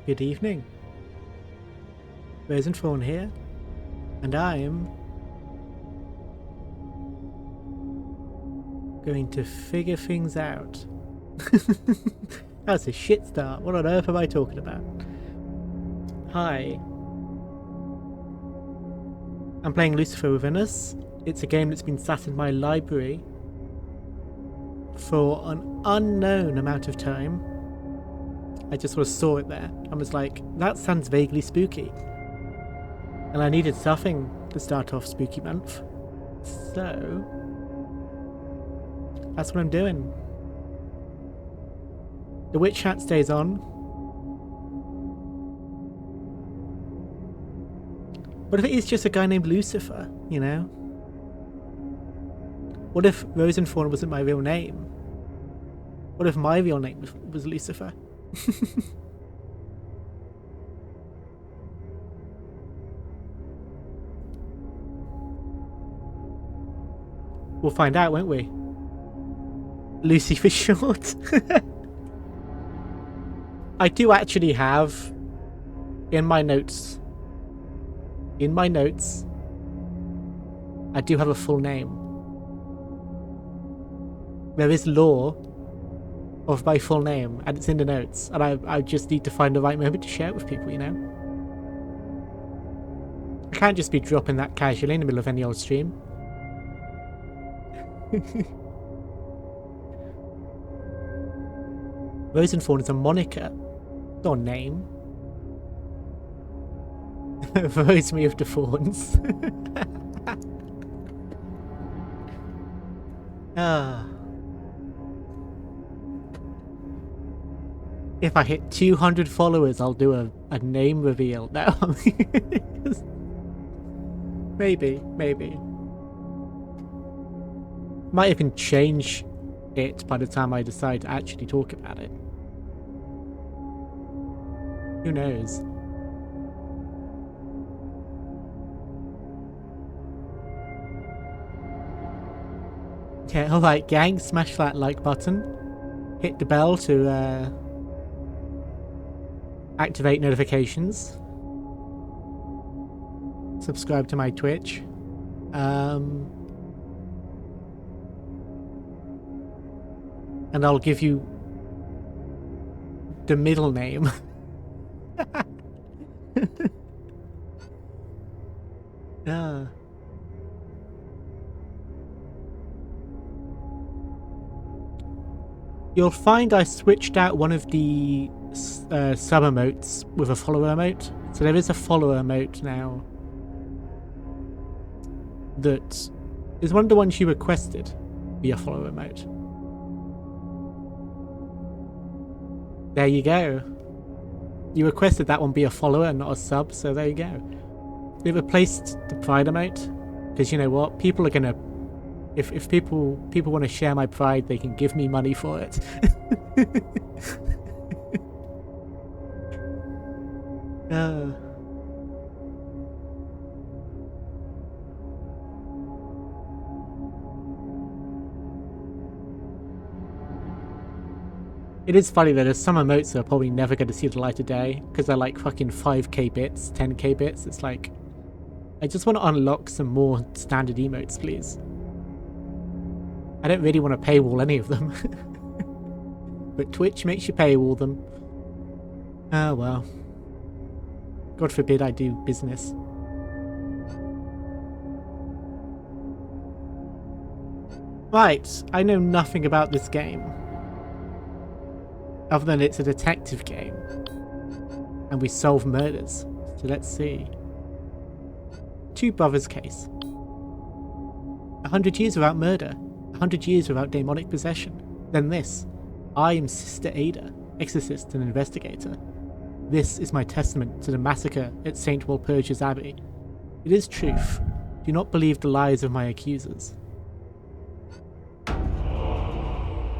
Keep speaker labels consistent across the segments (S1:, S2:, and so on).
S1: Good evening. Rosenthorn here, and I'm going to figure things out. That's a shit start. What on earth am I talking about? Hi. I'm playing Lucifer Within Us. It's a game that's been sat in my library for an unknown amount of time. I just sort of saw it there. I was like, that sounds vaguely spooky. And I needed something to start off spooky month. So that's what I'm doing. The witch hat stays on. What if it is just a guy named Lucifer, you know? What if Rosenthorn wasn't my real name? What if my real name was Lucifer? We'll find out, won't we? Lucy for short. I do actually have in my notes, I do have a full name. There is lore of my full name, and it's in the notes, and I just need to find the right moment to share it with people, you know? I can't just be dropping that casually in the middle of any old stream. Rosenthorn is a moniker, not a name. Rosemy of the Thorns. If I hit 200 followers, I'll do a name reveal. No, maybe. Might even change it by the time I decide to actually talk about it. Who knows? Yeah, alright gang, smash that like button. Hit the bell to activate notifications. Subscribe to my Twitch. And I'll give you the middle name. You'll find I switched out one of the sub emotes with a follower emote. So there is a follower emote now that is one of the ones you requested via follower emote. There you go. You requested that one be a follower and not a sub, so there you go. It replaced the pride emote, because you know what? People are gonna, if people want to share my pride, they can give me money for it. It is funny that there's some emotes that are probably never going to see the light of day because they're like fucking 5k bits, 10k bits. It's like, I just want to unlock some more standard emotes, please. I don't really want to paywall any of them. But Twitch makes you paywall them. Oh well. God forbid I do business. Right, I know nothing about this game. Other than it's a detective game. And we solve murders. So let's see. Two brothers case. 100 years without murder. 100 years without demonic possession. Then this. I am Sister Ada, exorcist and investigator. This is my testament to the massacre at St. Walpurgis Abbey. It is truth. Do not believe the lies of my accusers.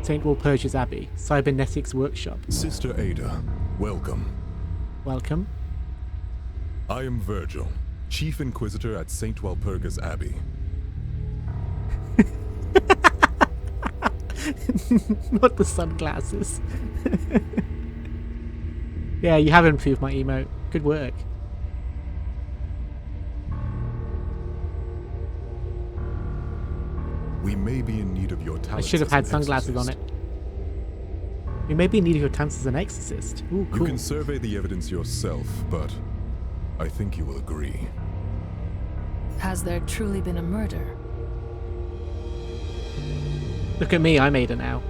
S1: St. Walpurgis Abbey, Cybernetics Workshop.
S2: Sister Ada, welcome.
S1: Welcome.
S2: I am Virgil, Chief Inquisitor at St. Walpurgis Abbey.
S1: Not the sunglasses. Yeah, you have improved my emote. Good work.
S2: We may be in need of your
S1: I
S2: talents.
S1: should have
S2: as
S1: had
S2: an
S1: sunglasses on
S2: exorcist.
S1: it. We may be in need of your talents as an exorcist. Ooh, cool.
S2: You can survey the evidence yourself, but I think you will agree.
S3: Has there truly been a murder?
S1: Look at me, I made it now.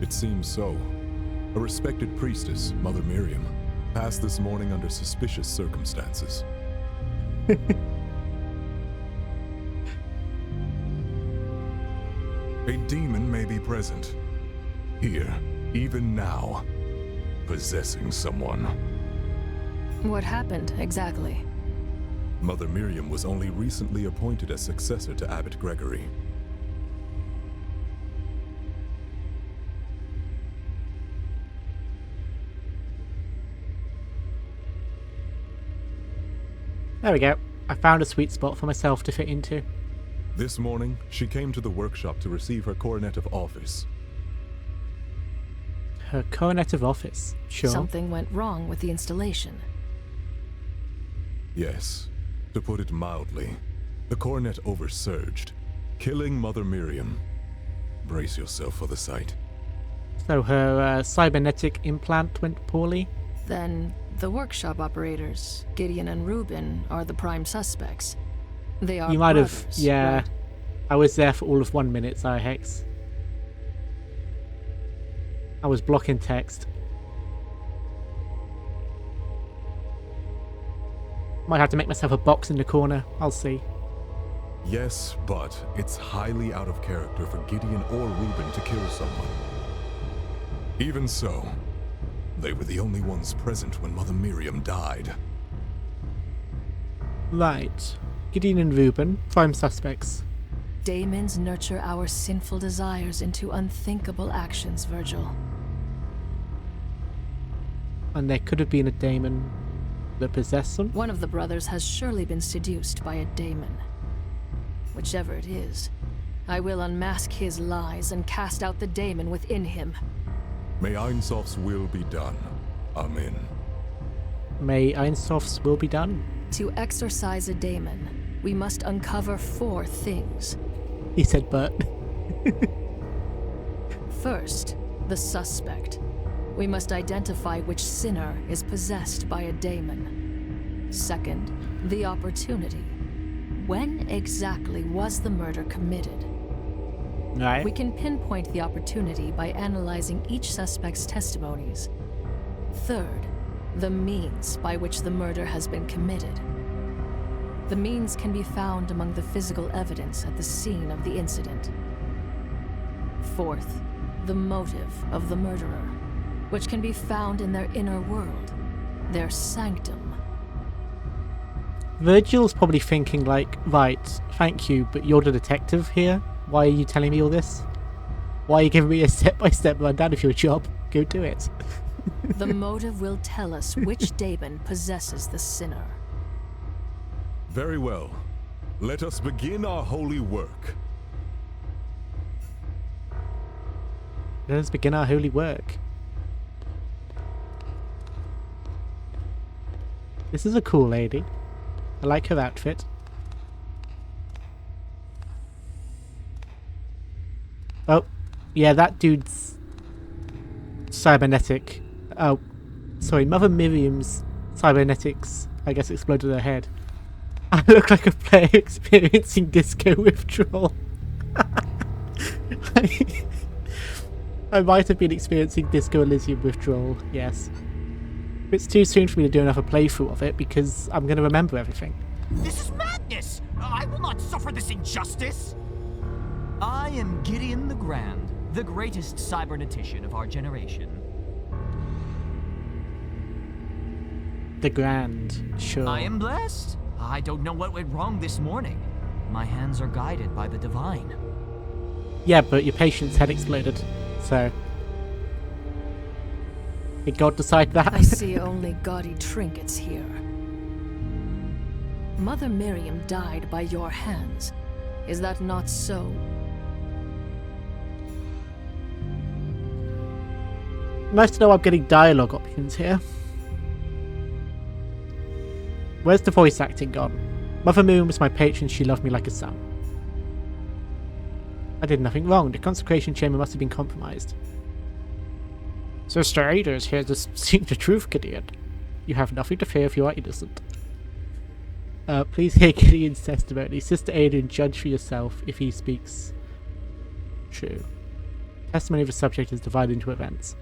S2: It seems so. A respected priestess, Mother Miriam, passed this morning under suspicious circumstances. A demon may be present. Here, even now, possessing someone.
S3: What happened exactly?
S2: Mother Miriam was only recently appointed as successor to Abbot Gregory.
S1: There we go. I found a sweet spot for myself to fit into.
S2: This morning, she came to the workshop to receive her coronet of office.
S1: Her coronet of office. Sure.
S3: Something went wrong with the installation.
S2: Yes, to put it mildly, the coronet oversurged, killing Mother Miriam. Brace yourself for the sight.
S1: So her cybernetic implant went poorly?
S3: Then the workshop operators, Gideon and Reuben, are the prime suspects. They are
S1: You might have,
S3: brothers,
S1: yeah.
S3: right?
S1: I was there for all of 1 minute, so Hex. I was blocking text. Might have to make myself a box in the corner. I'll see.
S2: Yes, but it's highly out of character for Gideon or Reuben to kill someone. Even so, they were the only ones present when Mother Miriam died.
S1: Right. Gideon and Reuben, prime suspects.
S3: Daemons nurture our sinful desires into unthinkable actions, Virgil.
S1: And there could have been a daemon that possessed them.
S3: One of the brothers has surely been seduced by a daemon. Whichever it is, I will unmask his lies and cast out the daemon within him.
S2: May Einsoff's will be done. Amen.
S1: May Einsoff's will be done.
S3: To exorcise a daemon, we must uncover 4 things.
S1: He said, but.
S3: First, the suspect. We must identify which sinner is possessed by a daemon. Second, the opportunity. When exactly was the murder committed?
S1: Right.
S3: We can pinpoint the opportunity by analyzing each suspect's testimonies. Third, the means by which the murder has been committed. The means can be found among the physical evidence at the scene of the incident. Fourth, the motive of the murderer, which can be found in their inner world, their sanctum.
S1: Virgil's probably thinking like, right, thank you, but you're the detective here. Why are you telling me all this? Why are you giving me a step-by-step rundown of your job? Go do it.
S3: The motive will tell us which daemon possesses the sinner.
S2: Very well. Let us begin our holy work.
S1: Let us begin our holy work. This is a cool lady. I like her outfit. Oh, yeah, that dude's cybernetic. Oh, sorry, Mother Miriam's cybernetics, I guess, exploded her head. I look like a player experiencing disco withdrawal. I might have been experiencing Disco Elysium withdrawal, yes. It's too soon for me to do another playthrough of it because I'm going to remember everything.
S4: This is madness! I will not suffer this injustice! I am Gideon the Grand, the greatest cybernetician of our generation.
S1: The Grand, sure.
S4: I am blessed. I don't know what went wrong this morning. My hands are guided by the divine.
S1: Yeah, but your patient's head exploded, so... Did God decide that?
S3: I see only gaudy trinkets here. Mother Miriam died by your hands. Is that not so?
S1: Nice to know I'm getting dialogue options here. Where's the voice acting gone? Mother Moon was my patron, she loved me like a son. I did nothing wrong, the consecration chamber must have been compromised. Sister Ada is here to seek the truth, Gideon. You have nothing to fear if you are innocent. Please hear Gideon's testimony. Sister Ada, judge for yourself if he speaks true. Testimony of the subject is divided into events.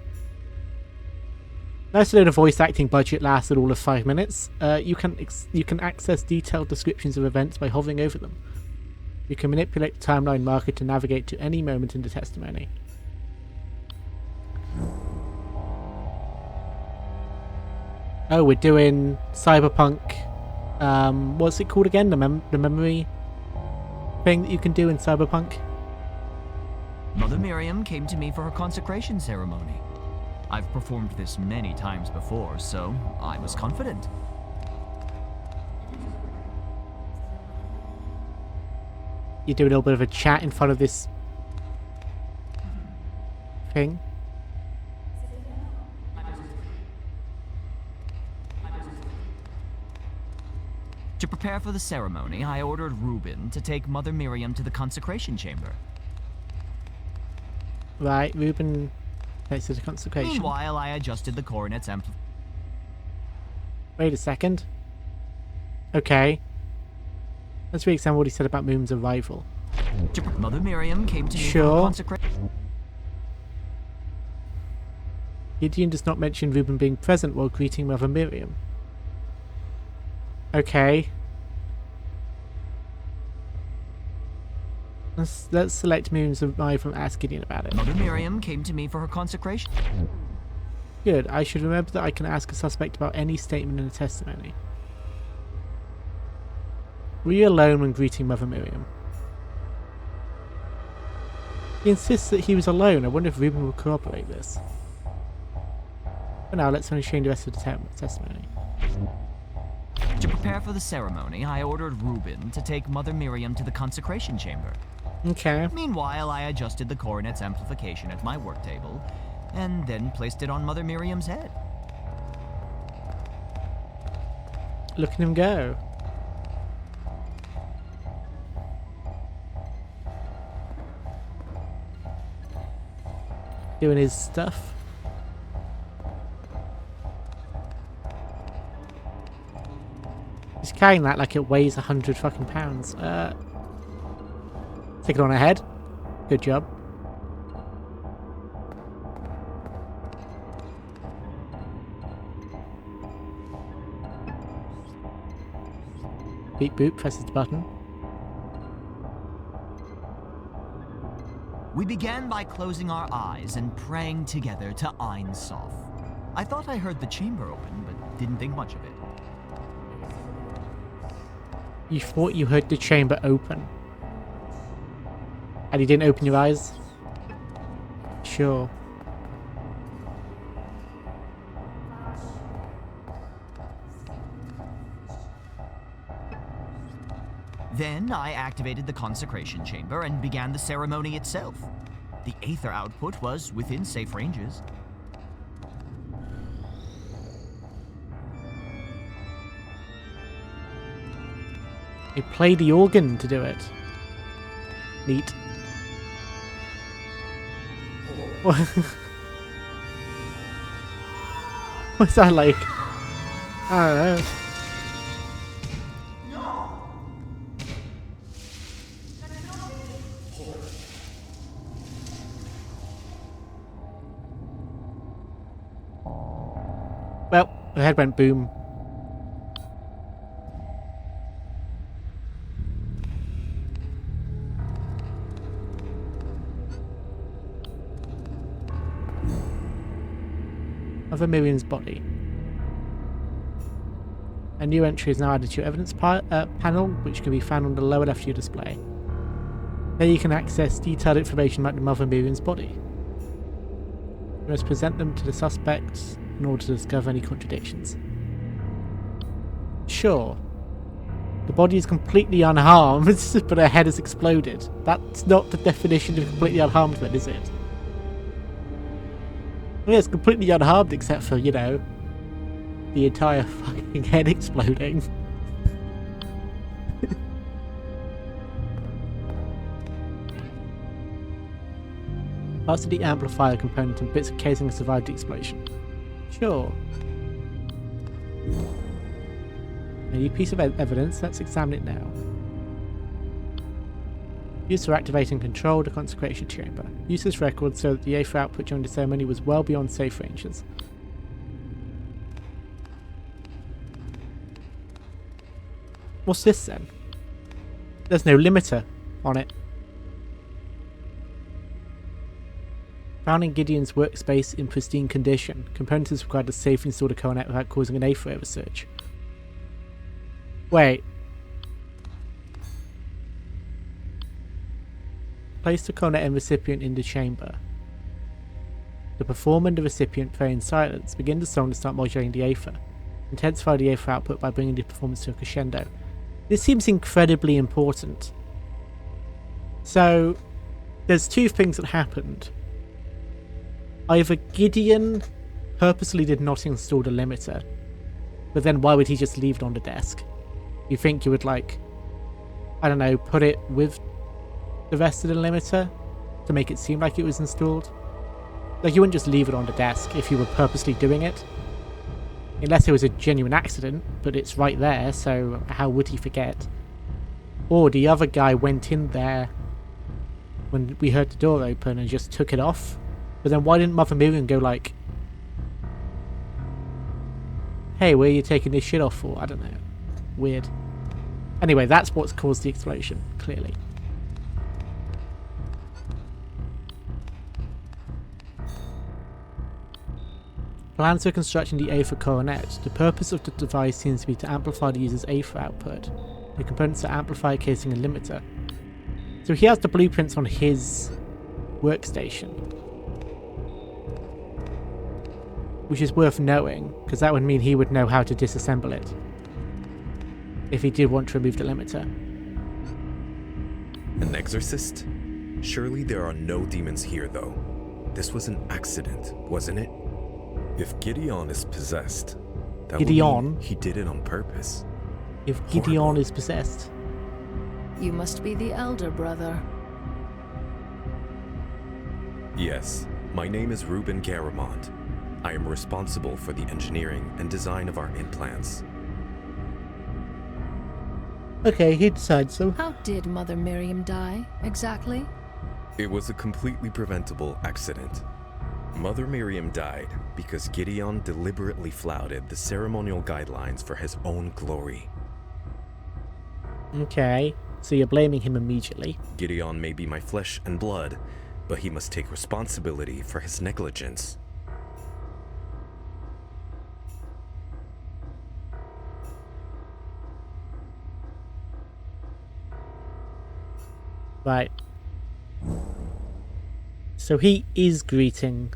S1: Nice to know the voice acting budget lasted all of 5 minutes. You can access detailed descriptions of events by hovering over them. You can manipulate the timeline marker to navigate to any moment in the testimony. Oh, we're doing Cyberpunk. What's it called again? The memory thing that you can do in Cyberpunk?
S4: Mother Miriam came to me for her consecration ceremony. I've performed this many times before, so I was confident.
S1: You do a little bit of a chat in front of this thing.
S4: To prepare for the ceremony, I ordered Reuben to take Mother Miriam to the consecration chamber.
S1: Right, Reuben takes to the consecration.
S4: Meanwhile, I adjusted the coronet's amplifier.
S1: Wait a second. Okay. Let's re-examine what he said about Moon's arrival.
S4: Mother Miriam came to me for
S1: Sure.
S4: her consecration.
S1: Gideon does not mention Reuben being present while greeting Mother Miriam. Okay. Let's select Moon's arrival and ask Gideon about it.
S4: Mother Miriam came to me for her consecration.
S1: Good. I should remember that I can ask a suspect about any statement in the testimony. Were you alone when greeting Mother Miriam? He insists that he was alone. I wonder if Reuben will corroborate this. For now, let's finish hearing the rest of the testimony.
S4: To prepare for the ceremony, I ordered Reuben to take Mother Miriam to the consecration chamber.
S1: Okay.
S4: Meanwhile, I adjusted the coronet's amplification at my work table, and then placed it on Mother Miriam's head.
S1: Look at him go. Doing his stuff. He's carrying that like it weighs 100 fucking pounds. Take it on ahead. Good job. Beep boop, presses the button.
S4: We began by closing our eyes and praying together to Ein Sof. I thought I heard the chamber open, but didn't think much of it.
S1: You thought you heard the chamber open. And you didn't open your eyes? Sure.
S4: Then I activated the consecration chamber and began the ceremony itself. The aether output was within safe ranges.
S1: He played the organ to do it. Neat. What's that like? I don't know. Well, the head went boom. Of Miriam's body. A new entry is now added to your evidence panel, which can be found on the lower left of your display. There you can access detailed information about the Mother Miriam's body. You must present them to the suspects in order to discover any contradictions. Sure. The body is completely unharmed, but her head has exploded. That's not the definition of completely unharmed then, is it? Yeah, it's completely unharmed except for, you know, the entire fucking head exploding. Parts of the amplifier component and bits of casing have survived the explosion. Sure. A new piece of evidence, let's examine it now. Used for activating control the consecration chamber. User's records show that the Aether output during the ceremony was well beyond safe ranges. What's this then? There's no limiter on it. Found in Gideon's workspace in pristine condition. Components is required to safely install the coronet without causing an Aether oversurge. Wait. Place the coronet and recipient in the chamber. The performer and the recipient pray in silence. Begin the song to start modulating the Aether. Intensify the Aether output by bringing the performance to a crescendo. This seems incredibly important. So, there's two things that happened. Either Gideon purposely did not install the limiter, but then why would he just leave it on the desk? You think you would, like, I don't know, put it with the rest of the limiter to make it seem like it was installed? Like, you wouldn't just leave it on the desk if you were purposely doing it. Unless it was a genuine accident, but it's right there, so how would he forget? Or the other guy went in there when we heard the door open and just took it off. But then why didn't Mother Miriam go like, hey, where are you taking this shit off for? I don't know. Weird. Anyway, that's what's caused the explosion, clearly. Plans for constructing the Aether coronet. The purpose of the device seems to be to amplify the user's Aether output. The components are amplifier, casing, and limiter. So he has the blueprints on his workstation. Which is worth knowing, because that would mean he would know how to disassemble it. If he did want to remove the limiter.
S5: An exorcist? Surely there are no demons here, though. This was an accident, wasn't it? If Gideon is possessed, that would mean he did it on purpose.
S1: If Gideon is possessed.
S3: You must be the elder brother.
S5: Yes, my name is Ruben Garamond. I am responsible for the engineering and design of our implants.
S1: Okay, he decides so.
S3: How did Mother Miriam die, exactly?
S5: It was a completely preventable accident. Mother Miriam died because Gideon deliberately flouted the ceremonial guidelines for his own glory.
S1: Okay, so you're blaming him immediately.
S5: Gideon may be my flesh and blood, but he must take responsibility for his negligence.
S1: Right. So he is greeting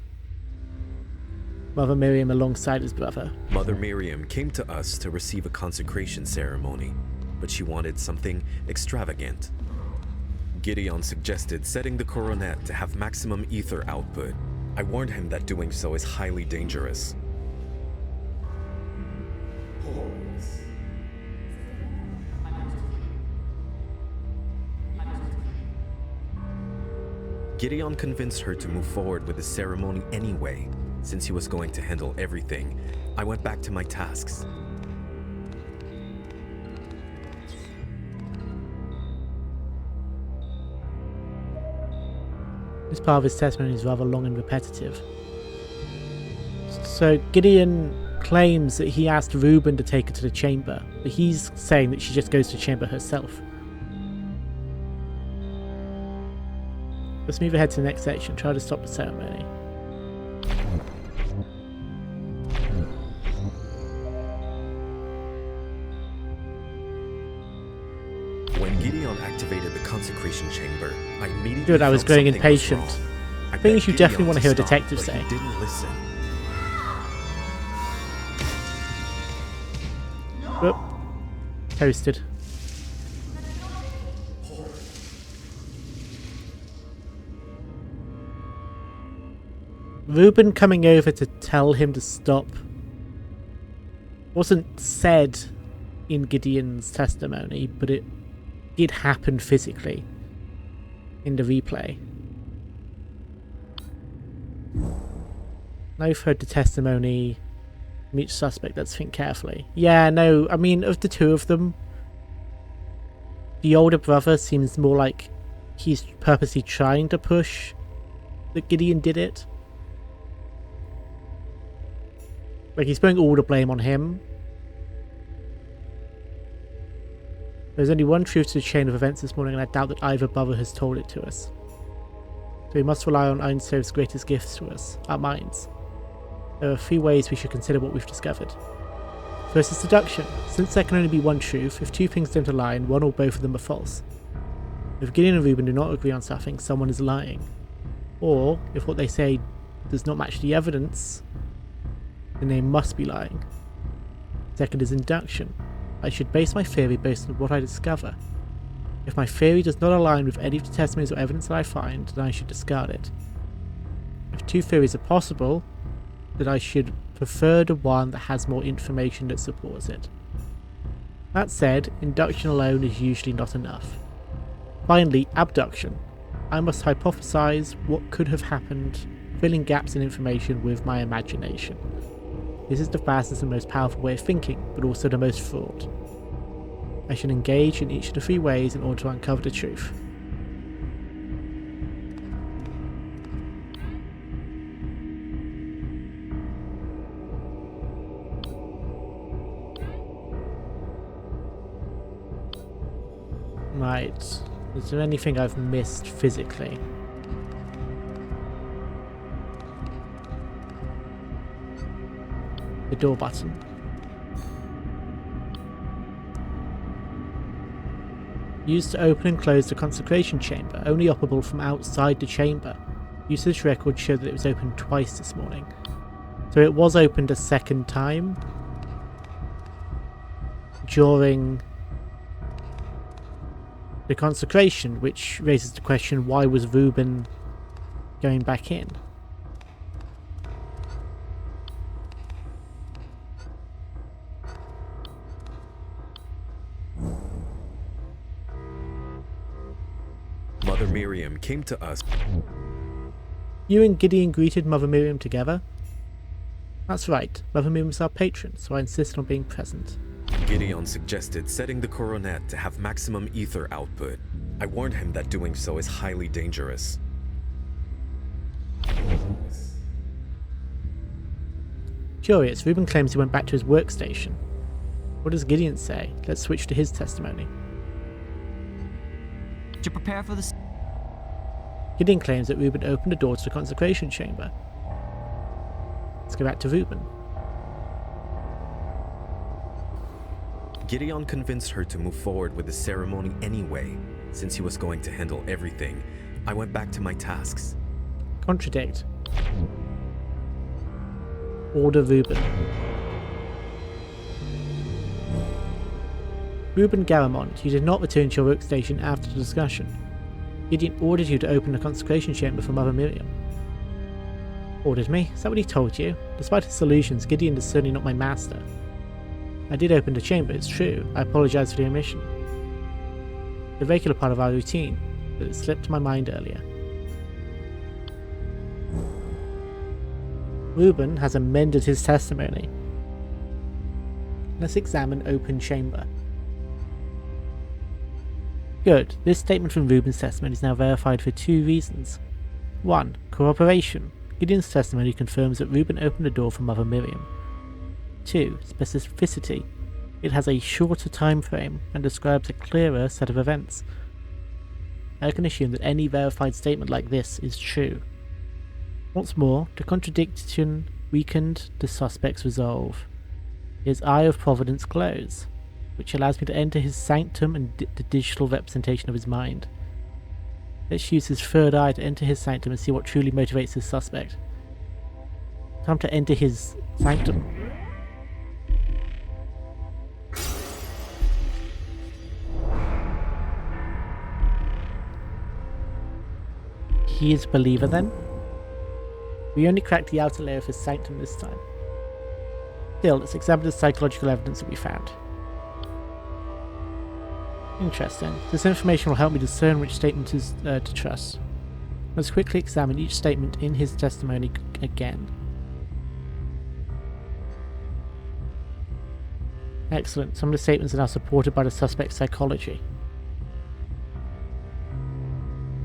S1: Mother Miriam alongside his brother.
S5: Mother Miriam came to us to receive a consecration ceremony, but she wanted something extravagant. Gideon suggested setting the coronet to have maximum ether output. I warned him that doing so is highly dangerous. Gideon convinced her to move forward with the ceremony anyway. Since he was going to handle everything, I went back to my tasks.
S1: This part of his testimony is rather long and repetitive. So Gideon claims that he asked Ruben to take her to the chamber, but he's saying that she just goes to the chamber herself. Let's move ahead to the next section. Try to stop the ceremony.
S5: When Gideon activated the consecration chamber, I immediately
S1: Good, I was
S5: felt
S1: growing
S5: something was
S1: impatient.
S5: wrong. I
S1: Things
S5: begged
S1: you definitely
S5: Gideon
S1: want to hear a
S5: stop,
S1: detective
S5: but
S1: say.
S5: He didn't listen.
S1: Whoop. Toasted. Ruben coming over to tell him to stop wasn't said in Gideon's testimony, but it did happen physically in the replay. I've heard the testimony from each suspect. Let's think carefully. Yeah, no, I mean, of the two of them, the older brother seems more like he's purposely trying to push that Gideon did it. Like, he's putting all the blame on him. There's only one truth to the chain of events this morning, and I doubt that either brother has told it to us. So we must rely on Einstein's greatest gifts to us, our minds. There are 3 ways we should consider what we've discovered. First is deduction. Since there can only be one truth, if 2 things don't align, one or both of them are false. If Gideon and Ruben do not agree on something, someone is lying. Or, if what they say does not match the evidence, then they must be lying. Second is induction. I should base my theory based on what I discover. If my theory does not align with any of the testimonies or evidence that I find, then I should discard it. If 2 theories are possible, then I should prefer the one that has more information that supports it. That said, induction alone is usually not enough. Finally, abduction. I must hypothesize what could have happened, filling gaps in information with my imagination. This is the fastest and most powerful way of thinking, but also the most fraught. I should engage in each of the 3 ways in order to uncover the truth. Right. Is there anything I've missed physically? The door button. Used to open and close the consecration chamber, only operable from outside the chamber. Usage records show that it was opened twice this morning. So it was opened a second time during the consecration, which raises the question, why was Ruben going back in?
S5: Mother Miriam came to us.
S1: You and Gideon greeted Mother Miriam together? That's right, Mother Miriam's our patron, so I insist on being present.
S5: Gideon suggested setting the coronet to have maximum ether output. I warned him that doing so is highly dangerous.
S1: Curious, Ruben claims he went back to his workstation. What does Gideon say? Let's switch to his testimony.
S4: To prepare for this.
S1: Gideon claims that Ruben opened the door to the consecration chamber. Let's go back to Ruben.
S5: Gideon convinced her to move forward with the ceremony anyway. Since he was going to handle everything, I went back to my tasks.
S1: Contradict. Order Ruben. Ruben Garamond, you did not return to your workstation after the discussion. Gideon ordered you to open the consecration chamber for Mother Miriam. Ordered me? Is that what he told you? Despite his solutions, Gideon is certainly not my master. I did open the chamber, it's true. I apologise for the omission. The regular part of our routine, but it slipped my mind earlier. Ruben has amended his testimony. Let's examine open chamber. Good. This statement from Ruben's testimony is now verified for 2 reasons. 1. Corroboration. Gideon's testimony confirms that Ruben opened the door for Mother Miriam. 2. Specificity. It has a shorter time frame and describes a clearer set of events. I can assume that any verified statement like this is true. What's more, the contradiction weakened the suspect's resolve. His eye of providence glows, which allows me to enter his sanctum and the digital representation of his mind. Let's use his third eye to enter his sanctum and see what truly motivates this suspect. Time to enter his sanctum. He is a believer then? We only cracked the outer layer of his sanctum this time. Still, let's examine the psychological evidence that we found. Interesting. This information will help me discern which statement is to trust. Let's quickly examine each statement in his testimony again. Excellent. Some of the statements are now supported by the suspect's psychology.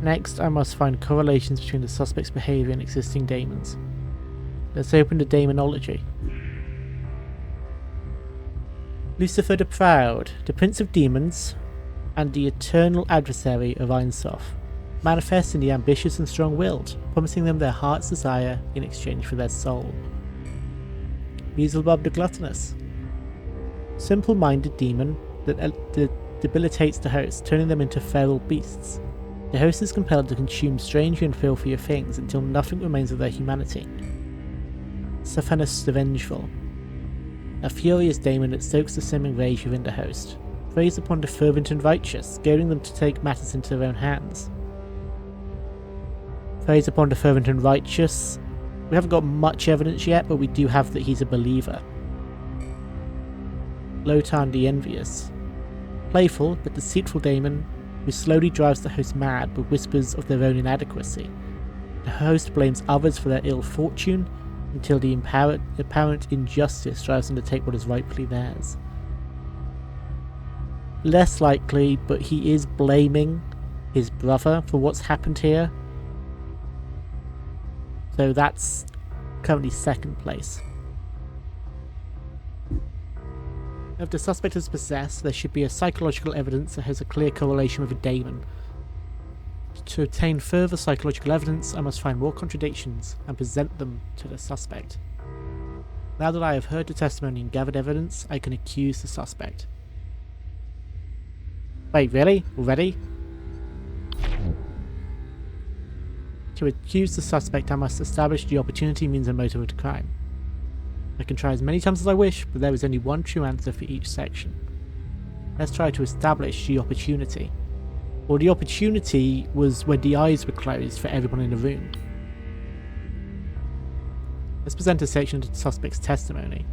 S1: Next, I must find correlations between the suspect's behavior and existing daemons. Let's open the daemonology. Lucifer the Proud, the Prince of Demons, and the eternal adversary of Einsof, manifest in the ambitious and strong-willed, promising them their heart's desire in exchange for their soul. Beelzebub the Gluttonous, simple-minded demon that debilitates the host, turning them into feral beasts. The host is compelled to consume stranger and filthier things until nothing remains of their humanity. Stephanus the Vengeful, a furious daemon that stokes the simmering rage within the host, preys upon the fervent and righteous, goading them to take matters into their own hands. Preys upon the fervent and righteous. We haven't got much evidence yet, but we do have that he's a believer. Lotan the Envious, playful but deceitful daemon who slowly drives the host mad with whispers of their own inadequacy. The host blames others for their ill fortune until the apparent injustice drives them to take what is rightfully theirs. Less likely, but he is blaming his brother for what's happened here. So that's currently second place. If the suspect is possessed, there should be a psychological evidence that has a clear correlation with a daemon. To obtain further psychological evidence, I must find more contradictions and present them to the suspect. Now that I have heard the testimony and gathered evidence, I can accuse the suspect. Wait, really? Already? To accuse the suspect, I must establish the opportunity, means, and motive of the crime. I can try as many times as I wish, but there is only one true answer for each section. Let's try to establish the opportunity. Well, the opportunity was when the eyes were closed for everyone in the room. Let's present a section of the suspect's testimony.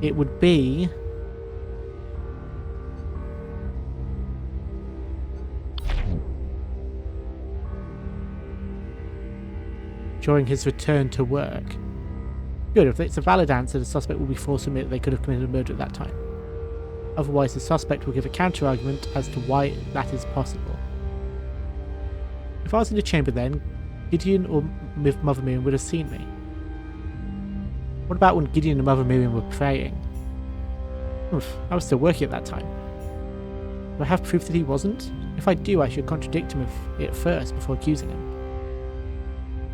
S1: It would be... during his return to work. Good, if it's a valid answer, the suspect will be forced to admit that they could have committed a murder at that time. Otherwise, the suspect will give a counter-argument as to why that is possible. If I was in the chamber then, Gideon or Mother Miriam would have seen me. What about when Gideon and Mother Miriam were praying? Oof, I was still working at that time. Do I have proof that he wasn't? If I do, I should contradict him with it first before accusing him.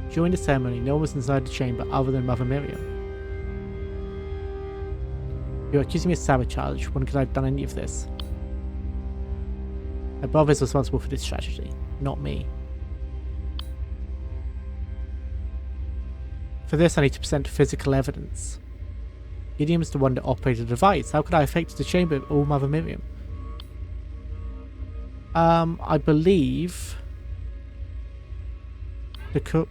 S1: During the ceremony, no one was inside the chamber other than Mother Miriam. You're accusing me of sabotage. When could I have done any of this? My brother is responsible for this tragedy, not me. For this, I need to present physical evidence. Gideon was the one that operated the device. How could I affect the chamber or Mother Miriam? I believe the cook.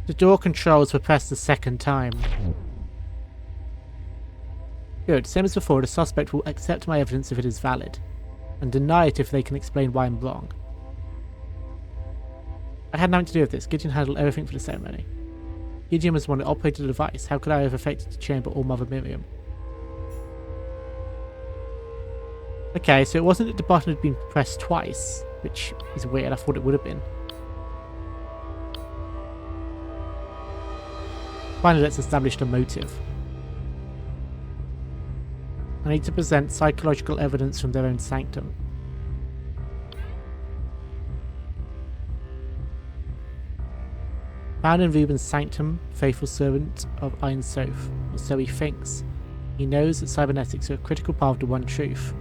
S1: The door controls were pressed the second time. Good, same as before, the suspect will accept my evidence if it is valid, and deny it if they can explain why I'm wrong. I had nothing to do with this. Gideon handled everything for the ceremony. Gideon was the one that operated the device. How could I have affected the chamber or Mother Miriam? Okay, so it wasn't that the button had been pressed twice, which is weird. I thought it would have been. Finally, let's establish the motive. I need to present psychological evidence from their own sanctum. Found in Reuben's sanctum, faithful servant of Ein Sof, or so he thinks. He knows that cybernetics are a critical part of the one truth.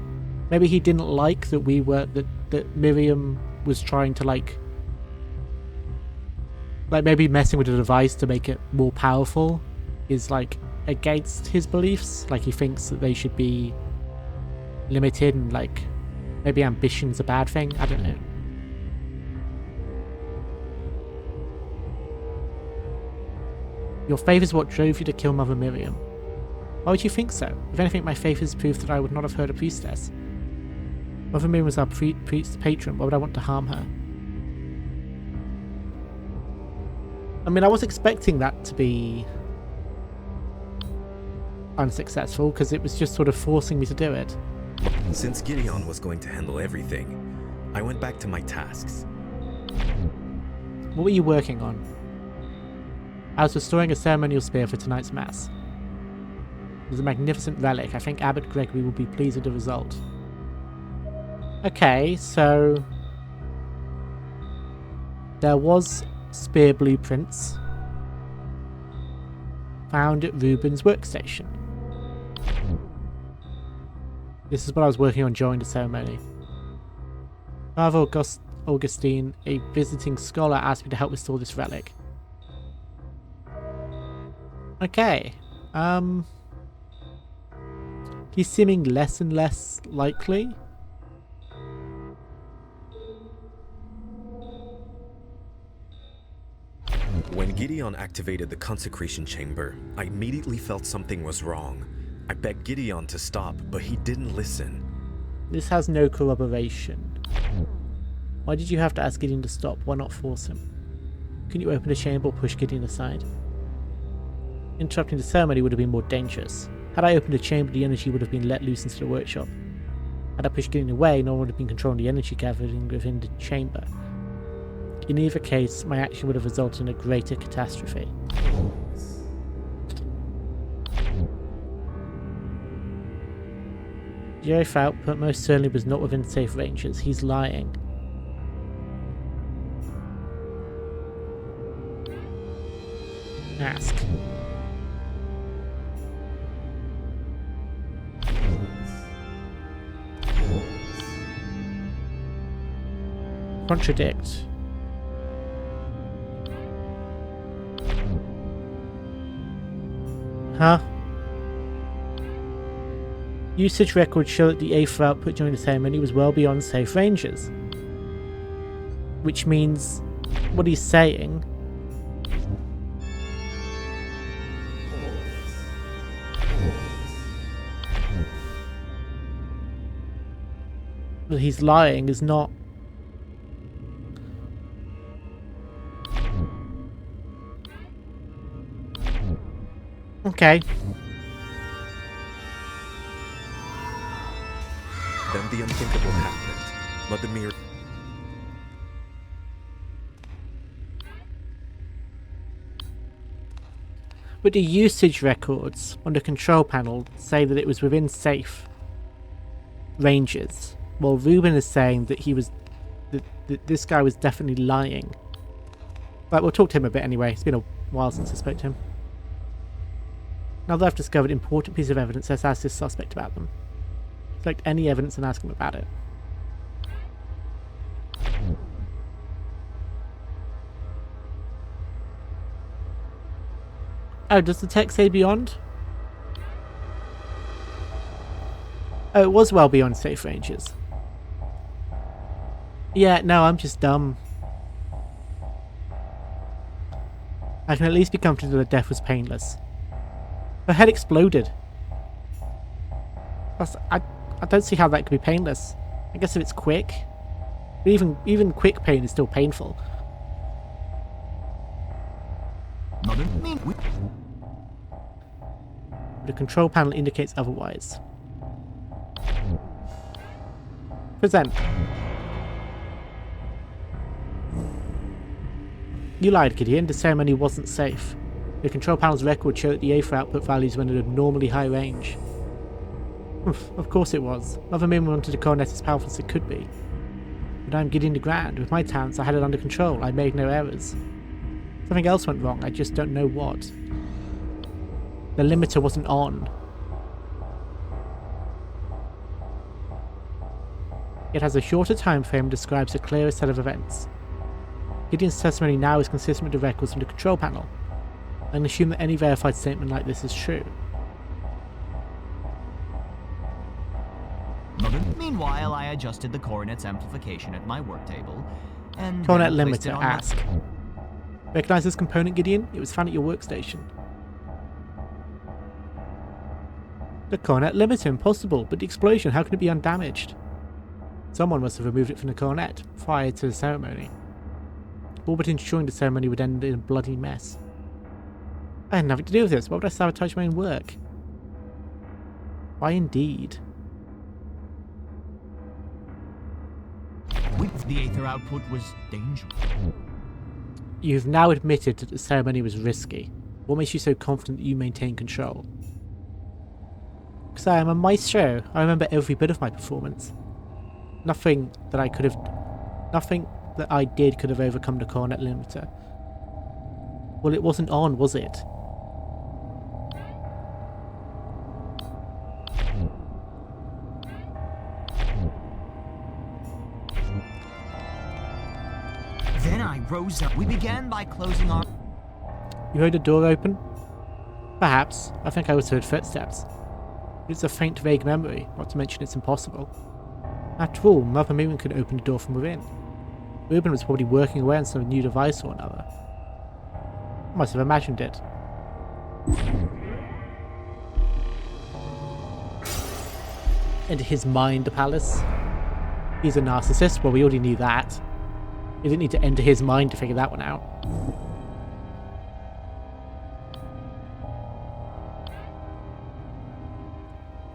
S1: Maybe he didn't like that that Miriam was trying to like maybe messing with the device to make it more powerful is like against his beliefs. Like, he thinks that they should be limited and, like, maybe ambition's a bad thing. I don't know. Your faith is what drove you to kill Mother Miriam. Why would you think so? If anything, my faith is proof that I would not have hurt a priestess. Mother Miriam was our priest's patron. Why would I want to harm her? I mean, I was expecting that to be unsuccessful, because it was just sort of forcing me to do it.
S5: Since Gideon was going to handle everything, I went back to my tasks.
S1: What were you working on? I was restoring a ceremonial spear for tonight's mass. It was a magnificent relic. I think Abbot Gregory will be pleased with the result. Okay, so there was spear blueprints found at Reuben's workstation. This is what I was working on during the ceremony. Father Augustine, a visiting scholar, asked me to help restore this relic. Okay. He's seeming less and less likely.
S5: When Gideon activated the consecration chamber, I immediately felt something was wrong. I begged Gideon to stop, but he didn't listen.
S1: This has no corroboration. Why did you have to ask Gideon to stop? Why not force him? Couldn't you open the chamber or push Gideon aside? Interrupting the ceremony would have been more dangerous. Had I opened the chamber, the energy would have been let loose into the workshop. Had I pushed Gideon away, no one would have been controlling the energy gathering within the chamber. In either case, my action would have resulted in a greater catastrophe. The earth output most certainly was not within safe ranges. He's lying. Ask. Contradict. Huh? Usage records show that the aether output during the ceremony was well beyond safe ranges. Which means what he's saying that he's lying is not. Okay.
S5: Then the unthinkable happened. Mother Miriam.
S1: But the usage records on the control panel say that it was within safe ranges. Well, Reuben is saying that he was, that this guy was definitely lying. But we'll talk to him a bit anyway. It's been a while since I spoke to him. Now that I've discovered an important piece of evidence, let's ask this suspect about them. Select any evidence and ask him about it. Oh, does the text say beyond? Oh, it was well beyond safe ranges. Yeah, no, I'm just dumb. I can at least be comforted that death was painless. Her head exploded. I don't see how that could be painless. I guess if it's quick. But even quick pain is still painful. The control panel indicates otherwise. Present. You lied, Gideon. The ceremony wasn't safe. The control panel's records show that the aether output values were in an abnormally high range. Of course it was. Mother Miriam wanted the coronet as powerful as it could be. But I'm Gideon the Grand. With my talents, I had it under control. I made no errors. Something else went wrong. I just don't know what. The limiter wasn't on. It has a shorter time frame and describes a clearer set of events. Gideon's testimony now is consistent with the records from the control panel. I can assume that any verified statement like this is true.
S4: Meanwhile, I adjusted the coronet's amplification at my work table, and
S1: Coronet
S4: then placed it
S1: limiter,
S4: on
S1: ask. Recognize this component, Gideon? It was found at your workstation. The coronet limiter, impossible, but the explosion, how can it be undamaged? Someone must have removed it from the coronet prior to the ceremony. All but ensuring the ceremony would end in a bloody mess. I had nothing to do with this. Why would I sabotage my own work? Why indeed?
S4: With the aether output was dangerous.
S1: You've now admitted that the ceremony was risky. What makes you so confident that you maintain control? Because I am a maestro. I remember every bit of my performance. Nothing that I did could have overcome the coronet limiter. Well, it wasn't on, was it?
S4: Then I rose up. We began by closing our...
S1: You heard a door open? Perhaps. I think I also heard footsteps. It's a faint, vague memory, not to mention it's impossible. After all, Mother Miriam could open the door from within. Ruben was probably working away on some new device or another. I must have imagined it. Enter his mind palace. He's a narcissist, well we already knew that. You didn't need to enter his mind to figure that one out.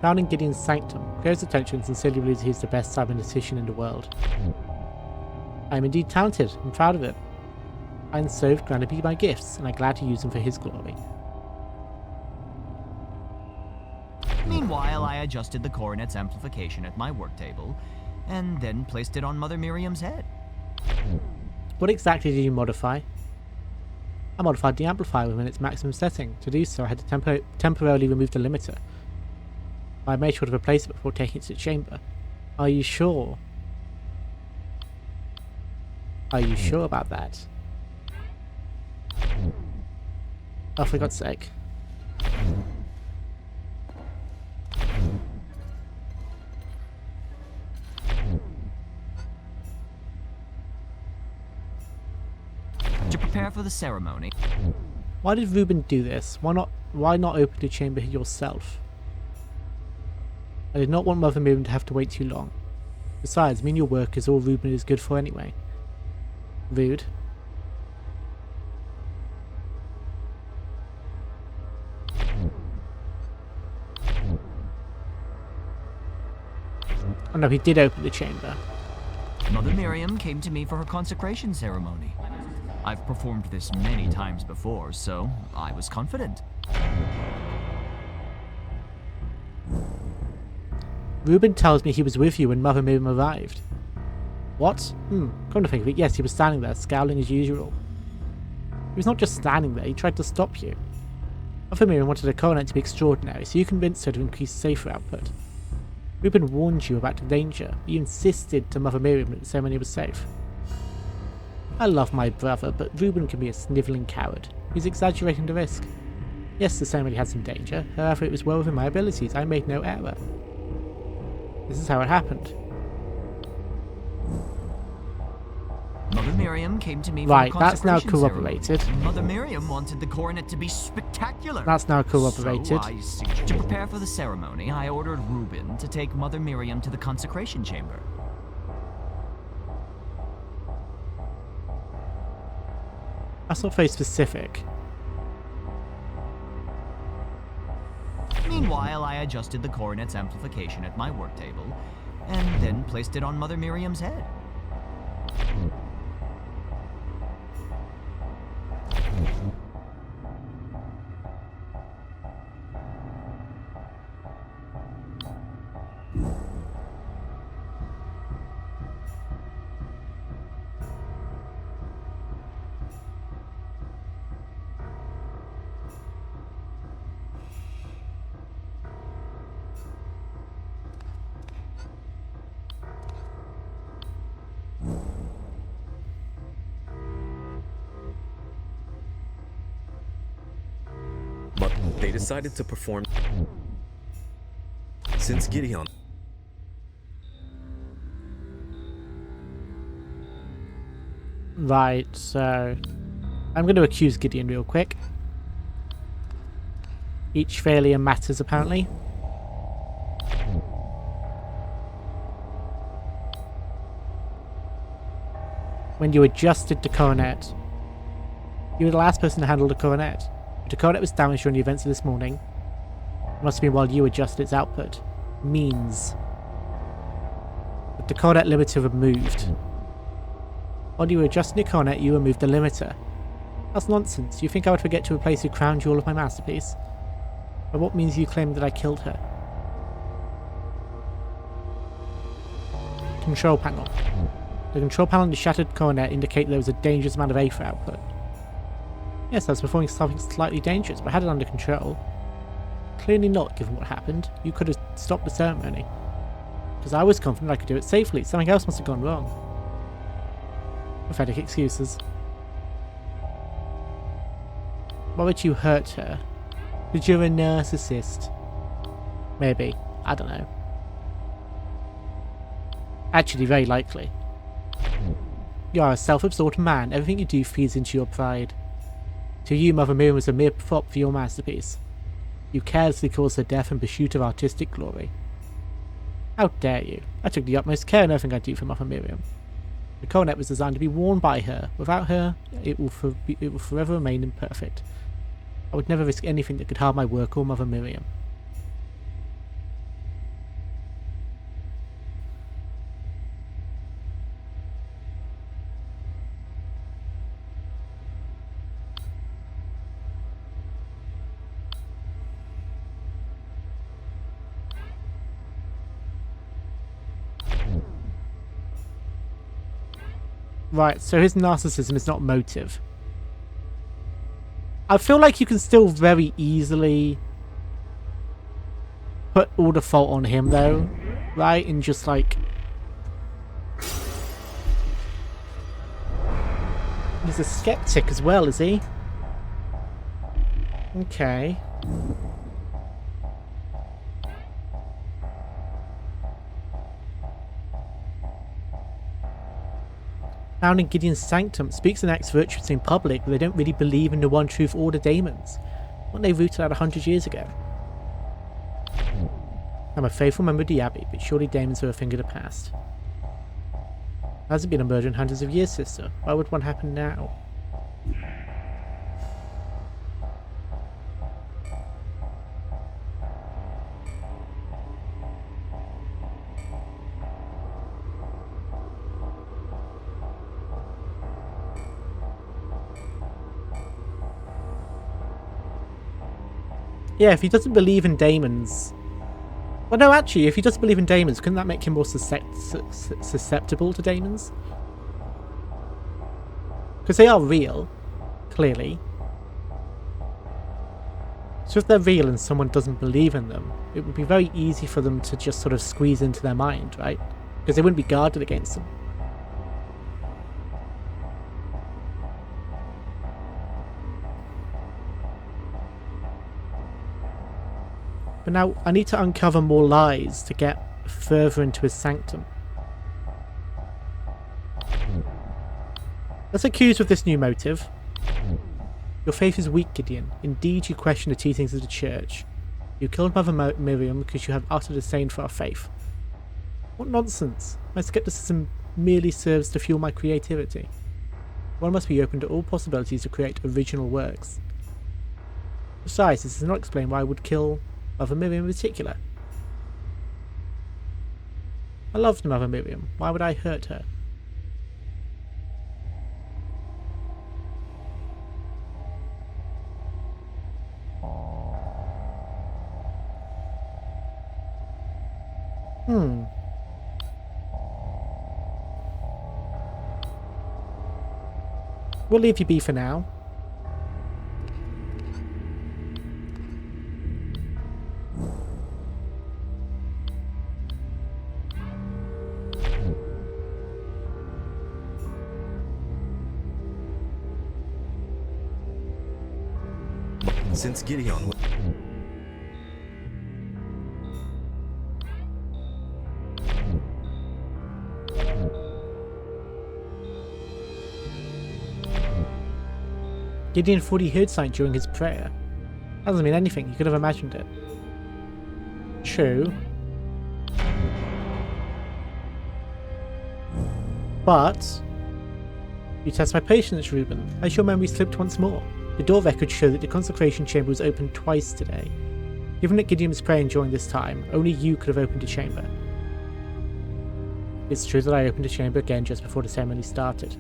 S1: Found in Gideon's sanctum, Go's attention sincerely believes he's the best cybernetician in the world. I am indeed talented and proud of it. I am so granted me my gifts, and I'm glad to use them for his glory.
S4: Meanwhile, I adjusted the coronet's amplification at my work table, and then placed it on Mother Miriam's head.
S1: What exactly did you modify? I modified the amplifier within its maximum setting. To do so, I had to temporarily remove the limiter. I made sure to replace it before taking it to the chamber. Are you sure? Are you sure about that? Oh, for God's sake.
S4: To prepare for the ceremony.
S1: Why did Ruben do this? Why not open the chamber yourself? I did not want Mother Miriam to have to wait too long. Besides, me and your work is all Ruben is good for anyway. Rude. Oh no, he did open the chamber.
S4: Mother Miriam came to me for her consecration ceremony. I've performed this many times before, so I was confident.
S1: Ruben tells me he was with you when Mother Miriam arrived. What? Come to think of it, yes, he was standing there, scowling as usual. He was not just standing there, he tried to stop you. Mother Miriam wanted a coronet to be extraordinary, so you convinced her to increase safer output. Ruben warned you about the danger, but you insisted to Mother Miriam that the ceremony was safe. I love my brother, but Ruben can be a snivelling coward. He's exaggerating the risk. Yes, the ceremony had some danger, however it was well within my abilities, I made no error. This is how it happened.
S4: Mother Miriam came to me for
S1: Right,
S4: the
S1: that's now
S4: consecration
S1: corroborated.
S4: ceremony. Mother Miriam wanted the coronet to be spectacular.
S1: That's now corroborated.
S4: So to prepare for the ceremony, I ordered Ruben to take Mother Miriam to the consecration chamber.
S1: That's not very specific.
S4: Meanwhile, I adjusted the coronet's amplification at my work table, and then placed it on Mother Miriam's head.
S5: But they decided to perform. Since Gideon
S1: Right, so I'm going to accuse Gideon real quick. Each failure matters, apparently. When you adjusted the coronet, you were the last person to handle the coronet. If the coronet was damaged during the events of this morning, it must have been while you adjusted its output. Means that the coronet limiter removed. While you were adjusting the coronet, you removed the limiter. That's nonsense. You think I would forget to replace the crown jewel of my masterpiece? By what means you claim that I killed her? Control panel. The control panel and the shattered coronet indicate there was a dangerous amount of aether output. Yes, I was performing something slightly dangerous, but I had it under control. Clearly not, given what happened. You could have stopped the ceremony. Because I was confident I could do it safely. Something else must have gone wrong. Pathetic excuses. Why would you hurt her? Because you're a narcissist. Maybe. I don't know. Actually, very likely. You are a self-absorbed man. Everything you do feeds into your pride. To you, Mother Miriam was a mere prop for your masterpiece. You carelessly caused her death in pursuit of artistic glory. How dare you? I took the utmost care in everything I do for Mother Miriam. The coronet was designed to be worn by her. Without her, it will forever remain imperfect. I would never risk anything that could harm my work or Mother Miriam. Right, so his narcissism is not motive. I feel like you can still very easily put all the fault on him though, right? And just like... He's a skeptic as well, is he? Okay. Found in Gideon's sanctum speaks and acts virtuously in public, but they don't really believe in the one truth or the daemons. Weren't they rooted out 100 years ago? I'm a faithful member of the Abbey, but surely daemons are a thing of the past. There hasn't been a murder in hundreds of years, sister. Why would one happen now? Yeah, if he doesn't believe in daemons... Well, no, actually, if he doesn't believe in daemons, couldn't that make him more susceptible to daemons? Because they are real, clearly. So if they're real and someone doesn't believe in them, it would be very easy for them to just sort of squeeze into their mind, right? Because they wouldn't be guarded against them. But now, I need to uncover more lies to get further into his sanctum. Let's accuse with this new motive. Your faith is weak, Gideon. Indeed, you question the teachings of the church. You killed Mother Miriam because you have utter disdain for our faith. What nonsense! My skepticism merely serves to fuel my creativity. One must be open to all possibilities to create original works. Besides, this does not explain why I would kill Mother Miriam in particular. I loved Mother Miriam. Why would I hurt her? We'll leave you be for now.
S5: Since Gideon...
S1: Gideon thought he heard something during his prayer. That doesn't mean anything. You could have imagined it. True. But you test my patience, Reuben. As your memory slipped once more. The door records show that the consecration chamber was opened twice today. Given that Gideon was praying during this time, only you could have opened a chamber. It's true that I opened a chamber again just before the ceremony started.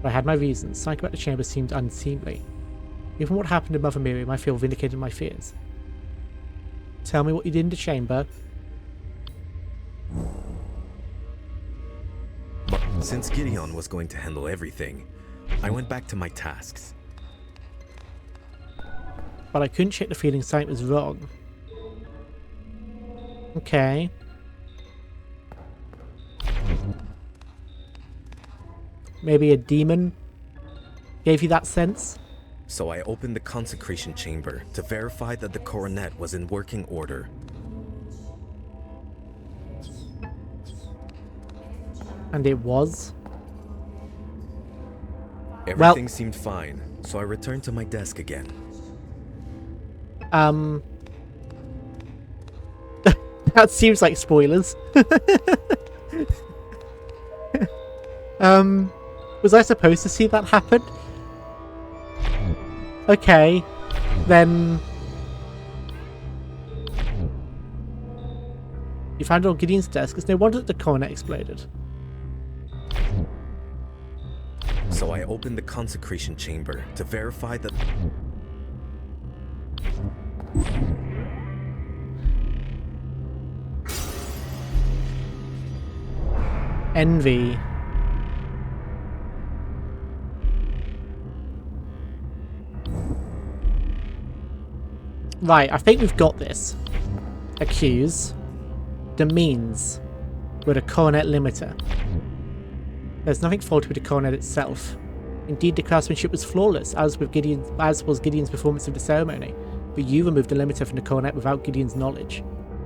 S1: But I had my reasons. Something about the chamber seemed unseemly. Given what happened to Mother Miriam, I feel vindicated in my fears. Tell me what you did in the chamber.
S5: Since Gideon was going to handle everything, I went back to my tasks.
S1: But I couldn't shake the feeling something was wrong. Okay. Maybe a demon gave you that sense?
S5: So I opened the consecration chamber to verify that the coronet was in working order.
S1: And it was?
S5: Everything seemed fine, so I returned to my desk again.
S1: That seems like spoilers. Was I supposed to see that happen? Okay, then... You found it on Gideon's desk. It's no wonder that the coronet exploded.
S5: So I opened the consecration chamber to verify that...
S1: Envy. Right, I think we've got this. Accuse. The means were the coronet limiter. There's nothing faulty with the coronet itself. Indeed, the craftsmanship was flawless, as was Gideon's performance of the ceremony. But you removed the limiter from the coronet without Gideon's knowledge,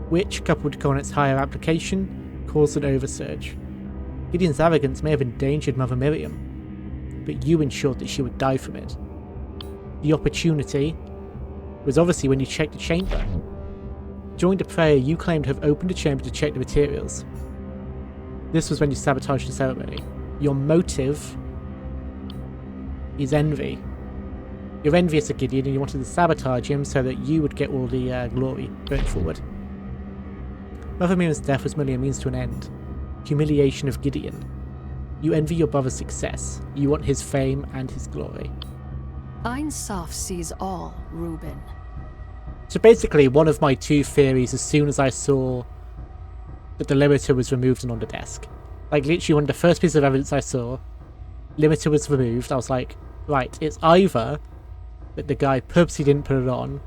S1: which, coupled with the coronet's higher application, caused an oversurge. Gideon's arrogance may have endangered Mother Miriam, but you ensured that she would die from it. The opportunity was obviously when you checked the chamber. During the prayer, you claimed to have opened the chamber to check the materials. This was when you sabotaged the ceremony. Your motive is envy. You're envious of Gideon and you wanted to sabotage him so that you would get all the glory going forward. Mother Miriam's death was merely a means to an end. Humiliation of Gideon. You envy your brother's success. You want his fame and his glory.
S3: Ein Sof sees all, Reuben.
S1: So basically, one of my two theories as soon as I saw that the limiter was removed and on the desk. Like, literally one of the first pieces of evidence I saw, limiter was removed, I was like, right, it's either that the guy purposely didn't put it on,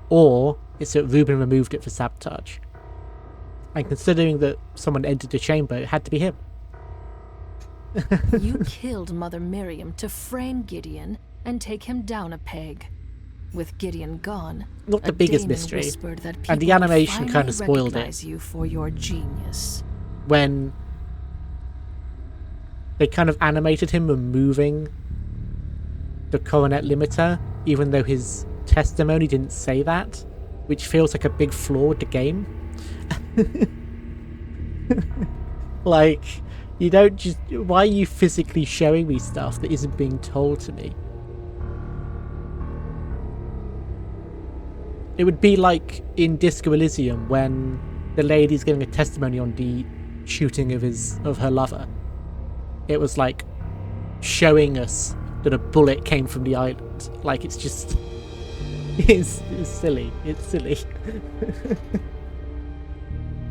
S1: or it's that Reuben removed it for sabotage. And considering that someone entered the chamber, it had to be him.
S3: You killed Mother Miriam to frame Gideon and take him down a peg. With Gideon gone,
S1: not the biggest mystery, and the animation kind of spoiled it.
S3: You for your genius.
S1: When they kind of animated him removing the coronet limiter, even though his testimony didn't say that, which feels like a big flaw with the game. Like, you don't just... Why are you physically showing me stuff that isn't being told to me? It would be like in Disco Elysium when the lady's giving a testimony on the shooting of her lover. It was like showing us that a bullet came from the island. Like, it's just... It's silly. It's silly.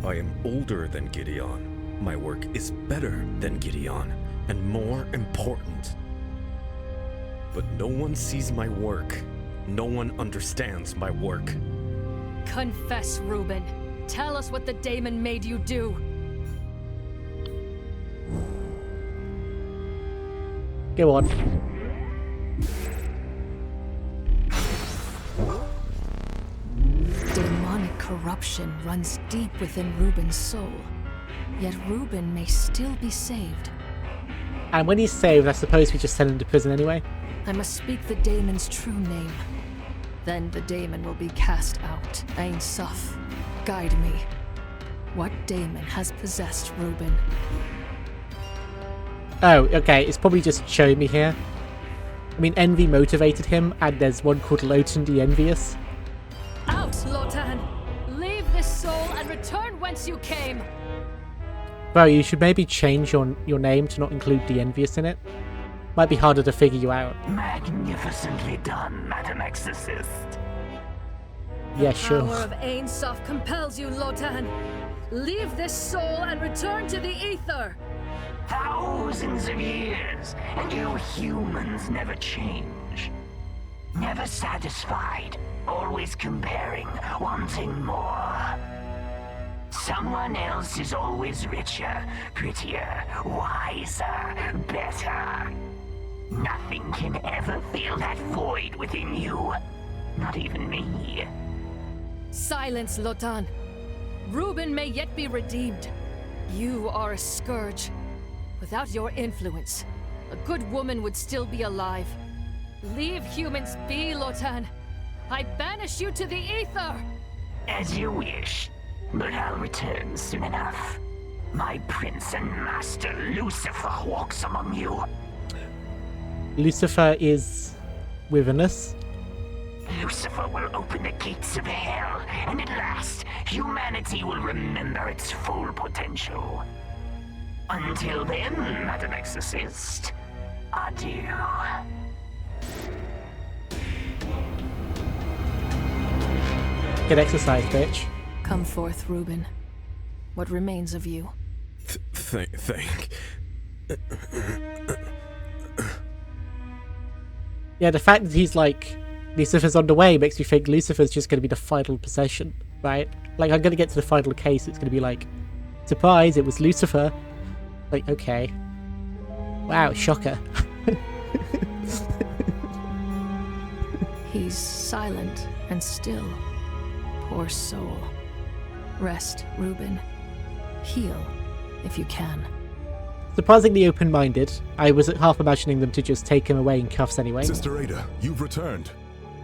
S5: I am older than Gideon. My work is better than Gideon, and more important. But no one sees my work. No one understands my work.
S3: Confess, Reuben. Tell us what the daemon made you do.
S1: Go on.
S3: Demonic corruption runs deep within Reuben's soul. Yet Reuben may still be saved.
S1: And when he's saved, I suppose we just send him to prison anyway.
S3: I must speak the daemon's true name. Then the daemon will be cast out. Ain Suf, guide me. What daemon has possessed Reuben?
S1: Oh, okay, it's probably just showing me here. I mean, envy motivated him, and there's one called Lotan the Envious.
S3: Out, Lotan! Leave this soul and return whence you came!
S1: Bro, you should maybe change your name to not include the Envious in it. Might be harder to figure you out.
S6: Magnificently done, Madam Exorcist.
S1: Yeah,
S3: The
S1: sure.
S3: power of Ain Suf compels you, Lotan. Leave this soul and return to the ether!
S6: Thousands of years, and you humans never change. Never satisfied, always comparing, wanting more. Someone else is always richer, prettier, wiser, better. Nothing can ever fill that void within you. Not even me.
S3: Silence, Lotan. Reuben may yet be redeemed. You are a scourge. Without your influence, a good woman would still be alive. Leave humans be, Lotan. I banish you to the ether!
S6: As you wish, but I'll return soon enough. My prince and master Lucifer walks among you.
S1: Lucifer is within us.
S6: Lucifer will open the gates of hell, and at last, humanity will remember its full potential. Until then, Madam Exorcist, adieu.
S1: Get exercise, bitch.
S3: Come forth, Reuben. What remains of you?
S5: Thank.
S1: Yeah, the fact that he's like, Lucifer's on the way makes me think Lucifer's just going to be the final possession, right? Like, I'm going to get to the final case, it's going to be like, surprise, it was Lucifer. Like, okay. Wow, shocker.
S3: He's silent and still. Poor soul. Rest, Reuben. Heal, if you can.
S1: Surprisingly open-minded. I was half imagining them to just take him away in cuffs anyway.
S2: Sister Ada, you've returned.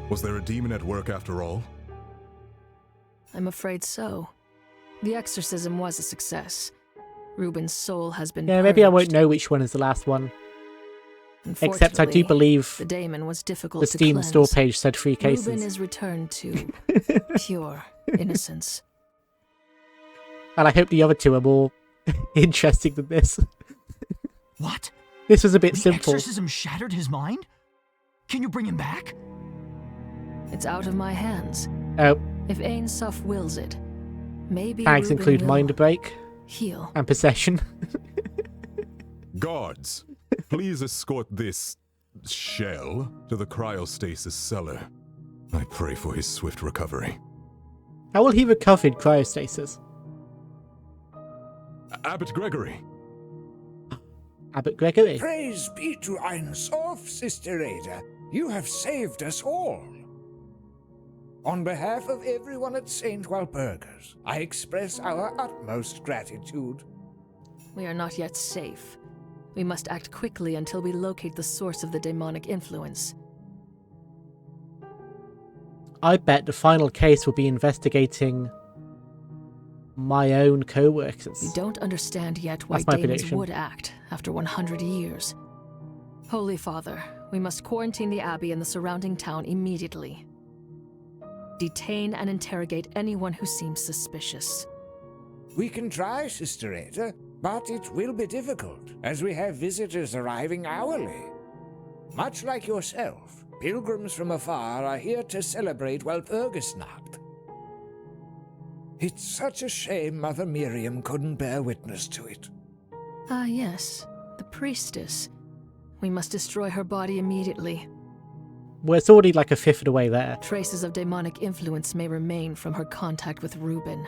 S2: Was there a demon at work after all?
S3: I'm afraid so. The exorcism was a success. Reuben's soul has been
S1: Yeah, maybe I won't
S3: purged.
S1: know which one is the last one. Except I do
S3: Unfortunately,
S1: believe
S3: the daemon was difficult
S1: the
S3: to
S1: Steam
S3: cleanse.
S1: store page said 3
S3: Reuben
S1: cases.
S3: is returned to pure innocence.
S1: And I hope the other two are more interesting than this.
S4: What?
S1: This was a bit
S4: The
S1: simple.
S4: exorcism shattered his mind? Can you bring him back?
S3: It's out of my hands.
S1: Oh,
S3: If Ain Suf wills it, maybe
S1: tags
S3: Reuben
S1: include
S3: will
S1: mind break
S3: heal.
S1: and possession.
S2: Guards, please escort this shell to the cryostasis cellar. I pray for his swift recovery.
S1: How will he recover in cryostasis?
S2: Abbot Gregory,
S1: Abbot Gregory.
S7: Praise be to Ein Sof, Sister Ada. You have saved us all. On behalf of everyone at St. Walpurgis, I express our utmost gratitude.
S3: We are not yet safe. We must act quickly until we locate the source of the demonic influence.
S1: I bet the final case will be investigating my own co-workers.
S3: We don't understand yet why
S1: That's my
S3: demons
S1: prediction.
S3: would act after 100 years. Holy Father, we must quarantine the abbey and the surrounding town immediately. Detain and interrogate anyone who seems suspicious.
S7: We can try, Sister Ada, but it will be difficult, as we have visitors arriving hourly. Much like yourself, pilgrims from afar are here to celebrate Walpurgisnacht. It's such a shame Mother Miriam couldn't bear witness to it.
S3: Ah, yes, the priestess. We must destroy her body immediately.
S1: Well, it's already like a fifth of the way there.
S3: Traces of demonic influence may remain from her contact with Reuben.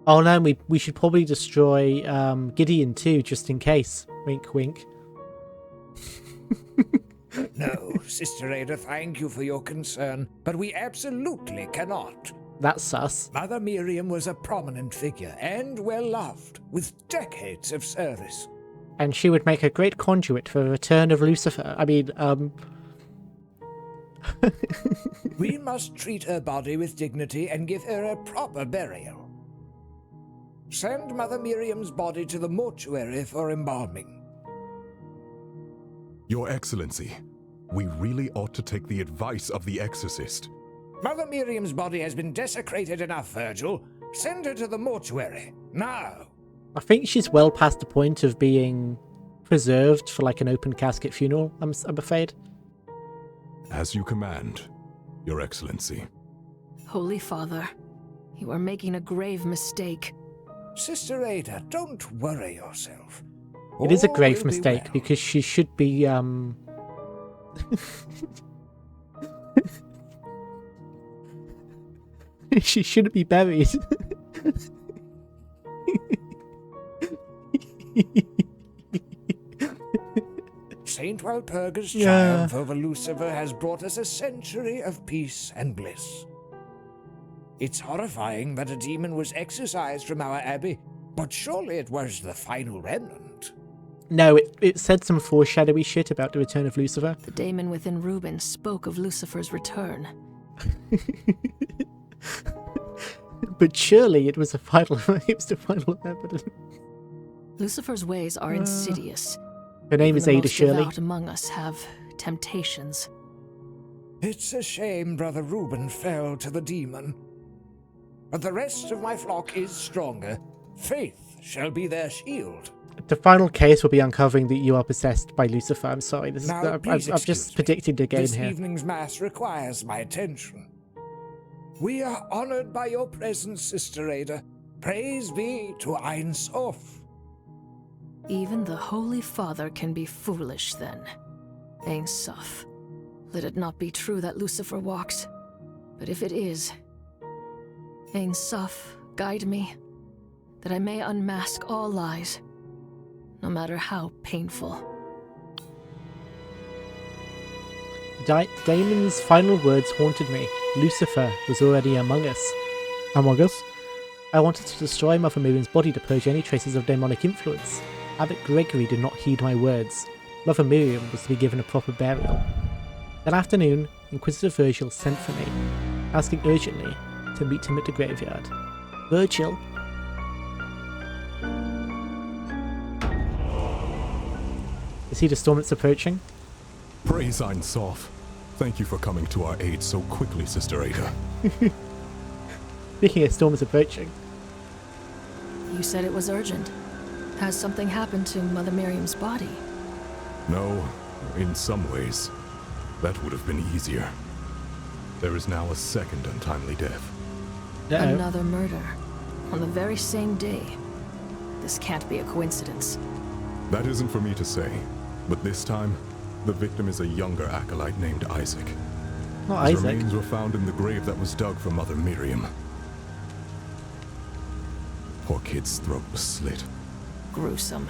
S1: Oh no, we should probably destroy Gideon too, just in case. Wink, wink.
S7: No, Sister Ada, thank you for your concern, but we absolutely cannot.
S1: That's sus.
S7: Mother Miriam was a prominent figure and well loved, with decades of service.
S1: and she would make a great conduit for the return of Lucifer. I mean,
S7: We must treat her body with dignity and give her a proper burial. Send Mother Miriam's body to the mortuary for embalming.
S2: Your Excellency, we really ought to take the advice of the exorcist.
S7: Mother Miriam's body has been desecrated enough, Virgil. Send her to the mortuary, now.
S1: I think she's well past the point of being preserved for like an open casket funeral, I'm afraid.
S2: As you command, Your Excellency.
S3: Holy Father, you are making a grave mistake.
S7: Sister Ada, don't worry yourself.
S1: It is a
S7: All
S1: grave
S7: will be
S1: mistake
S7: well.
S1: because she should be she shouldn't be buried.
S7: Saint Walpurga's
S1: Yeah.
S7: triumph over Lucifer has brought us a century of peace and bliss. It's horrifying that a demon was exorcised from our abbey, but surely it was the final remnant.
S1: No, it said some foreshadowy shit about the return of Lucifer.
S3: The daemon within Reuben spoke of Lucifer's return.
S1: But surely it was a final it was the final evidence.
S3: Lucifer's ways are insidious.
S1: Her name
S3: Even
S1: is
S3: the
S1: Ada
S3: most
S1: Shirley.
S3: devout among us have temptations.
S7: It's a shame Brother Reuben fell to the demon. But the rest of my flock is stronger. Faith shall be their shield.
S1: The final case will be uncovering that you are possessed by Lucifer. I'm sorry, this
S7: Now,
S1: is,
S7: please
S1: I've just
S7: excuse me.
S1: predicted the game
S7: This
S1: here.
S7: evening's mass requires my attention. We are honored by your presence, Sister Ada. Praise be to Ein Sof.
S3: Even the Holy Father can be foolish then. Ein Sof. Let it not be true that Lucifer walks. But if it is, Ein Sof, guide me, that I may unmask all lies, no matter how painful.
S1: Damon's final words haunted me. Lucifer was already among us. Among us? I wanted to destroy Mother Miriam's body to purge any traces of demonic influence. Abbot Gregory did not heed my words. Mother Miriam was to be given a proper burial. That afternoon, Inquisitor Virgil sent for me, asking urgently to meet him at the graveyard. Virgil? Is he the storm that's approaching?
S2: Praise Ein Sof. Thank you for coming to our aid so quickly, Sister Ada.
S1: Speaking of storm is approaching.
S3: You said it was urgent. Has something happened to Mother Miriam's body?
S2: No, in some ways, that would have been easier. There is now a second untimely death.
S1: Uh-oh.
S3: Another murder. On the very same day. This can't be a coincidence.
S2: That isn't for me to say, but this time, the victim is a younger acolyte named Isaac.
S1: Not
S2: His
S1: Isaac.
S2: remains were found in the grave that was dug for Mother Miriam. Poor kid's throat was slit.
S3: Gruesome.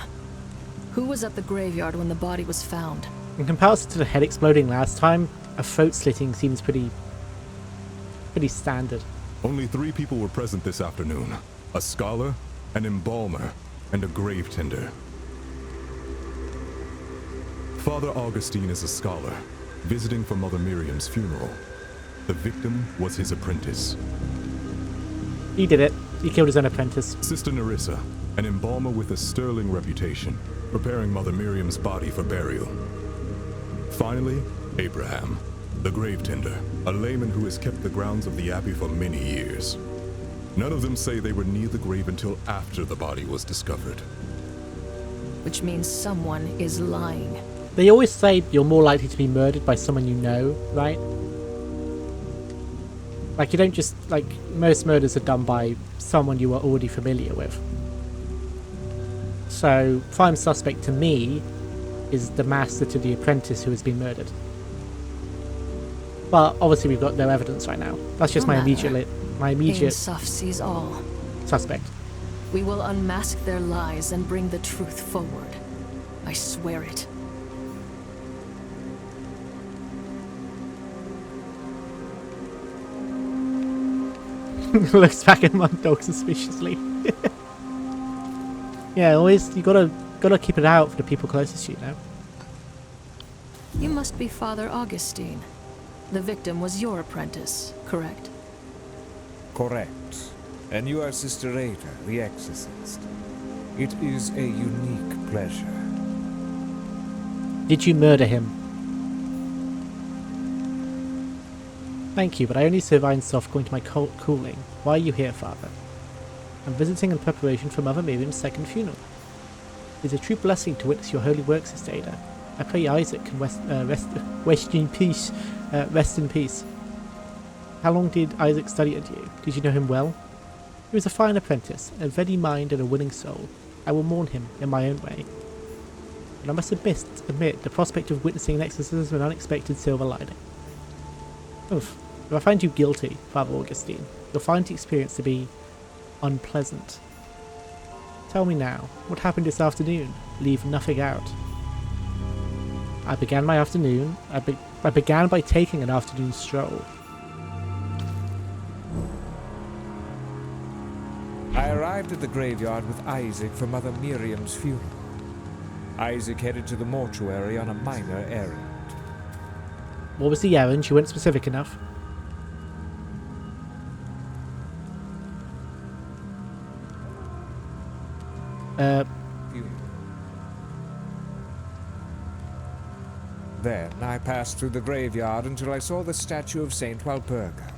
S3: Who was at the graveyard when the body was found?
S1: In comparison to the head exploding last time, a throat slitting seems pretty standard.
S2: Only 3 people were present this afternoon. A scholar, an embalmer, and a grave tender. Father Augustine is a scholar, visiting for Mother Miriam's funeral. The victim was his apprentice.
S1: He did it. He killed his own apprentice.
S2: Sister Nerissa, an embalmer with a sterling reputation, preparing Mother Miriam's body for burial. Finally, Abraham, the grave tender, a layman who has kept the grounds of the abbey for many years. None of them say they were near the grave until after the body was discovered.
S3: Which means someone is lying.
S1: They always say you're more likely to be murdered by someone you know, right? Like, you don't just, like, most murders are done by someone you are already familiar with. So, prime suspect to me is the master to the apprentice who has been murdered. But obviously we've got no evidence right now. That's just
S3: No
S1: my
S3: matter.
S1: immediate
S3: Ein-Sof sees all.
S1: suspect.
S3: We will unmask their lies and bring the truth forward. I swear it.
S1: Looks back at Mud Dog suspiciously. Yeah, always you gotta gotta keep it out for the people closest to you, know?
S3: You must be Father Augustine. The victim was your apprentice, correct?
S7: Correct. And you are Sister Ada, the exorcist. It is a unique pleasure.
S1: Did you murder him? Thank you, but I only survived soft going to my cooling. Why are you here, Father? I'm visiting in preparation for Mother Miriam's second funeral. It is a true blessing to witness your holy works, Sister Ada. I pray Isaac can rest in peace. Rest in peace. How long did Isaac study under you? Did you know him well? He was a fine apprentice, a ready mind and a willing soul. I will mourn him in my own way. But I must admit the prospect of witnessing an exorcism is an unexpected silver lining. Oof. If I find you guilty, Father Augustine, you'll find the experience to be unpleasant. Tell me now, what happened this afternoon? Leave nothing out. I began my afternoon. I began by taking an afternoon stroll.
S7: I arrived at the graveyard with Isaac for Mother Miriam's funeral. Isaac headed to the mortuary on a minor errand.
S1: What was the errand? You weren't specific enough.
S7: Then I passed through the graveyard until I saw the statue of Saint Walpurga.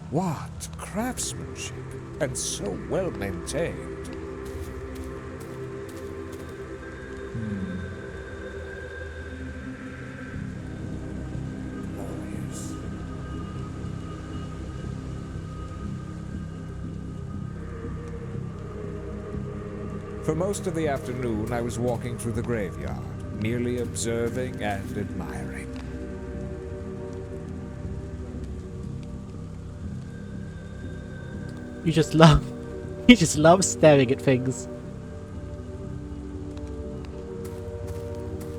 S7: What craftsmanship, and so well maintained. Glorious. For most of the afternoon, I was walking through the graveyard, merely observing and admiring.
S1: You just love staring at things.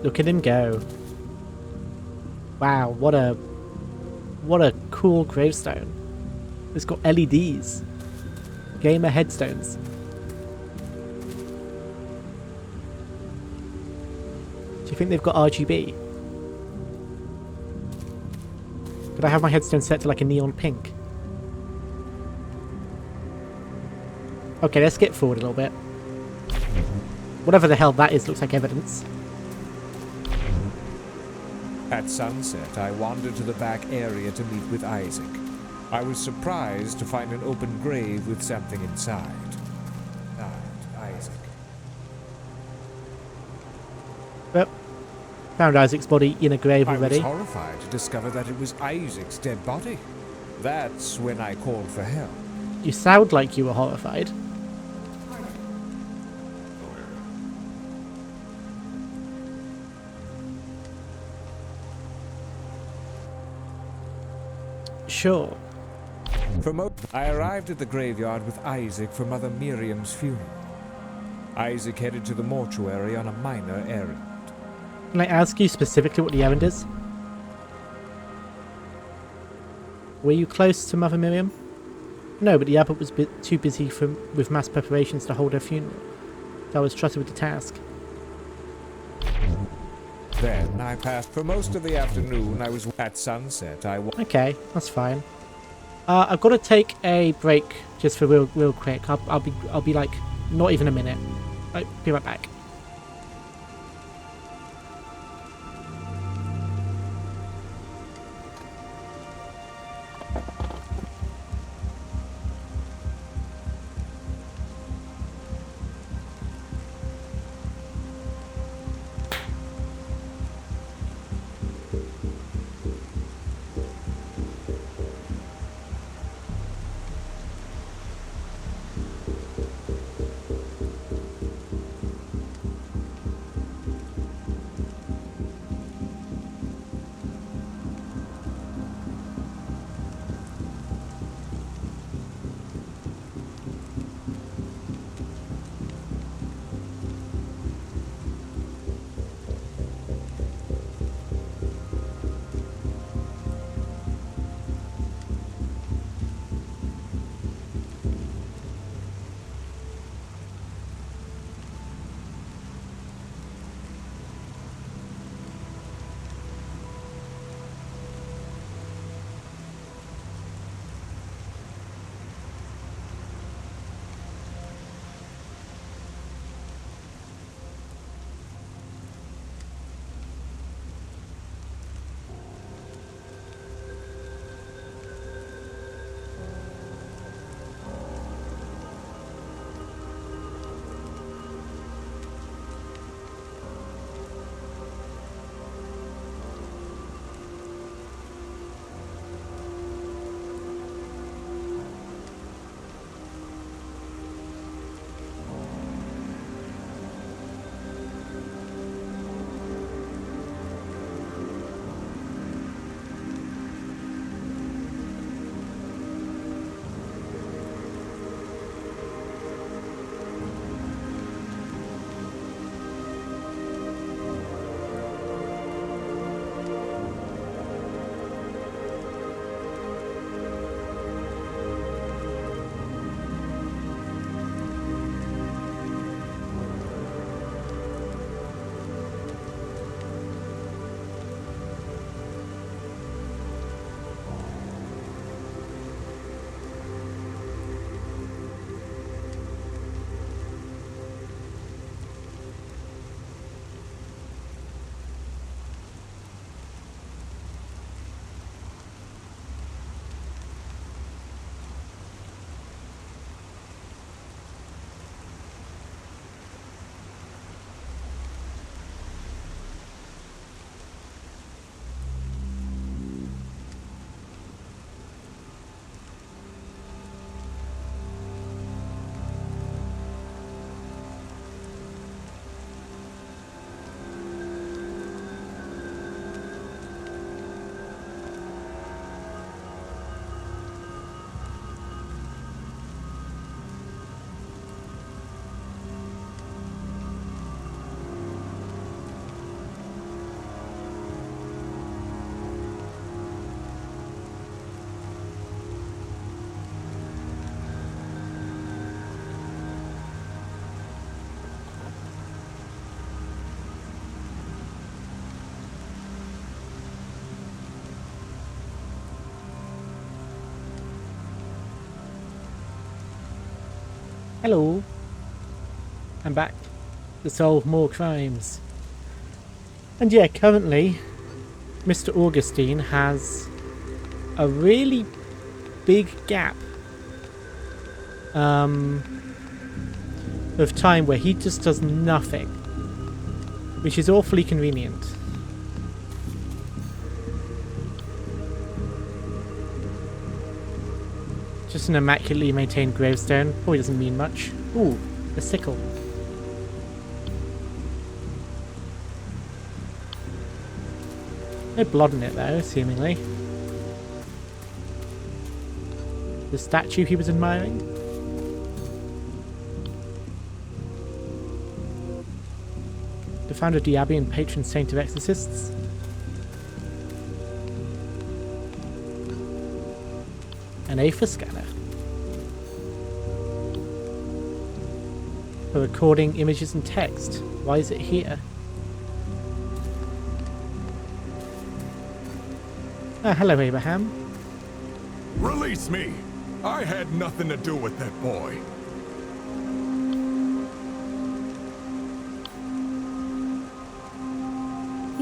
S1: Look at him go. Wow, what a cool gravestone. It's got LEDs. Gamer headstones. Do you think they've got RGB? Could I have my headstone set to like a neon pink? Okay, let's skip forward a little bit. Whatever the hell that is looks like evidence.
S7: At sunset, I wandered to the back area to meet with Isaac. I was surprised to find an open grave with something inside. Not Isaac.
S1: Well, found Isaac's body in a grave
S7: I
S1: already.
S7: was horrified to discover that it was Isaac's dead body. That's when I called for help.
S1: You sound like you were horrified. Sure.
S7: I arrived at the graveyard with Isaac for Mother Miriam's funeral. Isaac headed to the mortuary on a minor errand.
S1: Can I ask you specifically what the errand is? Were you close to Mother Miriam? No, but the abbot was too busy with mass preparations to hold her funeral. So I was trusted with the task.
S7: Then I passed for most of the afternoon. I was at sunset.
S1: Okay, that's fine. I've got to take a break just for real quick. I'll be like not even a minute. I'll be right back. Hello. I'm back to solve more crimes. And yeah, currently, Mr. Augustine has a really big gap of time where he just does nothing, which is awfully convenient. Just an immaculately maintained gravestone. Probably doesn't mean much. Ooh, a sickle. No blood in it though, seemingly. The statue he was admiring? The founder of the Abbey and patron saint of exorcists? An AFA scanner. For recording images and text. Why is it here? Ah, hello Abraham.
S2: Release me! I had nothing to do with that boy.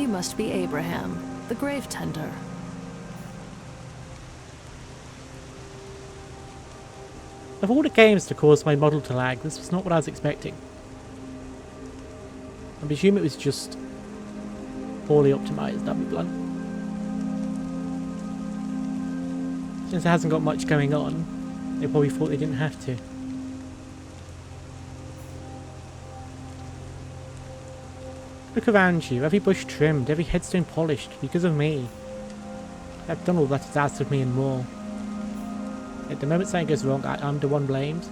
S3: You must be Abraham, the grave tender.
S1: Of all the games to cause my model to lag, this was not what I was expecting. I presume it was just poorly optimized, I'll be blunt. Since it hasn't got much going on, they probably thought they didn't have to. Look around you, every bush trimmed, every headstone polished, because of me. I've done all that is asked of me and more. At the moment something goes wrong, I'm the one blamed.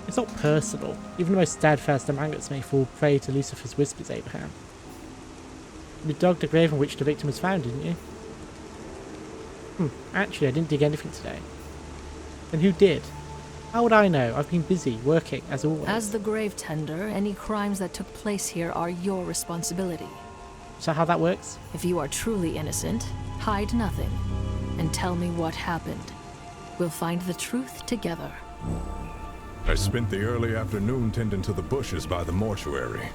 S1: It's not personal. Even the most steadfast among us may fall prey to Lucifer's whispers, Abraham. You dug the grave in which the victim was found, didn't you? Actually, I didn't dig anything today. Then who did? How would I know? I've been busy, working, as always.
S3: As the grave tender, any crimes that took place here are your responsibility.
S1: So how that works?
S3: If you are truly innocent, hide nothing, and tell me what happened. We'll find the truth together.
S2: I spent the early afternoon tending to the bushes by the mortuary.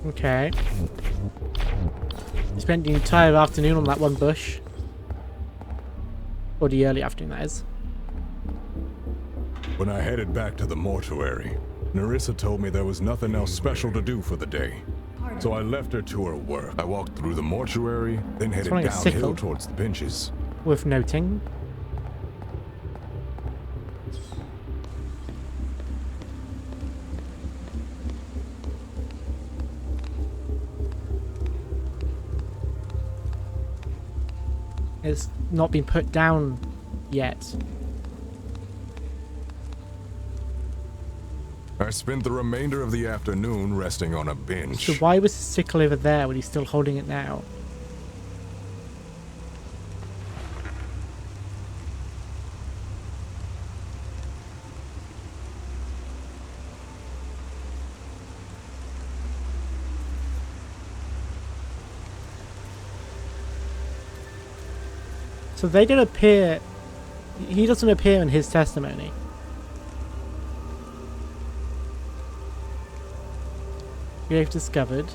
S1: Okay. You spent the entire afternoon on that one bush. Or the early afternoon, that is.
S2: When I headed back to the mortuary, Nerissa told me there was nothing else special to do for the day. So I left her to her work. I walked through the mortuary, then headed
S1: running a sickle.
S2: downhill towards the benches.
S1: Worth noting. It's not been put down yet.
S2: I spent the remainder of the afternoon resting on a bench.
S1: So why was the sickle over there when he's still holding it now? So they don't appear... He doesn't appear in his testimony. Grave discovered.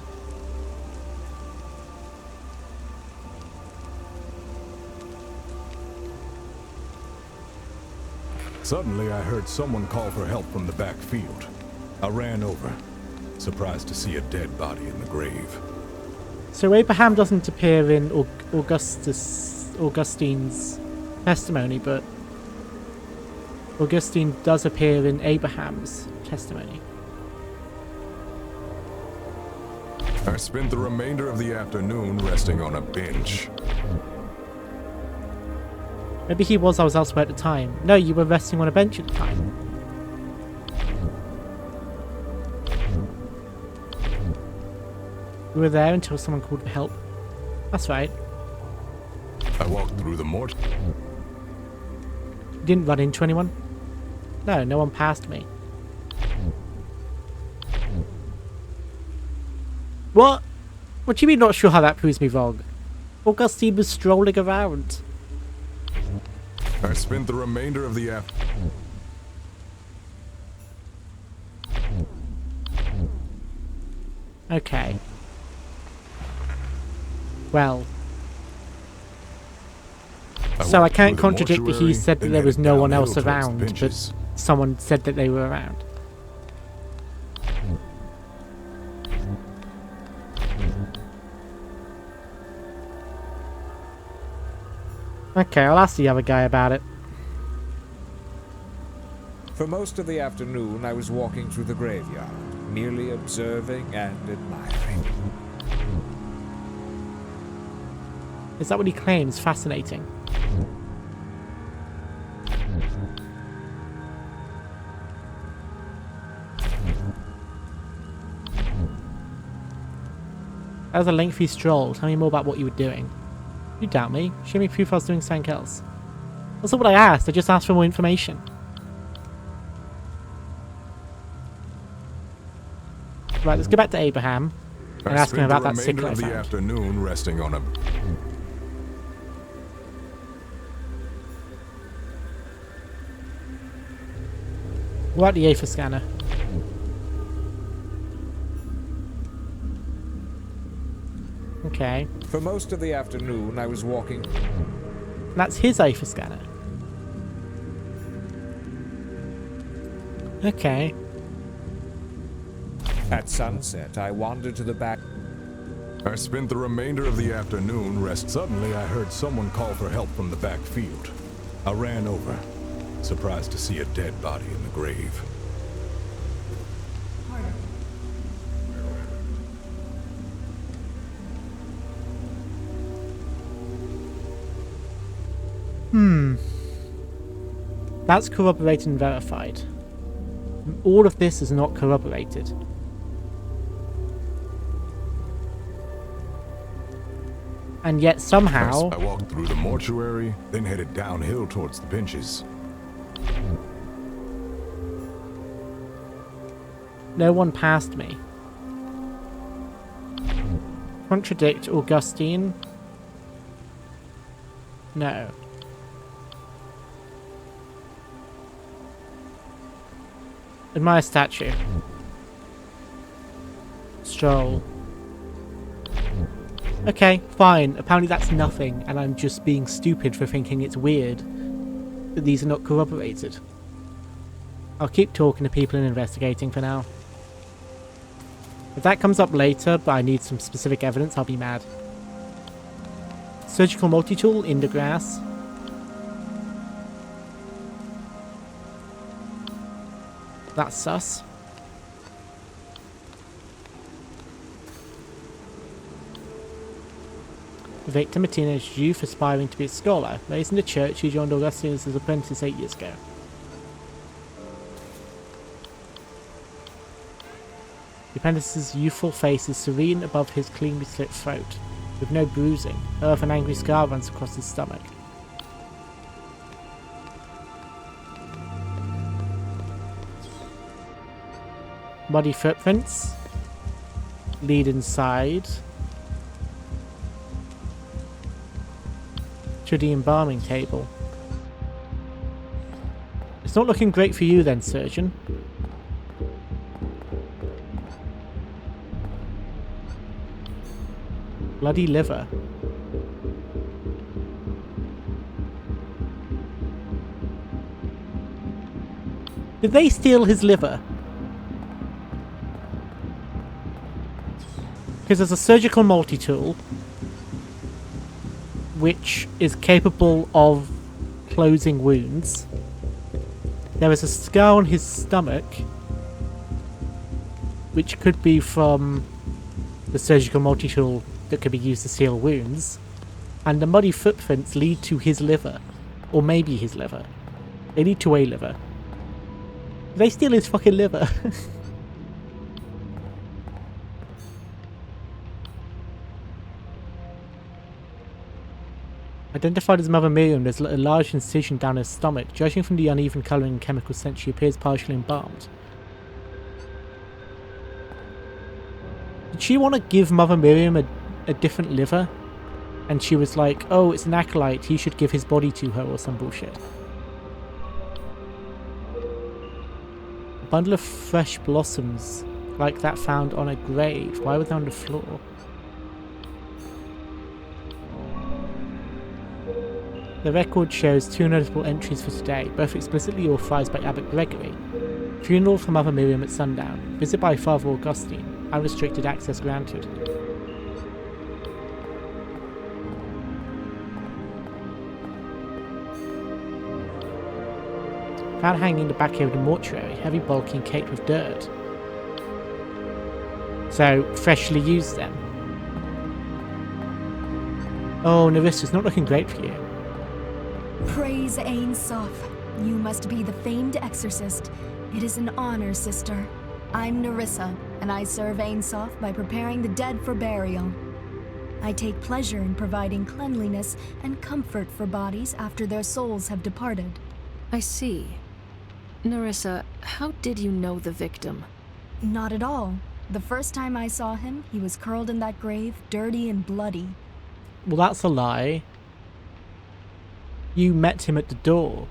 S2: Suddenly I heard someone call for help from the back field. I ran over, surprised to see a dead body in the grave.
S1: So Abraham doesn't appear in Augustine's testimony, but Augustine does appear in Abraham's testimony.
S2: I spent the remainder of the afternoon resting on a bench.
S1: Maybe I was elsewhere at the time. No, you were resting on a bench at the time. You were there until someone called for help. That's right.
S2: I walked through the mortuary.
S1: You didn't run into anyone? No, no one passed me. What? What do you mean not sure how that proves me wrong? Augustine was strolling around.
S2: I spent the remainder of the
S1: Okay. Well. So I can't contradict that he said that there was no one else around, but someone said that they were around. Okay, I'll ask the other guy about it.
S7: For most of the afternoon, I was walking through the graveyard, merely observing and admiring.
S1: Is that what he claims? Fascinating. That was a lengthy stroll. Tell me more about what you were doing. You doubt me? Show me proof I was doing something else. That's not what I asked. I just asked for more information. Right, let's go back to Abraham and ask him about that sickle I found.
S2: Afternoon resting on a...
S1: What about the AFA scanner? Okay.
S7: For most of the afternoon, I was walking...
S1: That's his AFA scanner. Okay.
S7: At sunset, I wandered to the back...
S2: I spent the remainder of the afternoon rest. Suddenly, I heard someone call for help from the back field. I ran over, surprised to see a dead body in the grave.
S1: That's corroborated and verified. All of this is not corroborated. And yet somehow...
S2: I walked through the mortuary, then headed downhill towards the benches.
S1: No one passed me. Contradict Augustine? No. Admire statue. Stroll. Okay, fine. Apparently that's nothing, and I'm just being stupid for thinking it's weird that these are not corroborated. I'll keep talking to people and investigating for now. If that comes up later, but I need some specific evidence, I'll be mad. Surgical multi-tool in the grass. That's sus. Victim, a teenage youth aspiring to be a scholar. Raised in the church, he joined Augustine as his apprentice 8 years ago. The apprentice's youthful face is serene above his cleanly slit throat, with no bruising. However, an angry scar runs across his stomach. Muddy footprints lead inside to the embalming table. It's not looking great for you then, surgeon. Bloody liver. Did they steal his liver? Because there's a surgical multi-tool which is capable of closing wounds. There is a scar on his stomach which could be from the surgical multi-tool that could be used to seal wounds. And the muddy footprints lead to his liver. Or maybe his liver. They lead to a liver. Did they steal his fucking liver? Identified as Mother Miriam, there's a large incision down her stomach. Judging from the uneven colouring and chemical scent, she appears partially embalmed. Did she want to give Mother Miriam a different liver? And she was like, oh, it's an acolyte, he should give his body to her or some bullshit. A bundle of fresh blossoms like that found on a grave. Why were they on the floor? The record shows 2 notable entries for today, both explicitly authorized by Abbot Gregory. Funeral for Mother Miriam at sundown. Visit by Father Augustine. Unrestricted access granted. Found hanging in the back of the mortuary, heavy, bulky, and caked with dirt. So, freshly used then. Oh, Nerissa's not looking great for you.
S8: Praise Ain Soph. You must be the famed exorcist. It is an honor, sister. I'm Nerissa, and I serve Ain Soph by preparing the dead for burial. I take pleasure in providing cleanliness and comfort for bodies after their souls have departed.
S3: I see. Nerissa, how did you know the victim?
S8: Not at all. The first time I saw him, he was curled in that grave, dirty and bloody.
S1: Well, that's a lie. You met him at the door,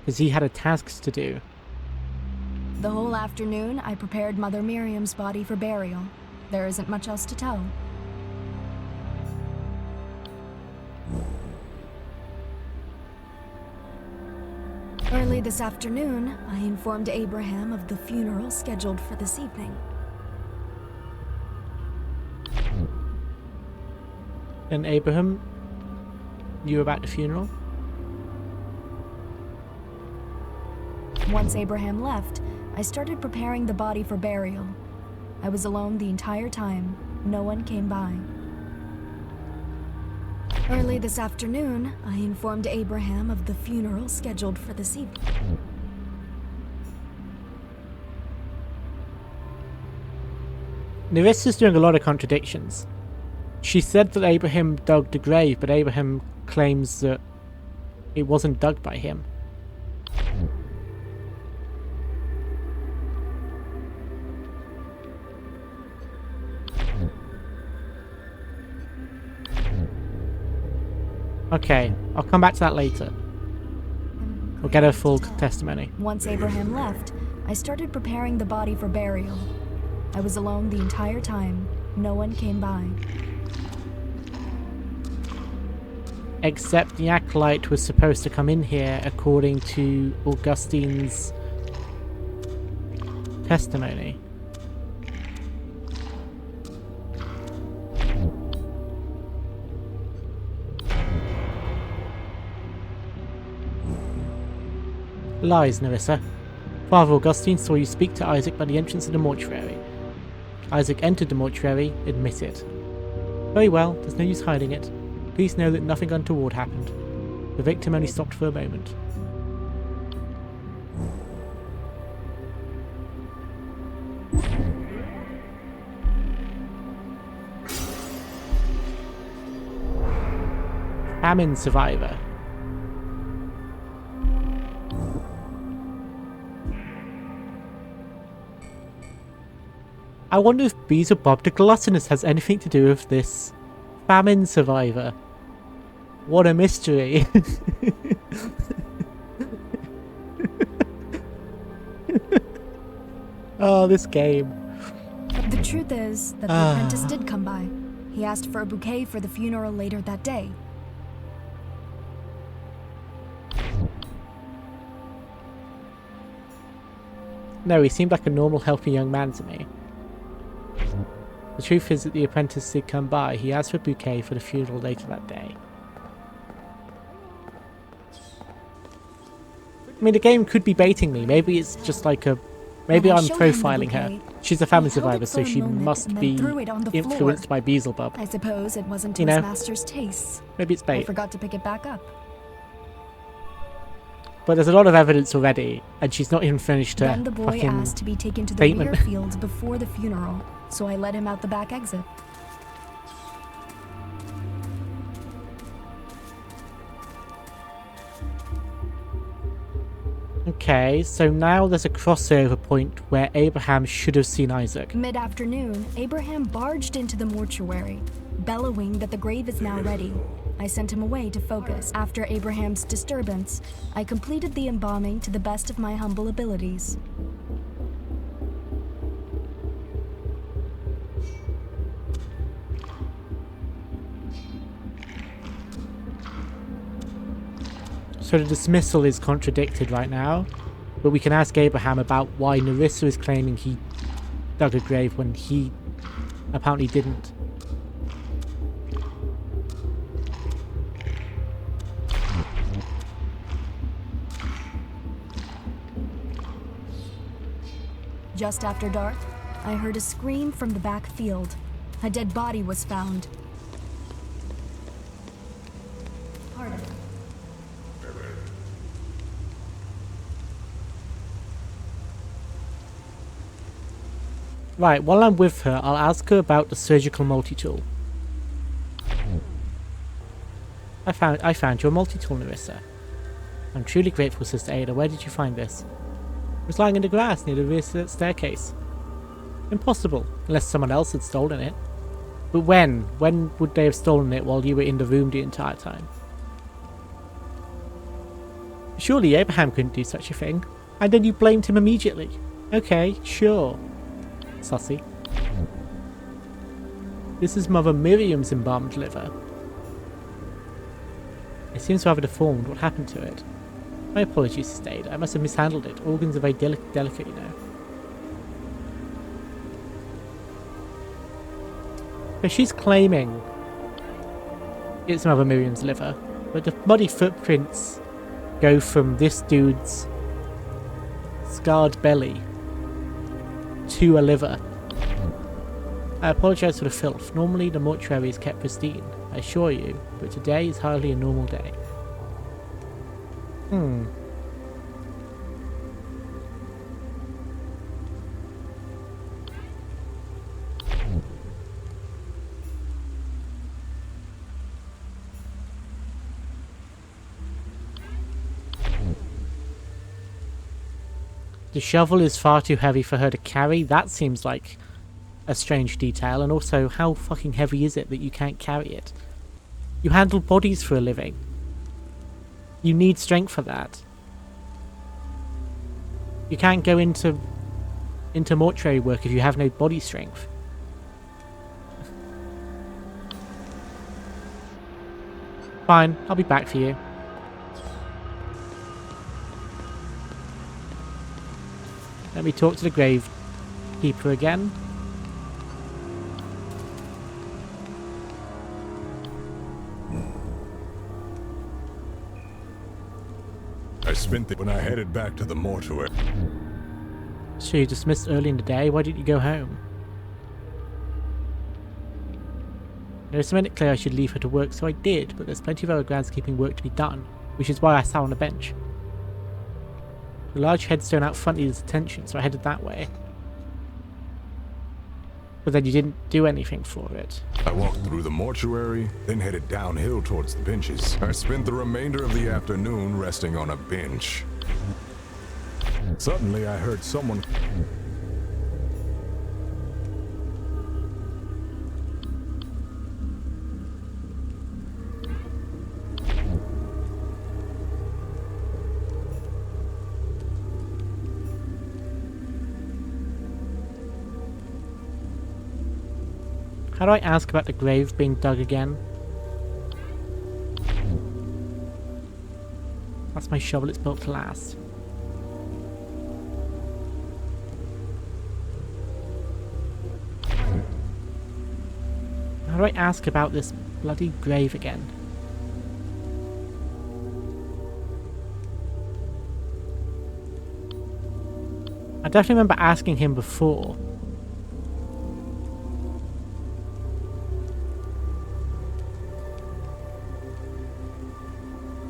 S1: because he had a task to do.
S8: The whole afternoon, I prepared Mother Miriam's body for burial. There isn't much else to tell. Early this afternoon, I informed Abraham of the funeral scheduled for this evening.
S1: And Abraham knew about the funeral?
S8: Once Abraham left, I started preparing the body for burial. I was alone the entire time. No one came by. Early this afternoon, I informed Abraham of the funeral scheduled for this evening.
S1: Nerissa's doing a lot of contradictions. She said that Abraham dug the grave, but Abraham claims that it wasn't dug by him. Okay, I'll come back to that later. We'll get her full testimony.
S8: Once Abraham left, I started preparing the body for burial. I was alone the entire time. No one came by.
S1: Except the acolyte was supposed to come in here according to Augustine's testimony. Lies, Nerissa. Father Augustine saw you speak to Isaac by the entrance of the mortuary. Isaac entered the mortuary, admitted. Very well, there's no use hiding it. Please know that nothing untoward happened. The victim only stopped for a moment. Famine survivor. I wonder if Beelzebub the Gluttonous has anything to do with this famine survivor. What a mystery. Oh, this game.
S8: The truth is that the apprentice did come by. He asked for a bouquet for the funeral later that day.
S1: No, he seemed like a normal, healthy young man to me. The truth is that the apprentice did come by. He asked for a bouquet for the funeral later that day. I mean, the game could be baiting me. Maybe it's just like a... Maybe I'm profiling her. She's a famine survivor, so she must be influenced by Beelzebub.
S8: I suppose it wasn't to his master's tastes.
S1: Maybe it's bait.
S8: I forgot to pick it back up.
S1: But there's a lot of evidence already, and she's not even finished her
S8: Then the boy
S1: fucking
S8: asked to be taken to the
S1: statement.
S8: rear fields before the funeral, so I led him out the back exit.
S1: Okay, so now there's a crossover point where Abraham should have seen Isaac.
S8: Mid-afternoon, Abraham barged into the mortuary, bellowing that the grave is now ready. I sent him away to focus. After Abraham's disturbance, I completed the embalming to the best of my humble abilities.
S1: So the dismissal is contradicted right now, but we can ask Abraham about why Nerissa is claiming he dug a grave when he apparently didn't.
S8: Just after dark, I heard a scream from the back field. A dead body was found. Pardon.
S1: Right, while I'm with her, I'll ask her about the surgical multi-tool. I found your multi-tool, Nerissa. I'm truly grateful, Sister Ada. Where did you find this? It was lying in the grass near the rear staircase. Impossible, unless someone else had stolen it. But when? When would they have stolen it while you were in the room the entire time? Surely Abraham couldn't do such a thing. And then you blamed him immediately. Okay, sure. Sussy. This is Mother Miriam's embalmed liver. It seems rather deformed. What happened to it? My apologies, Sister Ada. I must have mishandled it. Organs are very delicate, you know. But she's claiming it's Mother Miriam's liver, but the body footprints go from this dude's scarred belly to a liver. I apologise for the filth. Normally the mortuary is kept pristine, I assure you, but today is hardly a normal day. The shovel is far too heavy for her to carry. That seems like a strange detail. And also, how fucking heavy is it that you can't carry it? You handle bodies for a living. You need strength for that. You can't go into mortuary work if you have no body strength. Fine, I'll be back for you. Let me talk to the grave keeper again.
S2: I spent it when I headed back to the mortuary.
S1: So you dismissed early in the day? Why didn't you go home? It's made it clear I should leave her to work, so I did, but there's plenty of other groundskeeping work to be done, which is why I sat on a bench. The large headstone out front needed attention, so I headed that way. But then you didn't do anything for it.
S2: I walked through the mortuary, then headed downhill towards the benches. I spent the remainder of the afternoon resting on a bench. Suddenly, I heard someone...
S1: How do I ask about the grave being dug again? That's my shovel, it's built to last. How do I ask about this bloody grave again? I definitely remember asking him before.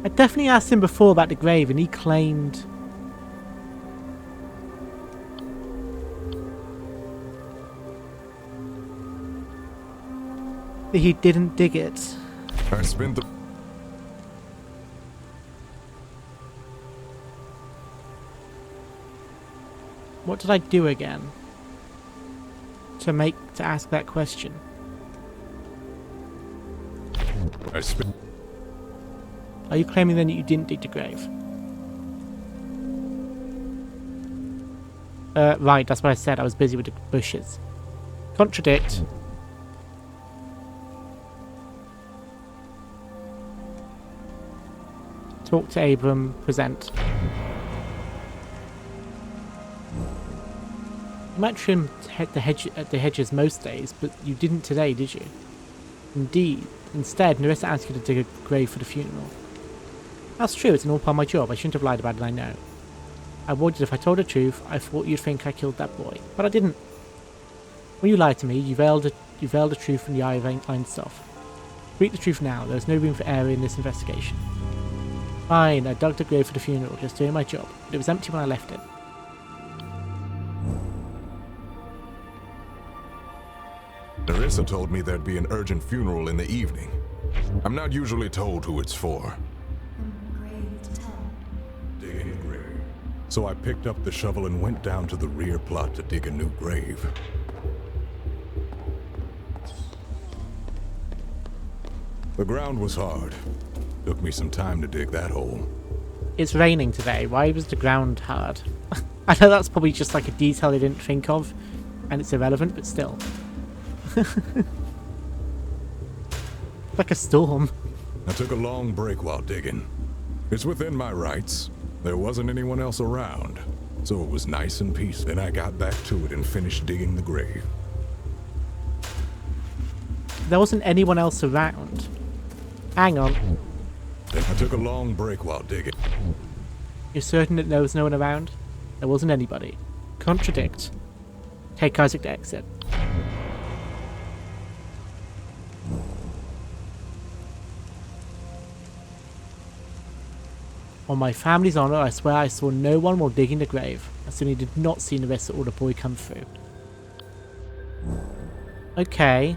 S1: I definitely asked him before about the grave and he claimed that he didn't dig it.
S2: I spent the...
S1: What did I do again? To ask that question. Are you claiming then that you didn't dig the grave? Right, that's what I said. I was busy with the bushes. Contradict. Talk to Abram. Present. You might trim the hedges most days, but you didn't today, did you? Indeed. Instead, Nerissa asked you to dig a grave for the funeral. That's true, it's an all part of my job. I shouldn't have lied about it, I know. I warned you if I told the truth, I thought you'd think I killed that boy. But I didn't. When you lied to me, you veiled the truth from the eye of Einsof. Speak the truth now, there's no room for error in this investigation. Fine, I dug the grave for the funeral, just doing my job. But it was empty when I left it.
S2: Nerissa told me there'd be an urgent funeral in the evening. I'm not usually told who it's for. Digging a grave. So I picked up the shovel and went down to the rear plot to dig a new grave. The ground was hard. Took me some time to dig that hole.
S1: It's raining today. Why was the ground hard? I know that's probably just like a detail I didn't think of, and it's irrelevant, but still. Like a storm.
S2: I took a long break while digging. It's within my rights. There wasn't anyone else around, so it was nice and peaceful. Then I got back to it and finished digging the grave.
S1: There wasn't anyone else around. Hang on.
S2: Then I took a long break while digging.
S1: You're certain that there was no one around? There wasn't anybody. Contradict. Take Isaac to exit. On my family's honor, I swear I saw no one while digging the grave. I certainly did not see Nerissa or the boy come through. Okay.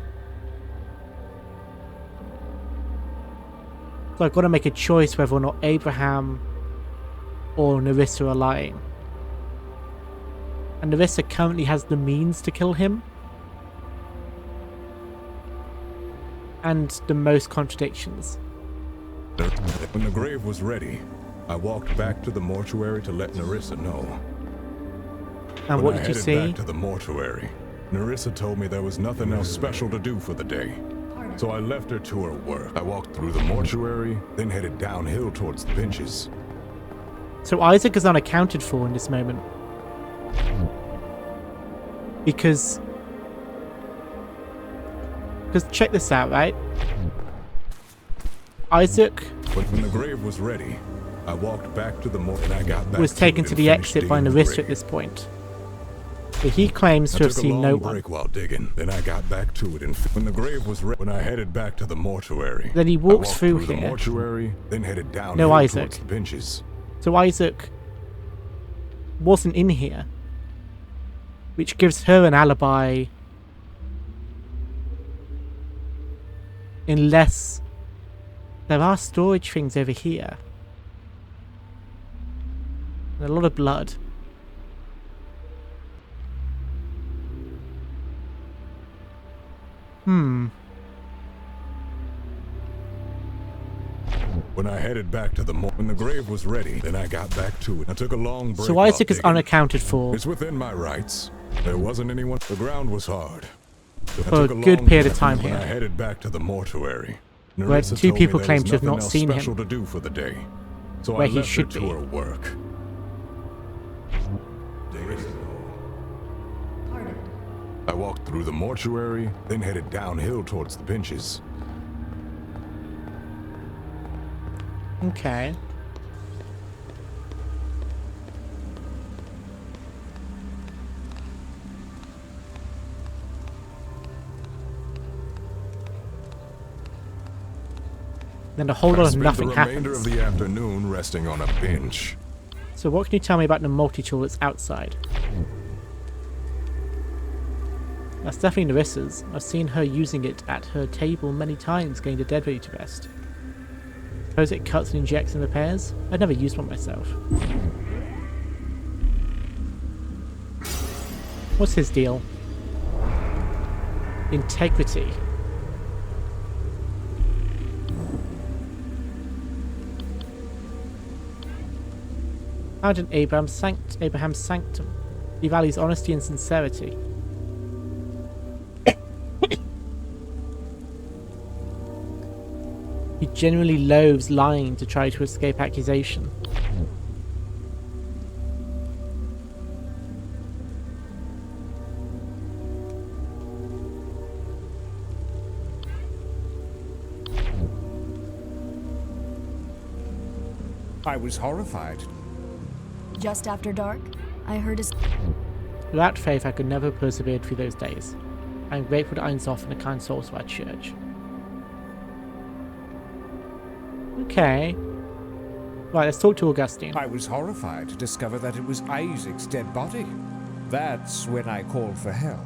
S1: So I've got to make a choice whether or not Abraham or Nerissa are lying. And Nerissa currently has the means to kill him. And the most contradictions.
S2: When the grave was ready, I walked back to the mortuary to let Nerissa know.
S1: And what did you see?
S2: When I headed back to the mortuary, Nerissa told me there was nothing else special to do for the day. So I left her to her work. I walked through the mortuary, then headed downhill towards the benches.
S1: So Isaac is unaccounted for in this moment. Because check this out, right? Isaac
S2: when the grave was ready, I walked back to the mortuary and I got back
S1: was taken to the exit by Nerissa at this point. But he claims to have seen no one.
S2: Break while digging. Then I got back to it, and when the grave was ready, when I headed back to the mortuary.
S1: Then he walks through here.
S2: The mortuary, then headed down
S1: towards
S2: the benches.
S1: So Isaac wasn't in here, which gives her an alibi. Unless there are storage things over here. And a lot of blood. When I headed back to when the grave was ready, then I got back to it. I took a long break. So Isaac is unaccounted for.
S2: It's within my rights. There wasn't anyone. The ground was hard.
S1: For a good period of time here.
S2: When I headed back to the mortuary,
S1: where two people claim to have not seen him.
S2: To do for the day. So
S1: where
S2: I
S1: he
S2: left
S1: should
S2: her
S1: be.
S2: To her work. I walked through the mortuary, then headed downhill towards the benches.
S1: Okay. Then a whole lot of nothing happens.
S2: I spent the remainder of the afternoon resting on a bench.
S1: So what can you tell me about the multi-tool that's outside? That's definitely Nerissa's. I've seen her using it at her table many times, getting the dead ready to rest. Suppose it cuts and injects and repairs? I've never used one myself. What's his deal? Integrity. Found in Abraham's sanctum. He values honesty and sincerity. He genuinely loathes lying to try to escape accusation.
S7: I was horrified.
S8: Just after dark, I heard a...
S1: Without faith, I could never have persevered through those days. I am grateful to Ein Sof and the kind souls of our church. Okay. Right, let's talk to Augustine.
S7: I was horrified to discover that it was Isaac's dead body. That's when I called for help.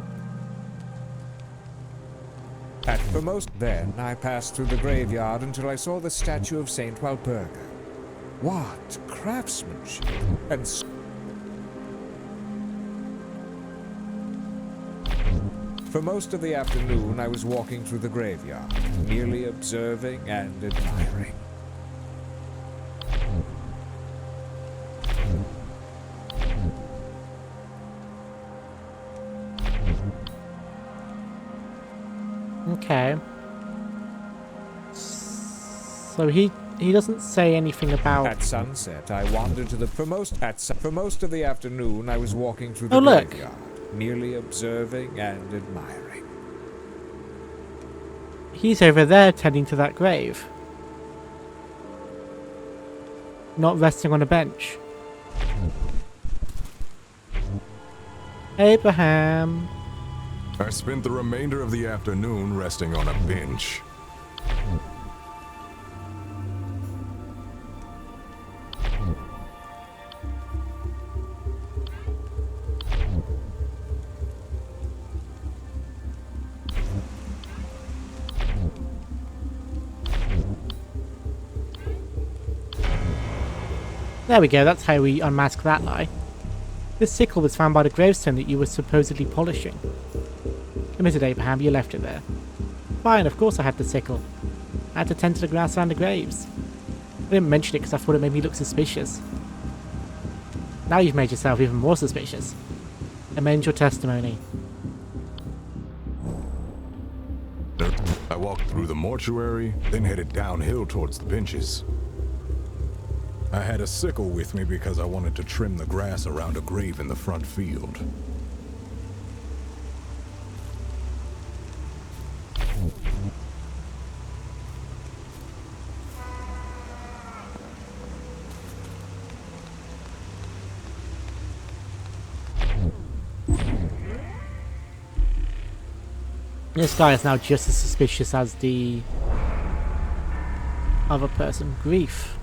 S7: At the most then, I passed through the graveyard until I saw the statue of Saint Walpurga. What craftsmanship! And for most of the afternoon, I was walking through the graveyard, merely observing and admiring.
S1: Okay. So he doesn't say anything about...
S7: At sunset, I wandered to the... For most of the afternoon, I was walking through the
S1: Oh, look.
S7: graveyard, merely observing and admiring.
S1: He's over there tending to that grave. Not resting on a bench. Abraham.
S2: I spent the remainder of the afternoon resting on a bench.
S1: There we go, that's how we unmask that lie. This sickle was found by the gravestone that you were supposedly polishing. Admitted, Abraham, you left it there. Fine, of course I had the sickle. I had to tend to the grass around the graves. I didn't mention it because I thought it made me look suspicious. Now you've made yourself even more suspicious. Amend your testimony.
S2: I walked through the mortuary, then headed downhill towards the benches. I had a sickle with me because I wanted to trim the grass around a grave in the front field.
S1: This guy is now just as suspicious as the other person. Grief.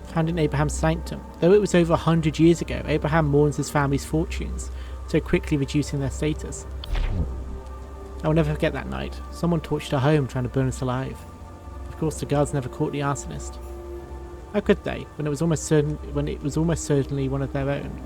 S1: Found in Abraham's sanctum. Though it was over 100 years ago, Abraham mourns his family's fortunes, so quickly reducing their status. I will never forget that night. Someone torched our home trying to burn us alive. Of course, the guards never caught the arsonist. How could they, when it was almost certainly one of their own?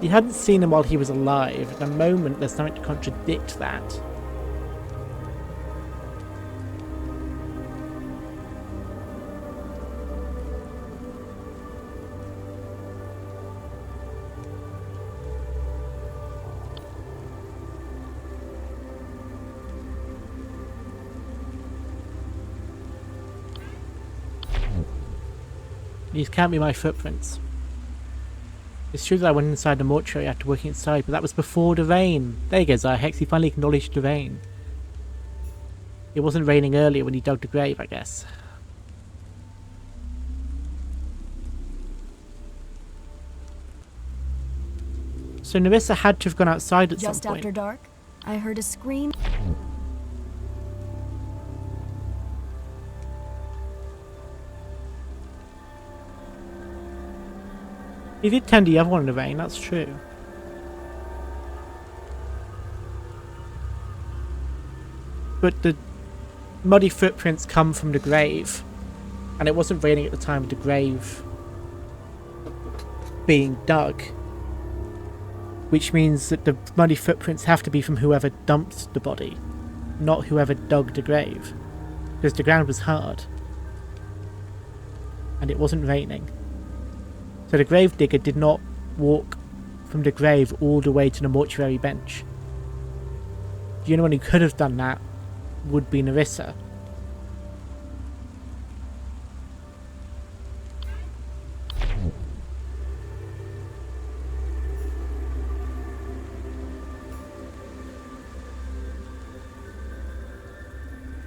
S1: You hadn't seen him while he was alive. At the moment, there's something to contradict that. These can't be my footprints. It's true that I went inside the mortuary after working inside, but that was before the rain. There you go, Zyhex, he finally acknowledged the rain. It wasn't raining earlier when he dug the grave, I guess. So Nerissa had to have gone outside at some point.
S8: Just after dark, I heard a scream.
S1: He did tend the other one in the rain, that's true. But the muddy footprints come from the grave, and it wasn't raining at the time of the grave being dug, which means that the muddy footprints have to be from whoever dumped the body, not whoever dug the grave, because the ground was hard and it wasn't raining. So the grave digger did not walk from the grave all the way to the mortuary bench. The only one who could have done that would be Nerissa.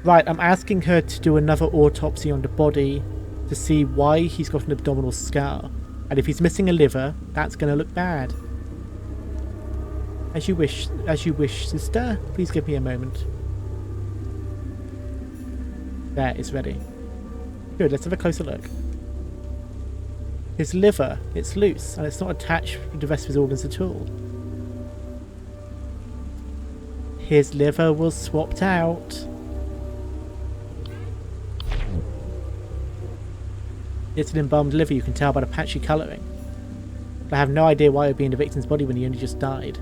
S1: Right, I'm asking her to do another autopsy on the body to see why he's got an abdominal scar. And if he's missing a liver, that's going to look bad. As you wish, sister. Please give me a moment. There, it's ready. Good, let's have a closer look. His liver, it's loose, and it's not attached to the rest of his organs at all. His liver was swapped out. It's an embalmed liver, you can tell by the patchy colouring. But I have no idea why it would be in the victim's body when he only just died.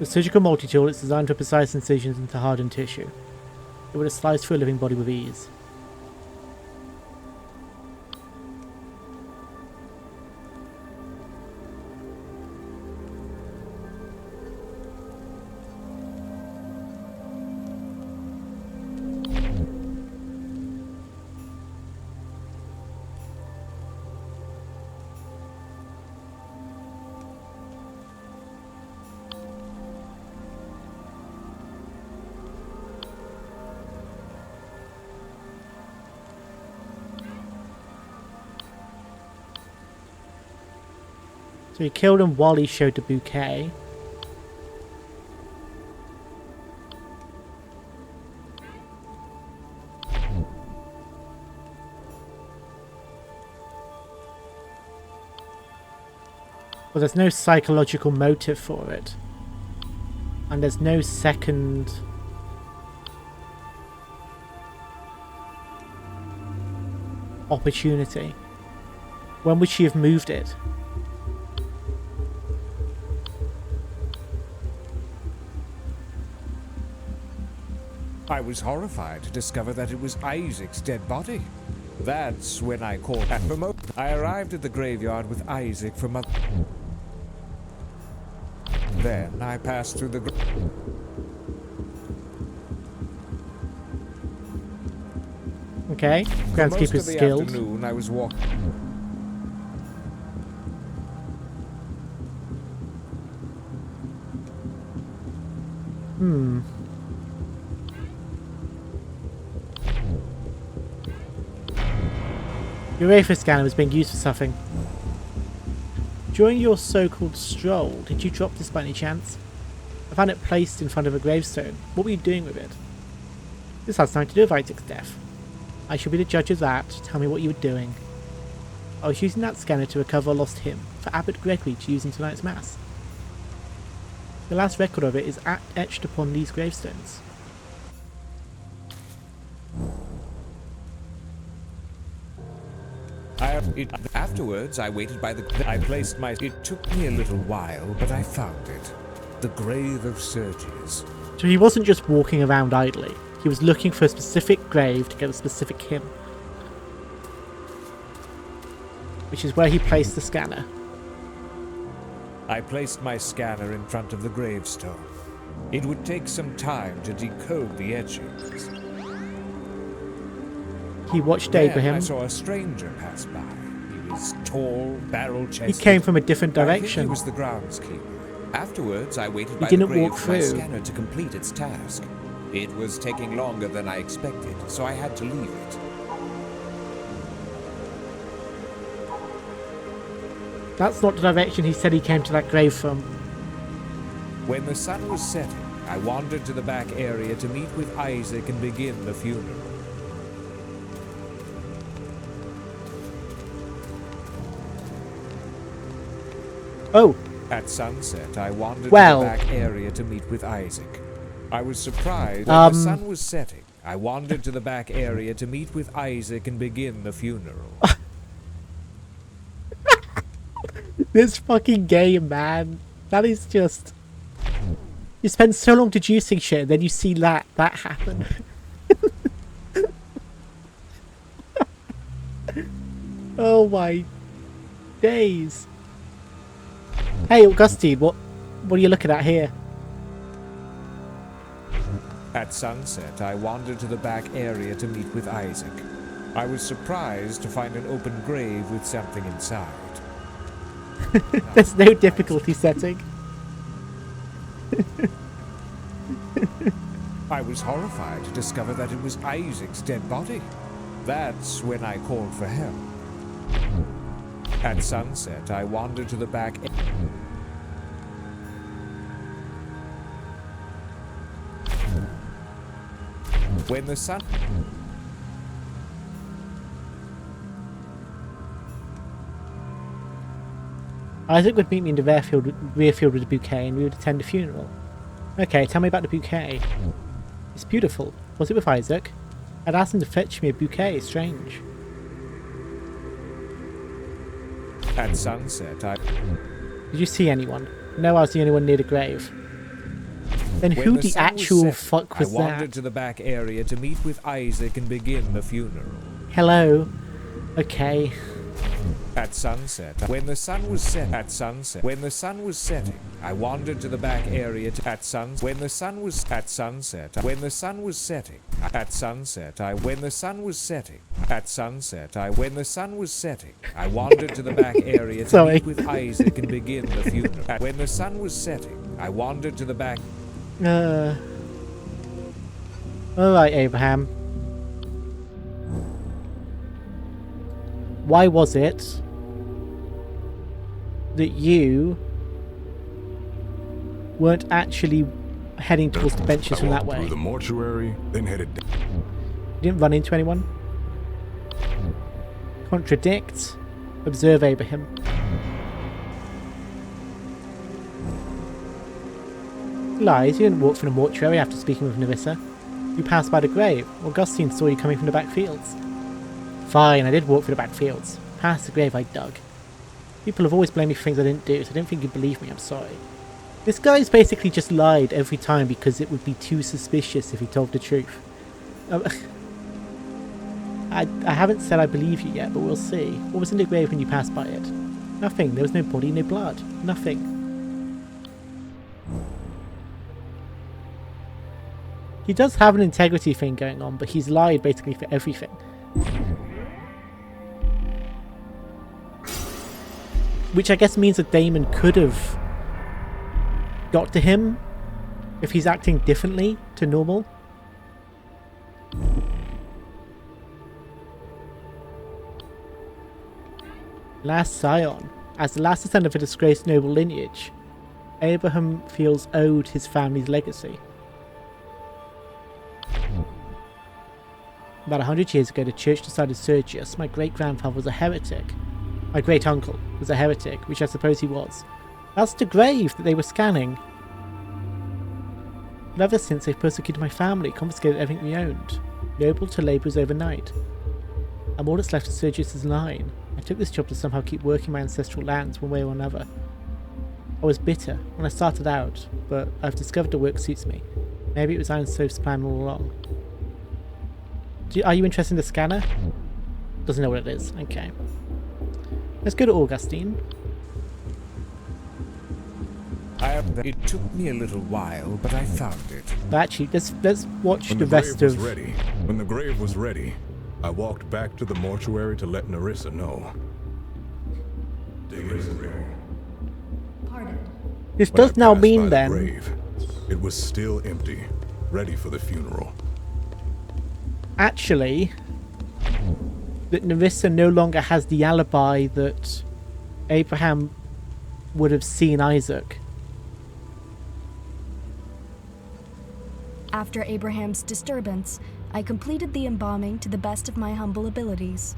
S1: The surgical multi-tool is designed for precise incisions into hardened tissue. It would have sliced through a living body with ease. So he killed him while he showed the bouquet. Well, there's no psychological motive for it. And there's no second opportunity. When would she have moved it?
S7: I was horrified to discover that it was Isaac's dead body. That's when I called at remote. I arrived at the graveyard with Isaac for months. Then I passed through the
S1: Okay, groundskeeper's skilled.
S7: Afternoon, I was walking.
S1: Your Wraith scanner was being used for something. During your so-called stroll, did you drop this by any chance? I found it placed in front of a gravestone. What were you doing with it? This has nothing to do with Isaac's death. I shall be the judge of that. Tell me what you were doing. I was using that scanner to recover a lost hymn for Abbot Gregory to use in tonight's mass. The last record of it is etched upon these gravestones.
S7: Afterwards, I waited by the... I placed my... It took me a little while, but I found it. The Grave of Sergius.
S1: So he wasn't just walking around idly. He was looking for a specific grave to get a specific hymn. Which is where he placed the scanner.
S7: I placed my scanner in front of the gravestone. It would take some time to decode the etchings.
S1: He watched
S7: Then
S1: Abraham.
S7: I saw a stranger pass by. He was tall, barrel-chested.
S1: He came from a different
S7: I think
S1: direction.
S7: he was the groundskeeper. Afterwards, I waited by
S1: didn't
S7: the grave
S1: walk
S7: for my
S1: through.
S7: scanner to complete its task. It was taking longer than I expected, so I had to leave it.
S1: That's not the direction he said he came to that grave from.
S7: When the sun was setting, I wandered to the back area to meet with Isaac and begin the funeral.
S1: Oh,
S7: At sunset, I wandered
S1: Well.
S7: to the back area to meet with Isaac. I was surprised when the sun was setting. I wandered to the back area to meet with Isaac and begin the funeral.
S1: this fucking game, man. That is just... You spend so long deducing shit, and then you see that happen. Oh my days. Hey, Augustine, what are you looking at here?
S7: At sunset, I wandered to the back area to meet with Isaac. I was surprised to find an open grave with something inside.
S1: There's no difficulty setting.
S7: I was horrified to discover that it was Isaac's dead body. That's when I called for help. At sunset, I wandered to the back. When the sun...
S1: Isaac would meet me in the rear field with a bouquet, and we would attend a funeral. Okay, tell me about the bouquet. It's beautiful. Was it with Isaac? I'd asked him to fetch me a bouquet. Strange.
S7: At sunset, I...
S1: Did you see anyone? No, I was the only one near the grave. Then
S7: When
S1: who
S7: the
S1: the
S7: sun was
S1: actual
S7: setting,
S1: fuck was
S7: I wandered
S1: that?
S7: to the back area to meet with Isaac and begin the funeral.
S1: Hello? Okay.
S7: At sunset, when the sun was set, at sunset, when the sun was setting, I wandered to the back area to, at sun, when the sun was, at sunset, when the sun was setting, at sunset, when the sun was setting, at sunset, when the sun was setting, I wandered to the back area to
S1: Sorry.
S7: meet with Isaac and begin the funeral. When the sun was setting, I wandered to the back.
S1: Alright, Abraham. Why was it that you weren't actually heading towards the benches from that
S2: I walked
S1: way?
S2: through the mortuary, then headed down.
S1: You didn't run into anyone? Contradict. Observe Abraham. Lies, you didn't walk from the mortuary after speaking with Nerissa. You passed by the grave. Augustine saw you coming from the back fields. Fine, I did walk through the back fields. Past the grave I dug. People have always blamed me for things I didn't do, so I don't think you'd believe me, I'm sorry. This guy's basically just lied every time because it would be too suspicious if he told the truth. I haven't said I believe you yet, but we'll see. What was in the grave when you passed by it? Nothing. There was no body, no blood. Nothing. He does have an integrity thing going on, but he's lied basically for everything. Which I guess means that Damon could have got to him if he's acting differently to normal. Last scion. As the last descendant of a disgraced noble lineage, Abraham feels owed his family's legacy. About 100 years ago, the church decided Sergius, my great-grandfather, was a heretic. My great-uncle was a heretic, which I suppose he was. That's the grave that they were scanning. But ever since, they've persecuted my family, confiscated everything we owned. Noble to labourers overnight. And all that's left of Sergius' line. I took this job to somehow keep working my ancestral lands one way or another. I was bitter when I started out, but I've discovered the work suits me. Maybe it was Iron Soph's plan all along. Are you interested in the scanner? Doesn't know what it is. Okay. Let's go to Augustine.
S7: It took me a little while, but I found it.
S1: But actually, let's watch
S2: When
S1: the rest
S2: grave was
S1: of...
S2: ready, when the grave was ready, I walked back to the mortuary to let Nerissa know.
S8: Pardon.
S1: This
S2: When I
S1: does now
S2: passed by
S1: mean
S2: the
S1: then
S2: grave, it was still empty, ready for the funeral.
S1: actually that Nerissa no longer has the alibi that Abraham would have seen Isaac.
S8: After Abraham's disturbance, I completed the embalming to the best of my humble abilities.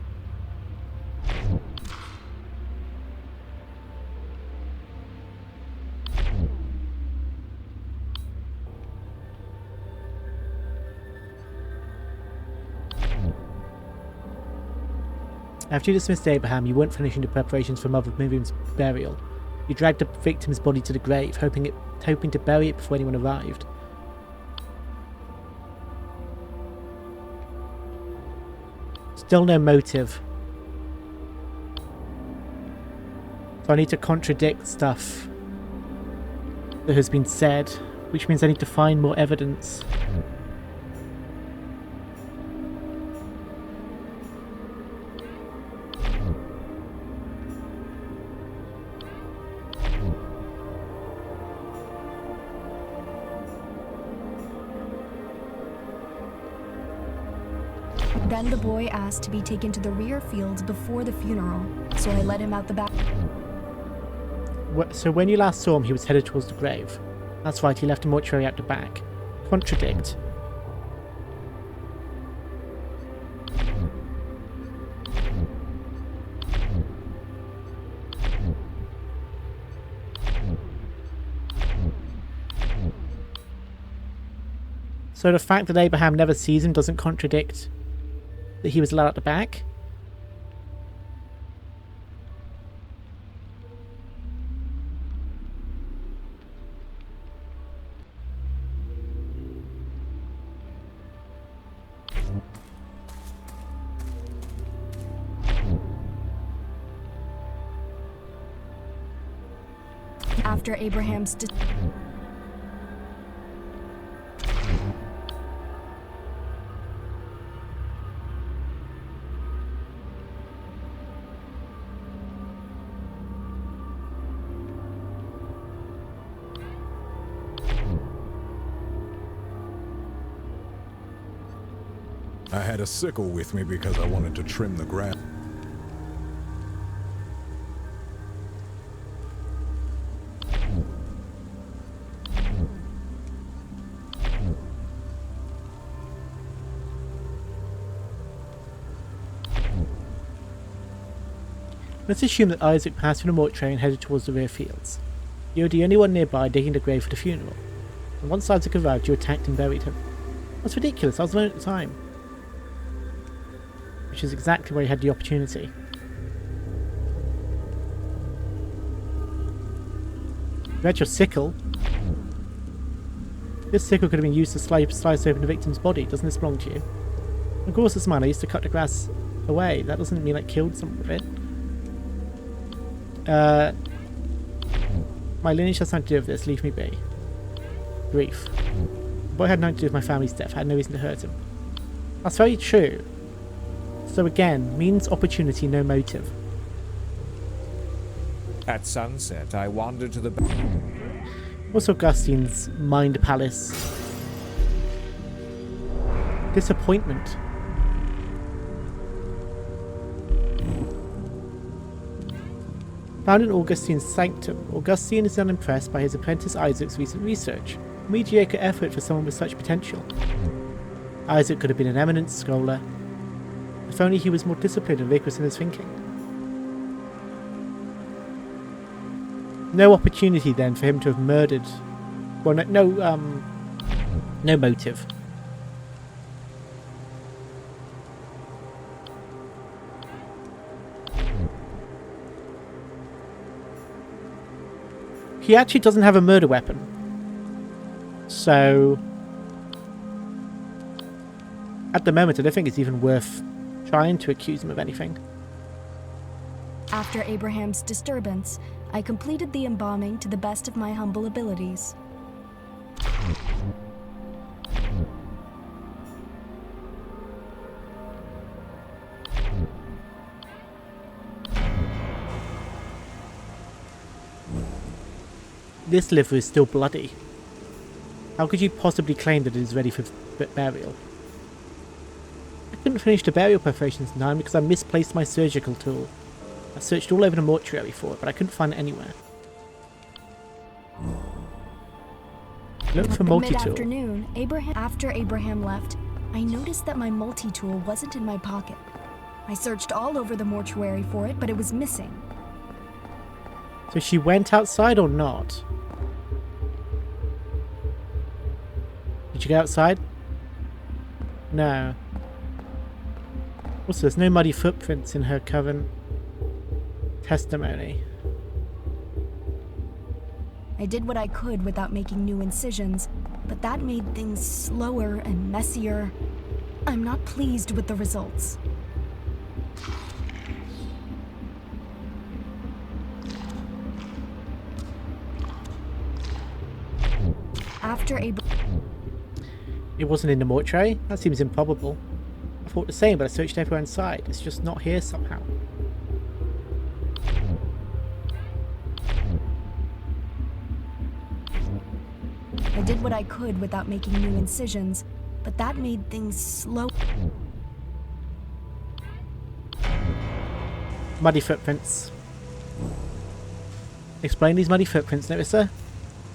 S1: After you dismissed Abraham, you weren't finishing the preparations for Mother Miriam's burial. You dragged the victim's body to the grave, hoping to bury it before anyone arrived. Still no motive. So I need to contradict stuff that has been said, which means I need to find more evidence.
S8: Then the boy asked to be taken to the rear fields before the funeral, so I led him out the back.
S1: So when you last saw him, he was headed towards the grave. That's right, he left a mortuary out the back. Contradict. So the fact that Abraham never sees him doesn't contradict that he was allowed at the back?
S8: After Abraham's
S2: I had a sickle with me because I wanted to trim the grass.
S1: Let's assume that Isaac passed through the mortuary and headed towards the rear fields. You were the only one nearby digging the grave for the funeral. And once Isaac arrived, you attacked and buried him. That's ridiculous, I was alone at the time. Which is exactly where you had the opportunity. You had your sickle. This sickle could have been used to slice open the victim's body. Doesn't this belong to you? Of course it's mine. I used to cut the grass away. That doesn't mean I killed someone with it. My lineage has nothing to do with this. Leave me be. Grief. The boy had nothing to do with my family's death. I had no reason to hurt him. That's very true. So again, means opportunity, no motive.
S7: At sunset, I wandered to the...
S1: What's Augustine's mind palace? Disappointment. Found in Augustine's sanctum, Augustine is unimpressed by his apprentice Isaac's recent research. Mediocre effort for someone with such potential. Isaac could have been an eminent scholar, if only he was more disciplined and vigorous in his thinking. No opportunity then for him to have murdered. Well, no motive. He actually doesn't have a murder weapon. So, at the moment, I don't think it's even worth trying to accuse him of anything.
S8: After Abraham's disturbance, I completed the embalming to the best of my humble abilities.
S1: this liver is still bloody. How could you possibly claim that it is ready for burial? I couldn't finish the burial preparations in time because I misplaced my surgical tool. I searched all over the mortuary for it, but I couldn't find it anywhere. Look for multi-tool.
S8: Mid-afternoon, after Abraham left, I noticed that my multi-tool wasn't in my pocket. I searched all over the mortuary for it, but it was missing.
S1: So she went outside or not? Did you go outside? No. Also, there's no muddy footprints in her current testimony.
S8: I did what I could without making new incisions, but that made things slower and messier. I'm not pleased with the results. After
S1: It wasn't in the mortuary? That seems improbable. I thought the same, but I searched everywhere inside. It's just not here somehow.
S8: I did what I could without making new incisions, but that made things slow.
S1: Muddy footprints. Explain these muddy footprints, Nerissa.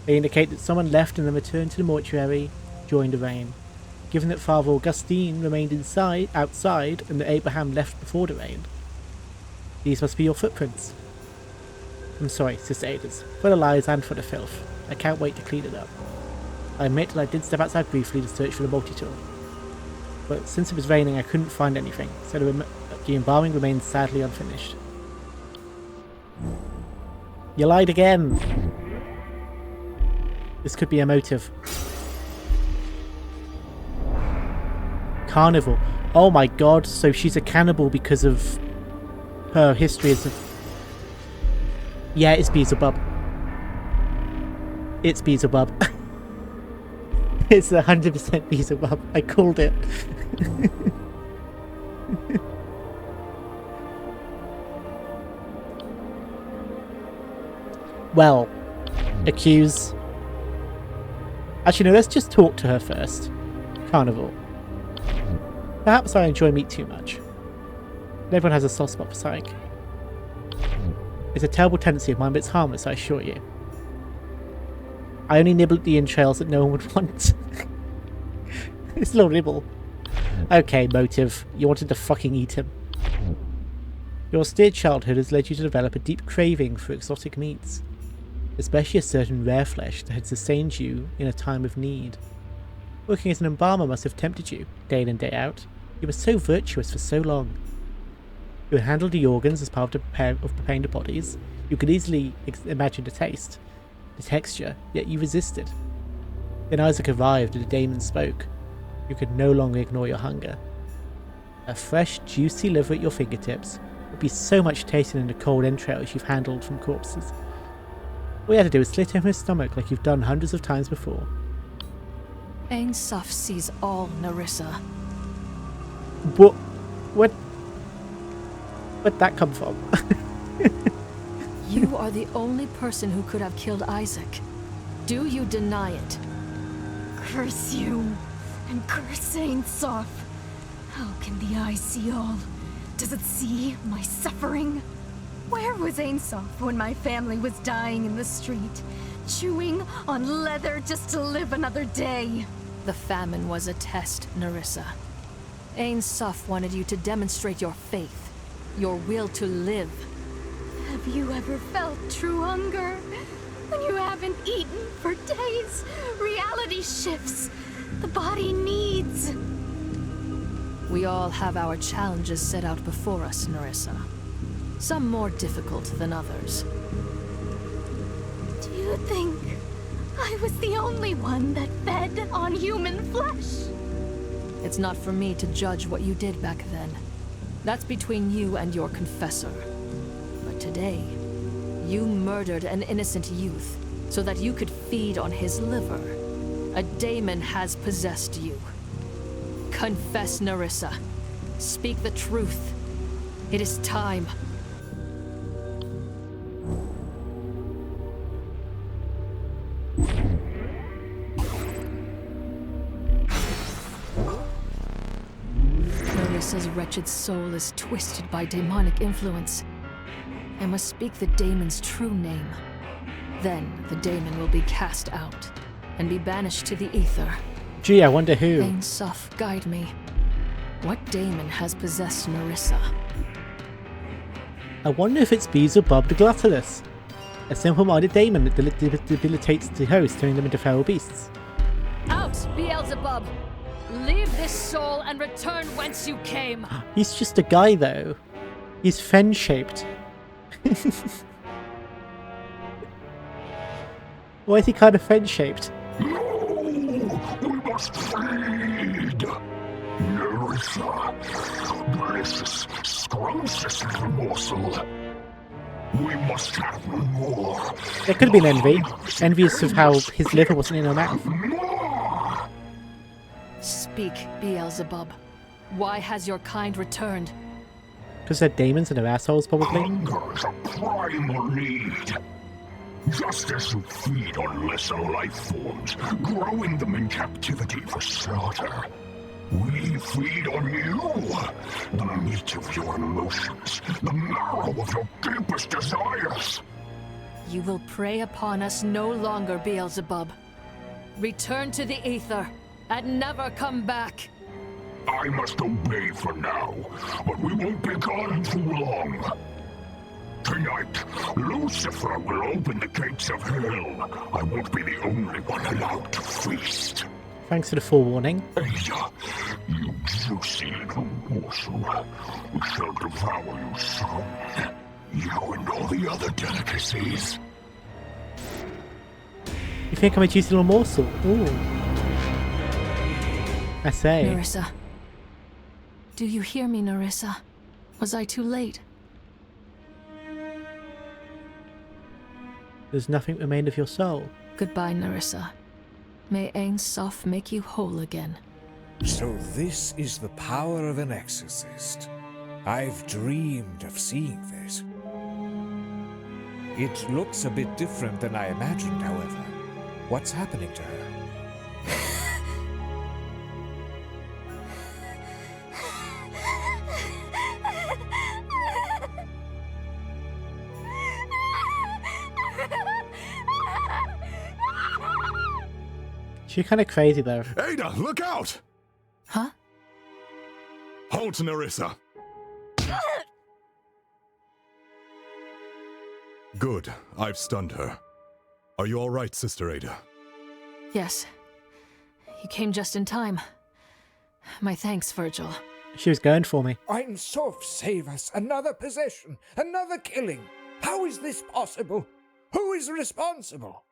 S1: They indicate that someone left and then returned to the mortuary during the rain. Given that Father Augustine remained outside, and that Abraham left before the rain, these must be your footprints. I'm sorry, Sister Aders, for the lies and for the filth. I can't wait to clean it up. I admit that I did step outside briefly to search for the multi-tool, but since it was raining I couldn't find anything, so the embalming remains sadly unfinished. You lied again! This could be a motive. Carnival. Oh my god, so she's a cannibal because of her history as a... Yeah, it's Beelzebub. It's Beelzebub. It's 100% Beelzebub. I called it. Well, accuse... Actually, no, let's just talk to her first. Carnival. Perhaps I enjoy meat too much. Everyone has a soft spot for psych. It's a terrible tendency of mine, but it's harmless, I assure you. I only nibble at the entrails that no one would want. It's a little nibble. Okay, motive. You wanted to fucking eat him. Your austere childhood has led you to develop a deep craving for exotic meats, especially a certain rare flesh that had sustained you in a time of need. Working as an embalmer must have tempted you, day in and day out. You were so virtuous for so long. You had handled the organs as part of preparing the bodies. You could easily imagine the taste, the texture, yet you resisted. Then Isaac arrived and the daemon spoke. You could no longer ignore your hunger. A fresh, juicy liver at your fingertips would be so much tastier than the cold entrails you've handled from corpses. All you had to do was slit open his stomach like you've done hundreds of times before.
S3: Ain Suf sees all, Nerissa.
S1: Where'd that come from?
S3: You are the only person who could have killed Isaac. Do you deny it?
S8: Curse you, and curse Ain Suf. How can the eye see all? Does it see my suffering? Where was Ain Suf when my family was dying in the street, chewing on leather just to live another day?
S3: The famine was a test, Nerissa. Ain Suf wanted you to demonstrate your faith, your will to live.
S8: Have you ever felt true hunger? When you haven't eaten for days, reality shifts. The body needs.
S3: We all have our challenges set out before us, Nerissa. Some more difficult than others.
S8: Do you think I was the only one that fed on human flesh?
S3: It's not for me to judge what you did back then. That's between you and your confessor. But today, you murdered an innocent youth so that you could feed on his liver. A daemon has possessed you. Confess, Nerissa. Speak the truth. It is time. wretched soul is twisted by demonic influence. I must speak the daemon's true name. Then the daemon will be cast out and be banished to the ether.
S1: Gee, I wonder who.
S3: Ain Soph, guide me. What daemon has possessed Nerissa?
S1: I wonder if it's Beelzebub the Gluttonous. A simple-minded daemon that debilitates the host, turning them into feral beasts.
S3: Out, Beelzebub! Leave this soul and return whence you came!
S1: He's just a guy, though. He's fen-shaped. Why is he kind of fen-shaped?
S6: No! We must feed! Nerissa, delicious, scrumptious little morsel. We must have more.
S1: There could have been envy. Envious of how his liver wasn't in her mouth.
S6: More!
S3: Speak, Beelzebub. Why has your kind returned?
S1: Because they're demons and they're assholes, probably.
S6: Hunger is a primal need. Just as you feed on lesser life forms, growing them in captivity for slaughter, we feed on you, the meat of your emotions, the marrow of your deepest desires.
S3: You will prey upon us no longer, Beelzebub. Return to the ether and never come back.
S6: I must obey for now, but we won't be gone too long. Tonight, Lucifer will open the gates of hell. I won't be the only one allowed to feast.
S1: Thanks for the forewarning.
S6: Ada, you juicy little morsel. We shall devour you soon. You and all the other delicacies.
S1: You think I'm a juicy little morsel? Ooh. I say.
S3: Nerissa. Do you hear me, Nerissa? Was I too late?
S1: There's nothing remained of your soul.
S3: Goodbye, Nerissa. May Ain Soph make you whole again.
S7: So this is the power of an exorcist. I've dreamed of seeing this. It looks a bit different than I imagined, however. What's happening to her?
S1: She's kind of crazy, though.
S2: Ada, look out!
S3: Huh?
S2: Halt, Nerissa. Good. I've stunned her. Are you all right, Sister Ada?
S3: Yes. You came just in time. My thanks, Virgil.
S1: She was going for me.
S7: Ain Soph, save us! Another possession! Another killing! How is this possible? Who is responsible?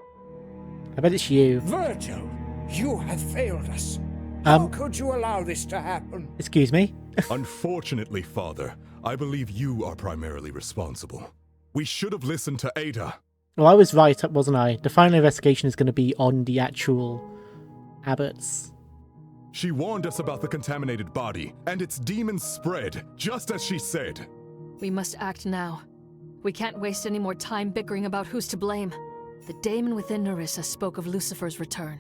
S1: I bet it's you.
S7: Virgil, you have failed us. How could you allow this to happen?
S1: Excuse me?
S2: Unfortunately, Father, I believe you are primarily responsible. We should have listened to Ada.
S1: Well, I was right, wasn't I? The final investigation is going to be on the actual abbots.
S2: She warned us about the contaminated body, and its demons spread, just as she said.
S3: We must act now. We can't waste any more time bickering about who's to blame. The daemon within Nerissa spoke of Lucifer's return.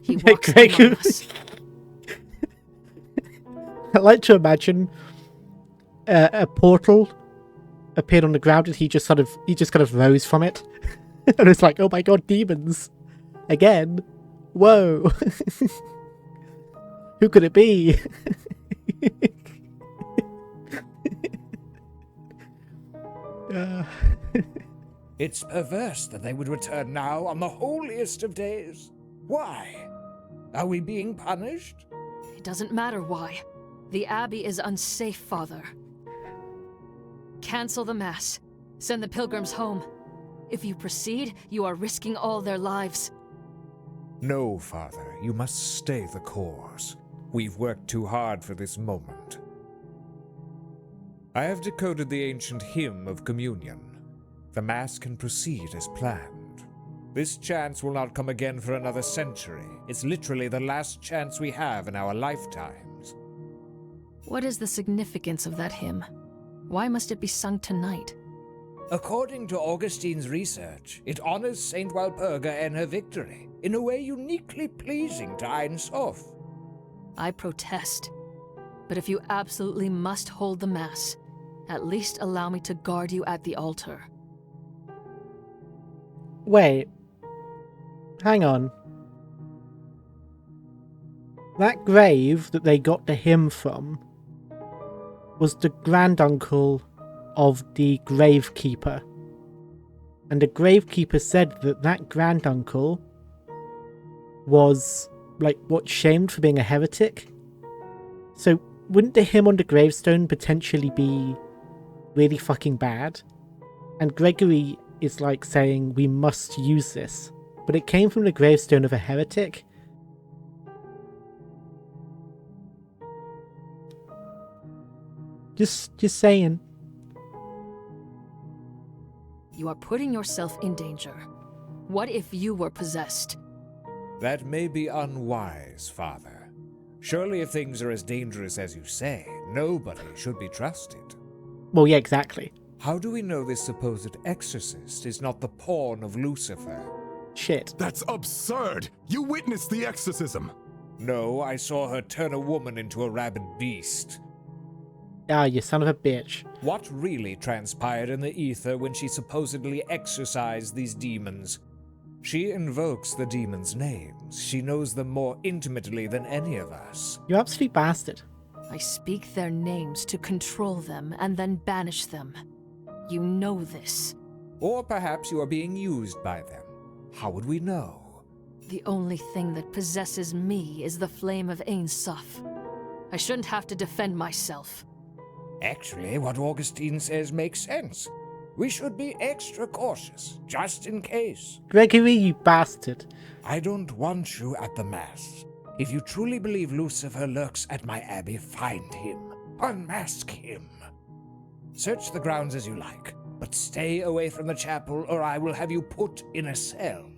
S3: He walks among us.
S1: I like to imagine a portal appeared on the ground and he just kind of rose from it. And it's like, oh my god, demons. Again. Whoa. Who could it be?
S7: It's perverse that they would return now on the holiest of days. Why? Are we being punished?
S3: It doesn't matter why. The Abbey is unsafe, Father. Cancel the Mass. Send the pilgrims home. If you proceed, you are risking all their lives.
S7: No, Father. You must stay the course. We've worked too hard for this moment. I have decoded the ancient hymn of communion. The Mass can proceed as planned. This chance will not come again for another century. It's literally the last chance we have in our lifetimes.
S3: What is the significance of that hymn? Why must it be sung tonight?
S7: According to Augustine's research, it honors Saint Walpurga and her victory, in a way uniquely pleasing to Ain Soph.
S3: I protest. But if you absolutely must hold the Mass, at least allow me to guard you at the altar.
S1: Wait. Hang on. That grave that they got the hymn from was the granduncle of the gravekeeper. And the gravekeeper said that that granduncle was, like, what, shamed for being a heretic? So wouldn't the hymn on the gravestone potentially be really fucking bad? And Gregory is like saying we must use this, but it came from the gravestone of a heretic? Just saying.
S3: You are putting yourself in danger. What if you were possessed?
S7: That may be unwise, Father. Surely if things are as dangerous as you say, nobody should be trusted.
S1: Well, yeah, exactly.
S7: How do we know this supposed exorcist is not the pawn of Lucifer?
S1: Shit.
S2: That's absurd! You witnessed the exorcism!
S7: No, I saw her turn a woman into a rabid beast.
S1: Ah, you son of a bitch.
S7: What really transpired in the ether when she supposedly exorcised these demons? She invokes the demons' names. She knows them more intimately than any of us.
S1: You absolute bastard.
S3: I speak their names to control them and then banish them. You know this.
S7: Or perhaps you are being used by them. How would we know?
S3: The only thing that possesses me is the flame of Ein Sof. I shouldn't have to defend myself.
S7: Actually, what Augustine says makes sense. We should be extra cautious, just in case.
S1: Gregory, you bastard.
S7: I don't want you at the Mass. If you truly believe Lucifer lurks at my abbey, find him. Unmask him. Search the grounds as you like, but stay away from the chapel or I will have you put in a cell.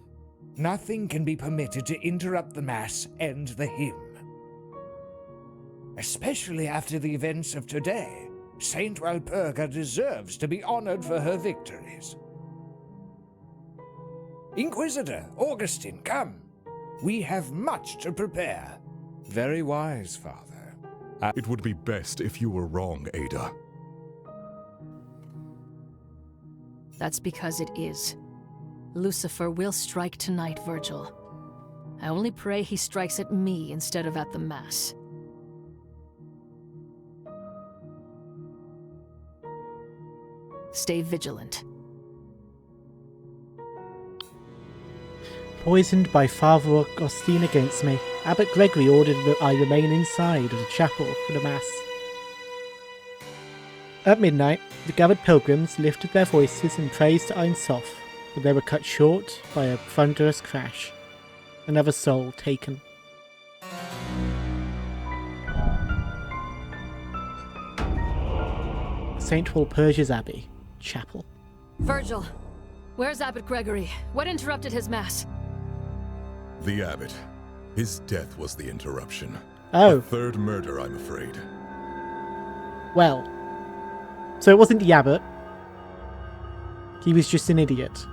S7: Nothing can be permitted to interrupt the Mass and the hymn. Especially after the events of today. Saint Walpurga deserves to be honored for her victories. Inquisitor, Augustine, come. We have much to prepare. Very wise, Father.
S2: It would be best if you were wrong, Ada.
S3: That's because it is. Lucifer will strike tonight, Virgil. I only pray he strikes at me instead of at the Mass. Stay vigilant.
S1: Poisoned by Father Augustine against me, Abbot Gregory ordered that I remain inside of the chapel for the Mass. At midnight, the gathered pilgrims lifted their voices in praise to Ein Sof, but they were cut short by a thunderous crash. Another soul taken. St. Walpurga's Abbey, Chapel.
S3: Virgil, where's Abbot Gregory? What interrupted his Mass?
S2: The abbot. His death was the interruption.
S1: Oh.
S2: A third murder, I'm afraid.
S1: Well. So it wasn't the abbot. He was just an idiot.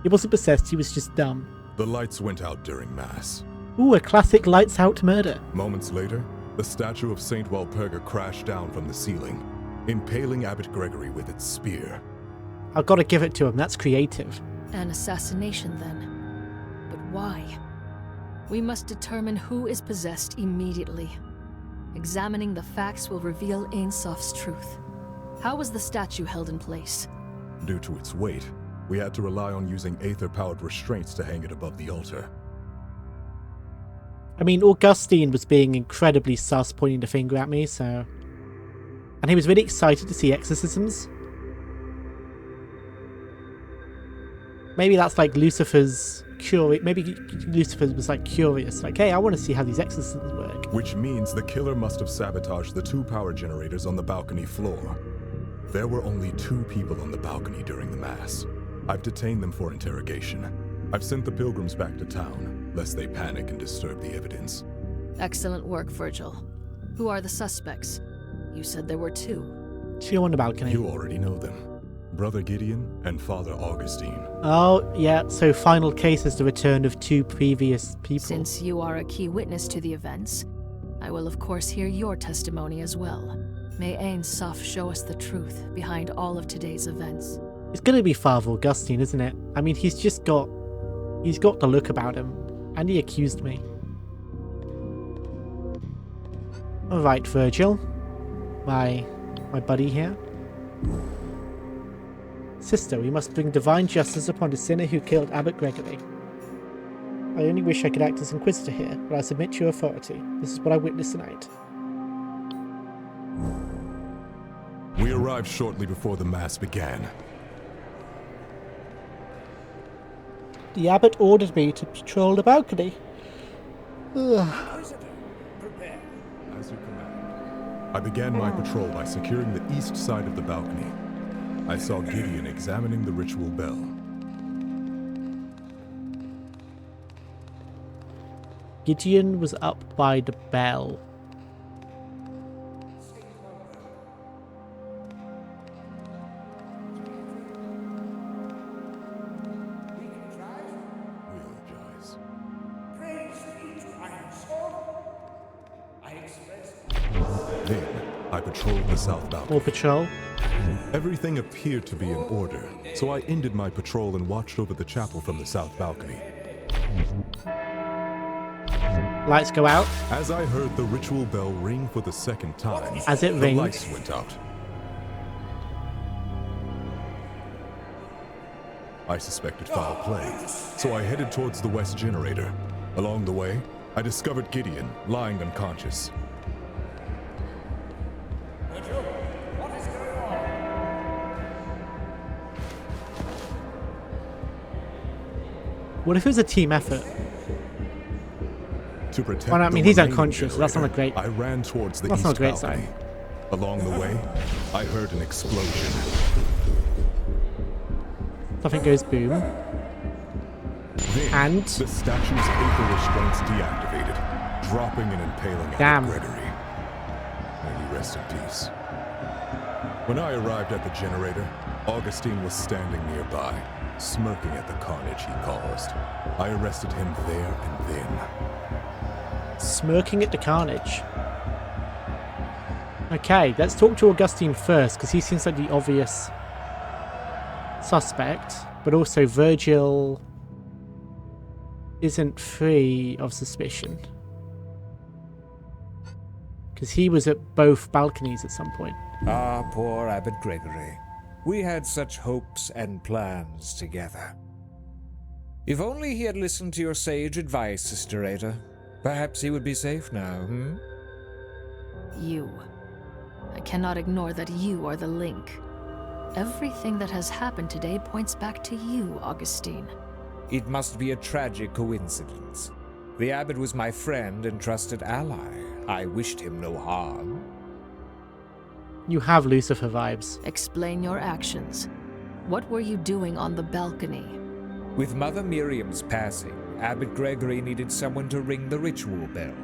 S1: He wasn't possessed, he was just dumb.
S2: The lights went out during Mass.
S1: Ooh, a classic lights out murder.
S2: Moments later, the statue of Saint Walpurga crashed down from the ceiling, impaling Abbot Gregory with its spear.
S1: I've got to give it to him, that's creative.
S3: An assassination, then. But why? We must determine who is possessed immediately. Examining the facts will reveal Ein Sof's truth. How was the statue held in place?
S2: Due to its weight, we had to rely on using aether-powered restraints to hang it above the altar.
S1: I mean, Augustine was being incredibly sus, pointing the finger at me, so... And he was really excited to see exorcisms. Maybe that's like Lucifer's curious. Maybe Lucifer was like curious, like, hey, I want to see how these exorcisms work.
S2: Which means the killer must have sabotaged the 2 power generators on the balcony floor. There were only 2 people on the balcony during the Mass. I've detained them for interrogation. I've sent the pilgrims back to town, lest they panic and disturb the evidence.
S3: Excellent work, Virgil. Who are the suspects? You said there were 2.
S1: 2 on the balcony.
S2: You already know them. Brother Gideon and Father Augustine.
S1: Oh, yeah, so final case is the return of 2 previous people.
S3: Since you are a key witness to the events, I will of course hear your testimony as well. May Ain Soph show us the truth behind all of today's events.
S1: It's gonna be Father Augustine, isn't it? I mean, he's got the look about him, and he accused me. Alright, Virgil. My buddy here. Sister, we must bring divine justice upon the sinner who killed Abbot Gregory. I only wish I could act as Inquisitor here, but I submit to your authority. This is what I witnessed tonight.
S2: We arrived shortly before the Mass began.
S1: The Abbot ordered me to patrol the balcony. Ugh.
S2: As you command. I began my patrol by securing the east side of the balcony. I saw Gideon examining the ritual bell.
S1: Gideon was up by the bell.
S2: Then, I patrolled the south balcony.
S1: Or patrol.
S2: Everything appeared to be in order, so I ended my patrol and watched over the chapel from the south balcony.
S1: Lights go out.
S2: As I heard the ritual bell ring for the second time,
S1: As it
S2: the
S1: rings.
S2: lights went out. I suspected foul play, so I headed towards the west generator. Along the way, I discovered Gideon lying unconscious.
S1: What if it was a team effort?
S2: To protect
S1: Well, I mean,
S2: the
S1: he's
S2: remaining
S1: unconscious, so that's not a
S2: generator,
S1: great-
S2: I ran towards the
S1: that's
S2: east
S1: not a great
S2: balcony.
S1: sign.
S2: Along the way, I heard an explosion.
S1: Something goes boom.
S2: Then,
S1: And?
S2: the statue's aether restraints deactivated, dropping and impaling
S1: Damn.
S2: Abbot Gregory. May he rest in peace. When I arrived at the generator, Augustine was standing nearby, smirking at the carnage he caused. I arrested him there and then.
S1: Smirking at the carnage. Okay, let's talk to Augustine first, because he seems like the obvious suspect, but also Virgil isn't free of suspicion. Because he was at both balconies at some point.
S7: Ah, poor Abbot Gregory. We had such hopes and plans together. If only he had listened to your sage advice, Sister Ada. Perhaps he would be safe now,
S3: You. I cannot ignore that you are the link. Everything that has happened today points back to you, Augustine.
S7: It must be a tragic coincidence. The Abbot was my friend and trusted ally. I wished him no harm.
S1: You have Lucifer vibes.
S3: Explain your actions. What were you doing on the balcony?
S7: With Mother Miriam's passing, Abbot Gregory needed someone to ring the ritual bell.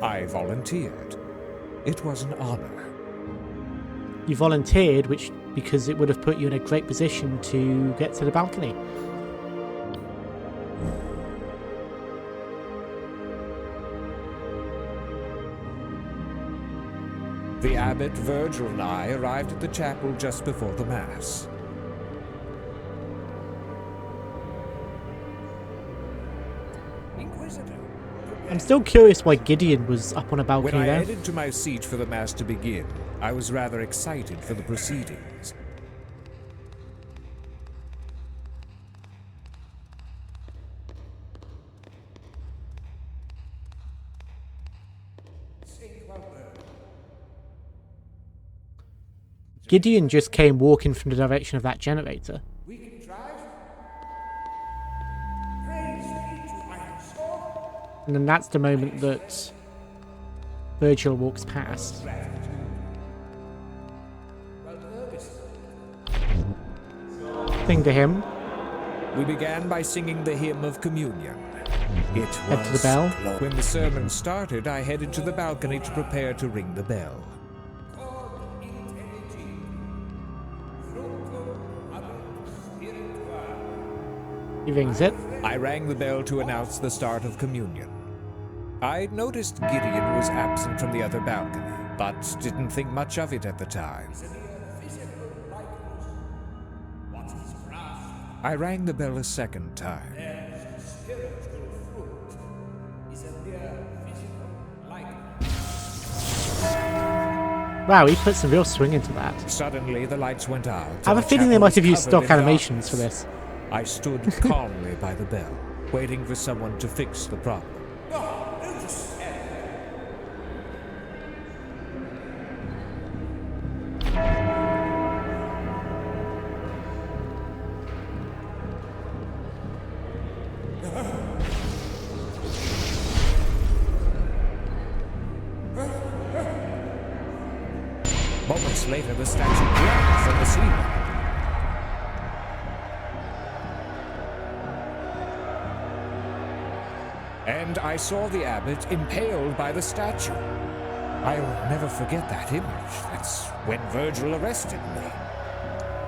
S7: I volunteered. It was an honor.
S1: You volunteered, which because it would have put you in a great position to get to the balcony.
S7: The Abbot, Virgil, and I arrived at the chapel just before the Mass. Inquisitor.
S1: I'm still curious why Gideon was up on a
S7: When
S1: balcony
S7: I
S1: there.
S7: headed to my seat for the Mass to begin, I was rather excited for the proceedings.
S1: Gideon just came walking from the direction of that generator.
S7: We can drive. Praise be to Iron Sword.
S1: And then that's the moment that Virgil walks past. Thing to him.
S7: We began by singing the hymn of communion. It
S1: Head
S7: was
S1: to the bell.
S7: When the sermon started, I headed to the balcony to prepare to ring the bell.
S1: He rings it.
S7: I rang the bell to announce the start of communion. I noticed Gideon was absent from the other balcony, but didn't think much of it at the time. I rang the bell a second time.
S1: Wow, he put some real swing into that.
S7: Suddenly, the lights went out.
S1: I have a feeling they might have used stock animations for this.
S7: I stood calmly by the bell, waiting for someone to fix the problem. Moments later, the statue dropped from the ceiling. And I saw the abbot impaled by the statue. I'll never forget that image. That's when Virgil arrested me.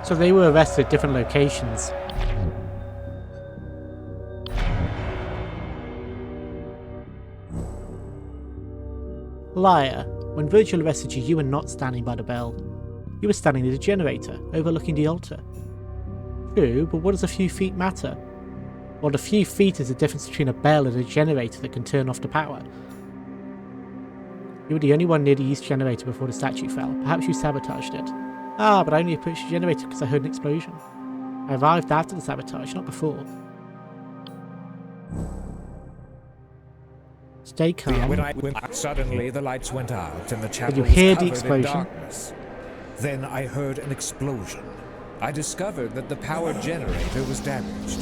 S1: So they were arrested at different locations. Liar. When Virgil arrested you, you were not standing by the bell. You were standing near the generator, overlooking the altar. True, but what does a few feet matter? Well, a few feet is the difference between a bell and a generator that can turn off the power. You were the only one near the east generator before the statue fell. Perhaps you sabotaged it. Ah, but I only approached the generator because I heard an explosion. I arrived after the sabotage, not before. Stay calm.
S7: Suddenly, the lights went out and the chapel
S1: you
S7: was
S1: hear the
S7: covered in
S1: explosion?
S7: darkness. Then I heard an explosion. I discovered that the power generator was damaged.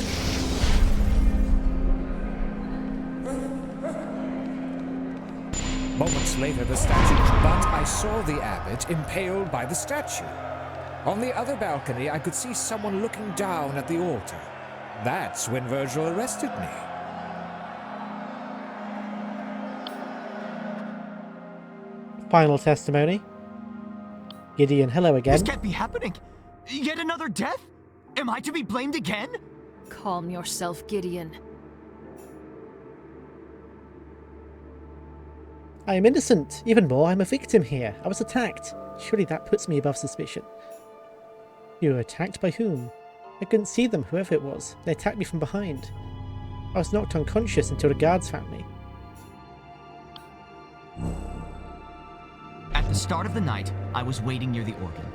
S7: Moments later, the statue, but I saw the abbot impaled by the statue. On the other balcony, I could see someone looking down at the altar. That's when Virgil arrested me.
S1: Final testimony. Gideon, hello again.
S4: This can't be happening. Yet another death? Am I to be blamed again?
S3: Calm yourself, Gideon.
S1: I am innocent. Even more, I'm a victim here. I was attacked. Surely that puts me above suspicion. You were attacked by whom? I couldn't see them, whoever it was. They attacked me from behind. I was knocked unconscious until the guards found me.
S4: At the start of the night, I was waiting near the organ.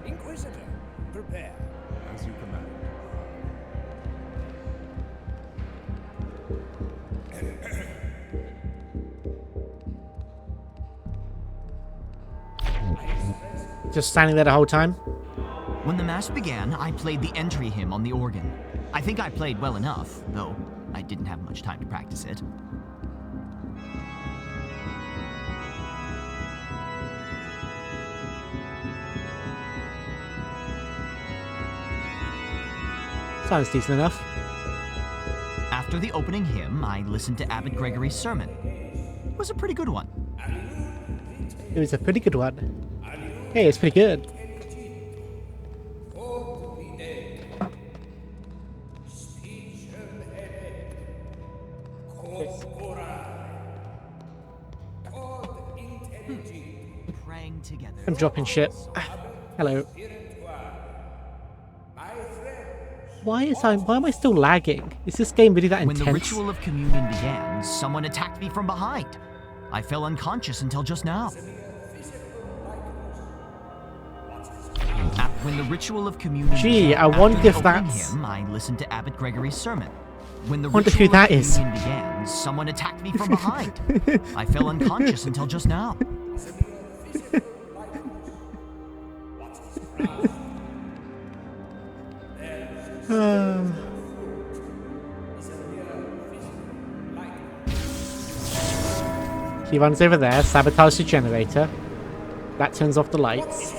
S7: Inquisitor, prepare.
S2: As you command.
S1: Just standing there the whole time?
S4: When the mass began, I played the entry hymn on the organ. I think I played well enough, though I didn't have much time to practice it.
S1: Sounds decent enough.
S4: After the opening hymn, I listened to Abbot Gregory's sermon. It was a pretty good one.
S1: It was a pretty good one. Hey, it's pretty good.
S4: Praying together.
S1: I'm dropping shit. Hello. Why am I still lagging? Is this game really that
S4: When
S1: intense?
S4: the ritual of communion began, someone attacked me from behind. I fell unconscious until just now. When the ritual of communion
S1: Gee,
S4: began,
S1: I wonder
S4: after the
S1: if
S4: opening
S1: that's-
S4: hymn, I listened to Abbot Gregory's sermon. When the
S1: Wonder
S4: ritual
S1: who that
S4: of
S1: is.
S4: communion began, someone attacked me from behind. I fell unconscious until just now.
S1: He runs over there, sabotages the generator. That turns off the lights.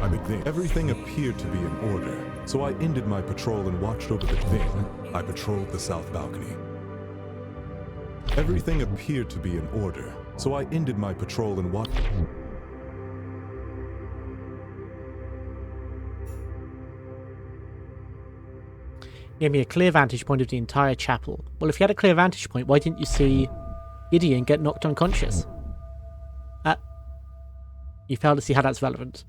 S2: Everything appeared to be in order, so I ended my patrol and watched over the then. I patrolled the south balcony. Everything appeared to be in order, so I ended my patrol and watched.
S1: Gave me a clear vantage point of the entire chapel. Well, if you had a clear vantage point, why didn't you see Gideon get knocked unconscious? You failed to see how that's relevant.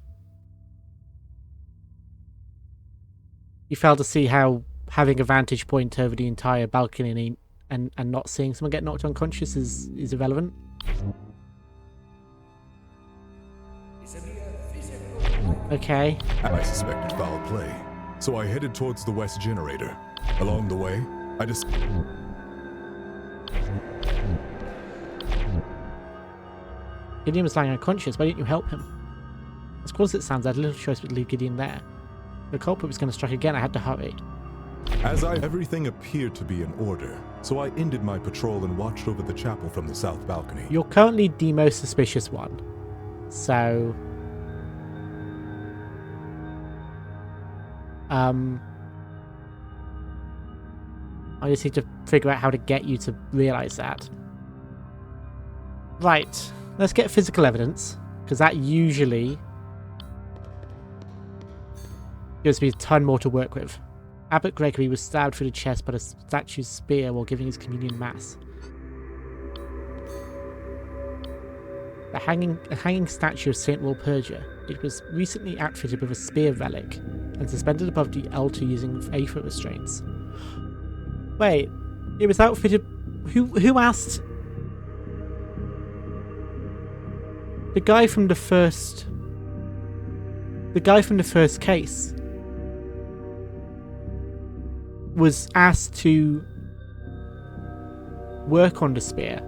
S1: You failed to see how having a vantage point over the entire balcony and not seeing someone get knocked unconscious is irrelevant. Okay.
S2: I suspected foul play, so I headed towards the west generator. Along the way, I just...
S1: Gideon was lying unconscious. Why didn't you help him? As cool as it sounds, I had little choice but to leave Gideon there. The culprit was going to strike again. I had to hurry.
S2: Everything appeared to be in order, so I ended my patrol and watched over the chapel from the south balcony.
S1: You're currently the most suspicious one. So... I just need to figure out how to get you to realise that. Right. Let's get physical evidence, because that usually gives me a ton more to work with. Abbot Gregory was stabbed through the chest by a statue's spear while giving his communion mass. A hanging statue of Saint Walpurga. It was recently outfitted with a spear relic and suspended above the altar using aether restraints. Wait, it was outfitted... Who asked... The guy from the first case was asked to work on the spear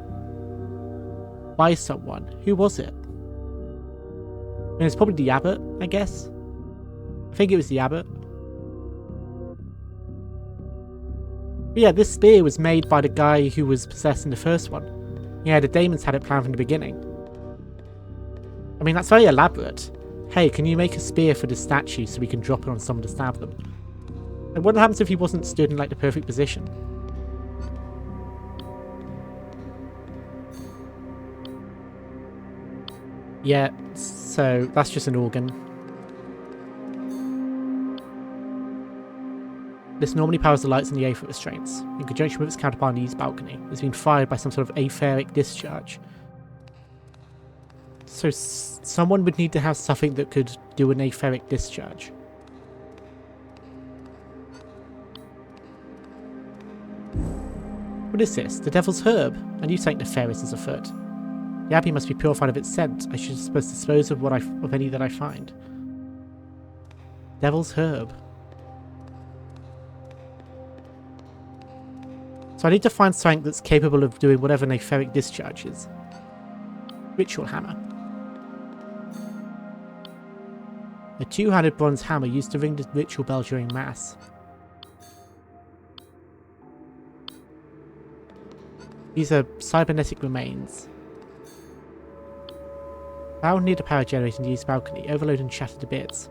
S1: by someone. Who was it? I mean, it's probably the abbot, I guess. I think it was the abbot. But yeah, this spear was made by the guy who was possessed in the first one. Yeah, the daemons had it planned from the beginning. I mean, that's very elaborate. Hey, can you make a spear for the statue so we can drop it on someone to stab them? And what happens if he wasn't stood in like the perfect position? Yeah, so that's just an organ. This normally powers the lights and the aether restraints. In conjunction with its counterpart on the east balcony, it's been fired by some sort of etheric discharge. So someone would need to have something that could do an etheric discharge. What is this? The Devil's Herb? A new Saint Nefarious is afoot. The abbey must be purified of its scent. I should suppose dispose of any that I find. Devil's Herb. So I need to find something that's capable of doing whatever an etheric discharge is. Ritual hammer. A two-handed bronze hammer used to ring the ritual bell during mass. These are cybernetic remains. Found near the power generator in the east balcony, overloaded and shattered to bits.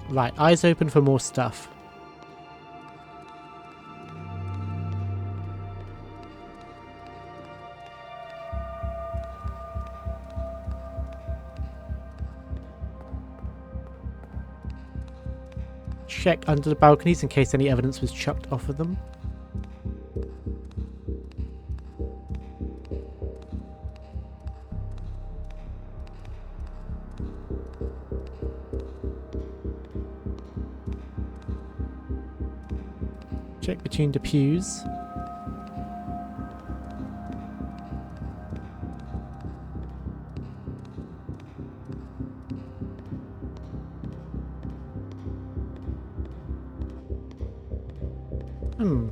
S1: Right, eyes open for more stuff. Check under the balconies in case any evidence was chucked off of them. Check between the pews. I'm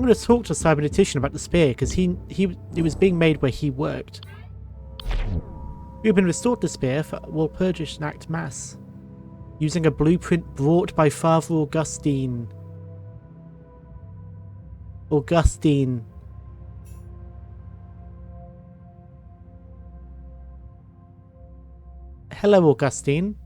S1: going to talk to Cybernetician about the spear because it was being made where he worked. You've been restored the spear for Walpurgis Act Mass. Using a blueprint brought by Father Augustine. Augustine. Hello, Augustine.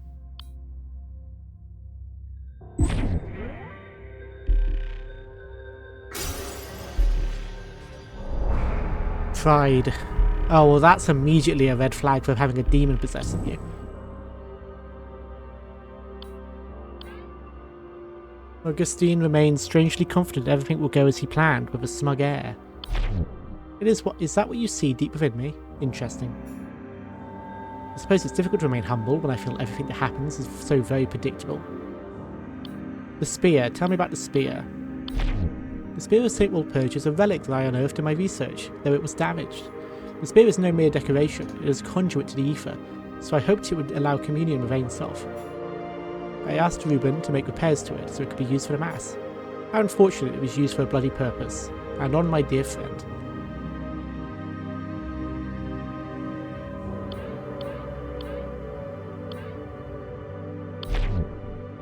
S1: Pride. Oh, well, that's immediately a red flag for having a demon possessing you. Augustine remains strangely confident everything will go as he planned, with a smug air. Is that what you see deep within me? Interesting. I suppose it's difficult to remain humble when I feel everything that happens is so very predictable. The spear. Tell me about the spear. The spear of St. Walpurga is a relic that I unearthed in my research, though it was damaged. The spear is no mere decoration, it is a conduit to the ether, so I hoped it would allow communion with Ein Sof. I asked Reuben to make repairs to it so it could be used for the Mass. How unfortunate it was used for a bloody purpose. And on my dear friend.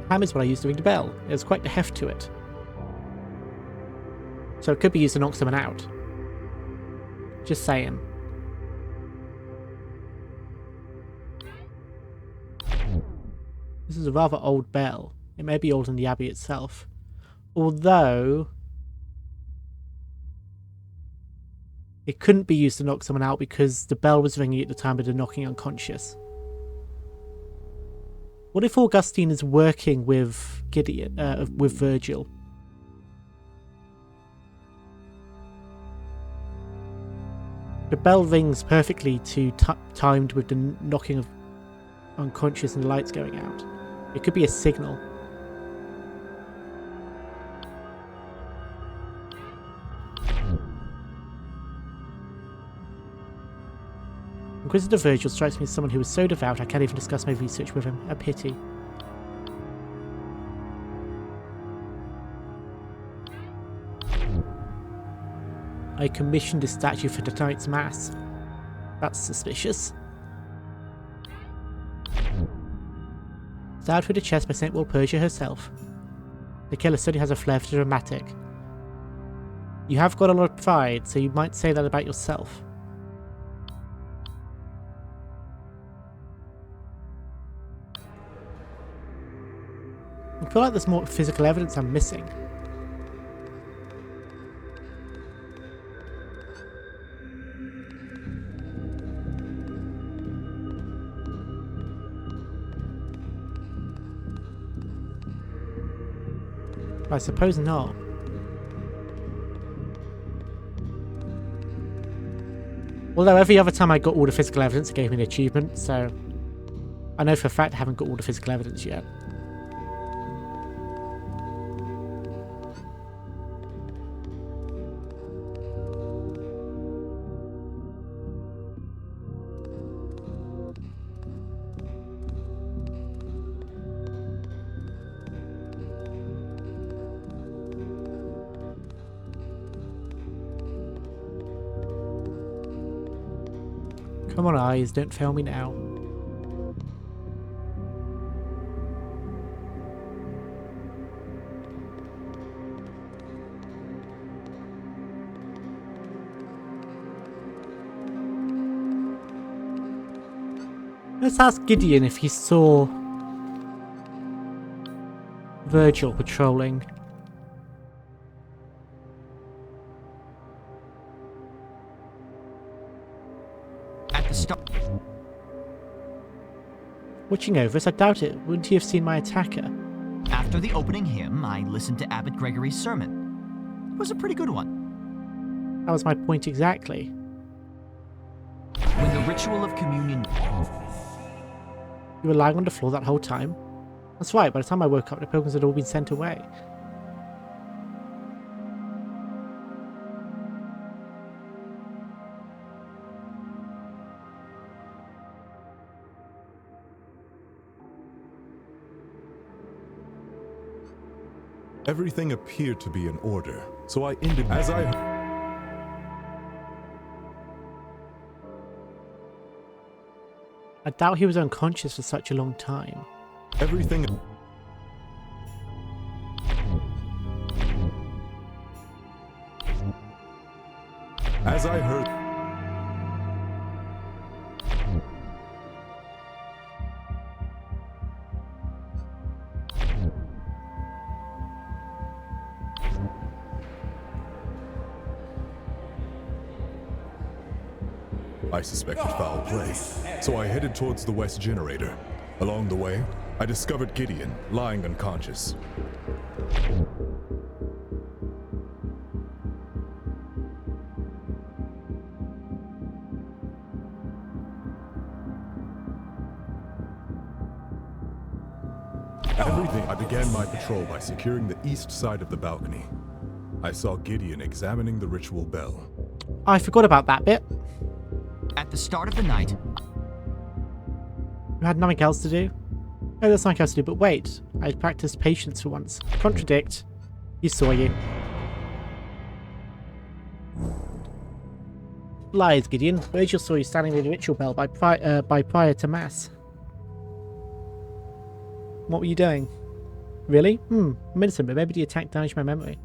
S1: Ham is what I used to ring the bell. It has quite the heft to it. So it could be used to knock someone out. Just saying. This is a rather old bell. It may be older than the abbey itself. Although it couldn't be used to knock someone out because the bell was ringing at the time of the knocking unconscious. What if Augustine is working with Gideon, with Virgil? The bell rings perfectly to timed with the knocking of unconscious and the lights going out. It could be a signal. Inquisitor Virgil strikes me as someone who is so devout I can't even discuss my research with him. A pity. I commissioned a statue for tonight's Mass. That's suspicious. Stabbed through the chest by St. Walpurga herself. The killer certainly has a flair for dramatic. You have got a lot of pride, so you might say that about yourself. I feel like there's more physical evidence I'm missing. I suppose not. Although every other time I got all the physical evidence, it gave me an achievement, so I know for a fact I haven't got all the physical evidence yet. Come on, eyes, don't fail me now. Let's ask Gideon if he saw Virgil patrolling. Watching over us, I doubt it. Wouldn't he have seen my attacker?
S4: After the opening hymn, I listened to Abbot Gregory's sermon. It was a pretty good one.
S1: That was my point exactly.
S4: When the ritual of communion...
S1: You were lying on the floor that whole time? That's right, by the time I woke up, the pilgrims had all been sent away.
S2: Everything appeared to be in order, so I ended as I...
S1: I doubt he was unconscious for such a long time.
S2: Everything. As I heard. I suspected foul play, so I headed towards the west generator. Along the way, I discovered Gideon lying unconscious. I began my patrol by securing the east side of the balcony. I saw Gideon examining the ritual bell.
S1: I forgot about that bit.
S4: At the start of the night,
S1: You had nothing else to do? Oh, there's nothing else to do, but wait. I had practiced patience for once. Contradict. He saw you. Lies, Gideon. Virgil saw you standing near the ritual bell by prior to mass. What were you doing? Really? Innocent, but maybe the attack damaged my memory.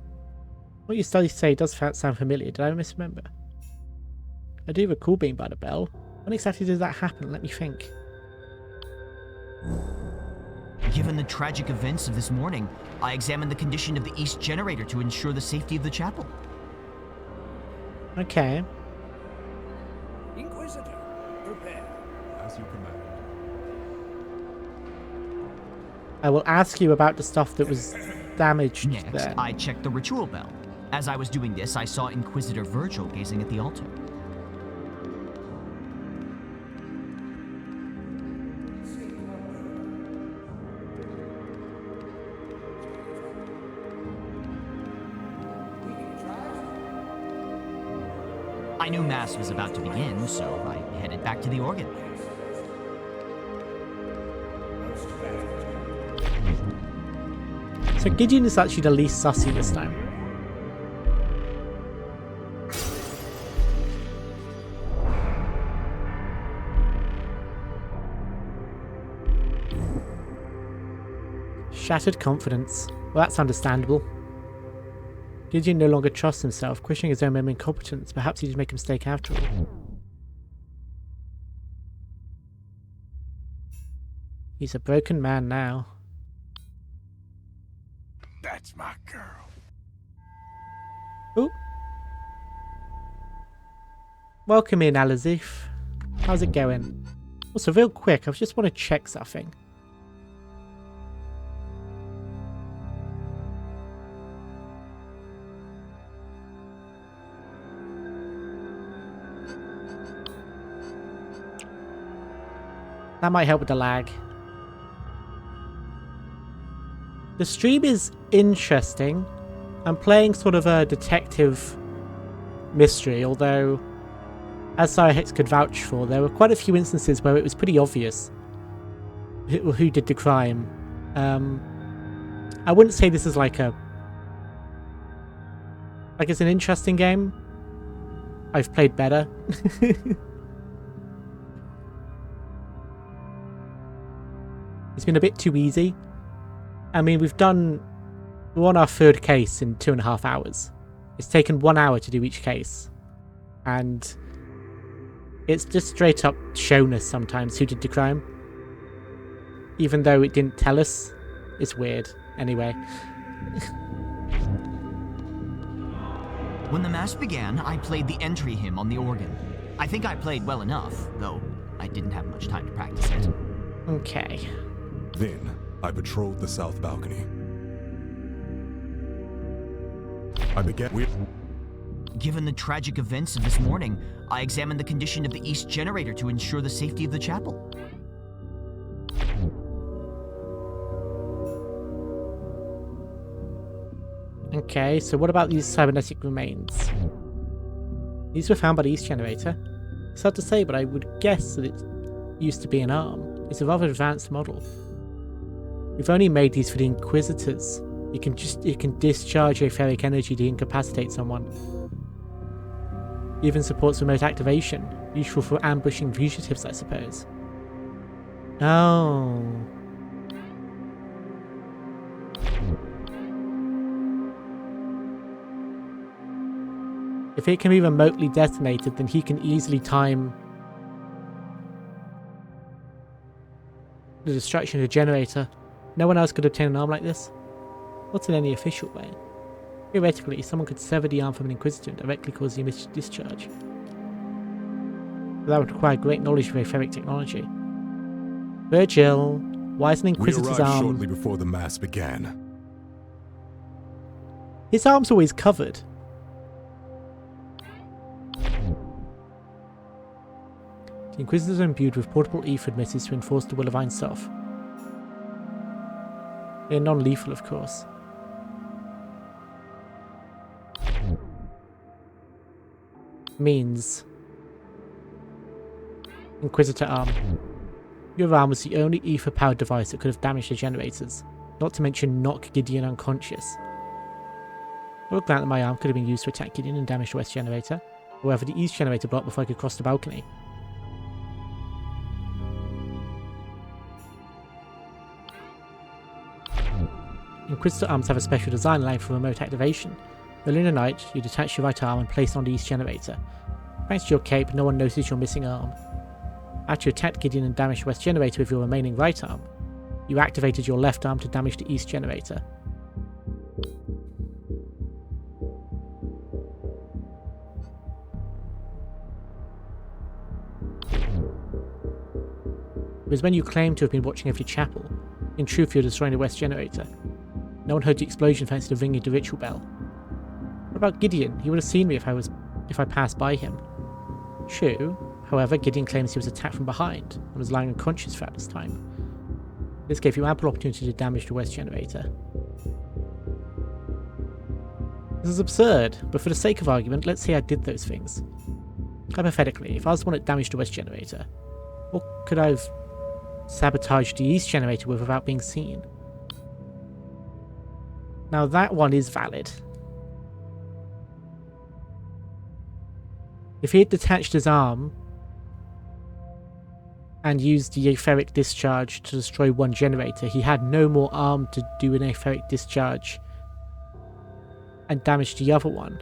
S1: What your studies say does sound familiar. Did I misremember? I do recall being by the bell. When exactly did that happen? Let me think.
S4: given the tragic events of this morning, I examined the condition of the east generator to ensure the safety of the chapel.
S1: Okay.
S7: Inquisitor, prepare.
S2: As you command.
S1: I will ask you about the stuff that was damaged
S4: Next,
S1: there.
S4: I checked the ritual bell. As I was doing this, I saw Inquisitor Virgil gazing at the altar. I knew Mass was about to begin, so I headed back to the organ.
S1: So Gideon is actually the least sussy this time. Shattered confidence. Well, that's understandable. Gideon no longer trusts himself, questioning his own memory and competence. Perhaps he did make a mistake after all. He's a broken man now.
S7: That's my girl.
S1: Ooh. Welcome in, Alazif. How's it going? Also, real quick, I just want to check something. That might help with the lag. The stream is interesting. I'm playing sort of a detective mystery, although, as Sci-Hex could vouch for, there were quite a few instances where it was pretty obvious who did the crime. I wouldn't say this is like it's an interesting game. I've played better. It's been a bit too easy. I mean, we're on our third case in 2.5 hours. It's taken 1 hour to do each case. And it's just straight up shown us sometimes who did the crime. Even though it didn't tell us. It's weird. Anyway.
S4: When the Mass began, I played the entry hymn on the organ. I think I played well enough, though I didn't have much time to practice it.
S1: Okay.
S2: Then, I patrolled the south balcony. I began with...
S4: Given the tragic events of this morning, I examined the condition of the east generator to ensure the safety of the chapel.
S1: Okay, so what about these cybernetic remains? These were found by the east generator. It's hard to say, but I would guess that it used to be an arm. It's a rather advanced model. We've only made these for the Inquisitors. You can discharge etheric energy to incapacitate someone. Even supports remote activation, useful for ambushing fugitives, I suppose. Oh. If it can be remotely detonated, then he can easily time the destruction of the generator. No one else could obtain an arm like this. Not in any official way. Theoretically, someone could sever the arm from an Inquisitor and directly cause the initial discharge. But that would require great knowledge of etheric technology. Virgil, why is an Inquisitor's
S2: We arrived
S1: arm...
S2: shortly before the mass began.
S1: His arm's always covered. The Inquisitors are imbued with portable ether missiles to enforce the will of Ein Sof. They are non-lethal, of course. Means Inquisitor arm. Your arm was the only ether-powered device that could have damaged the generators, not to mention knock Gideon unconscious. I looked out that my arm could have been used to attack Gideon and damage the west generator, however the east generator blocked before I could cross the balcony. Inquisitor arms have a special design allowing for remote activation. Early in the night, you detach your right arm and place it on the east generator. Thanks to your cape, no one notices your missing arm. After you attacked Gideon and damaged the west generator with your remaining right arm, you activated your left arm to damage the east generator. It was when you claimed to have been watching every chapel. In truth, you were destroying the west generator. No one heard the explosion thanks to the ringing of the ritual bell. What about Gideon? He would have seen me if I passed by him. True. However, Gideon claims he was attacked from behind and was lying unconscious throughout this time. This gave you ample opportunity to damage the west generator. This is absurd, but for the sake of argument, let's say I did those things. Hypothetically, if I was the one that damaged the west generator, what could I have sabotaged the east generator with without being seen? Now that one is valid. If he had detached his arm and used the etheric discharge to destroy one generator, he had no more arm to do an etheric discharge and damage the other one.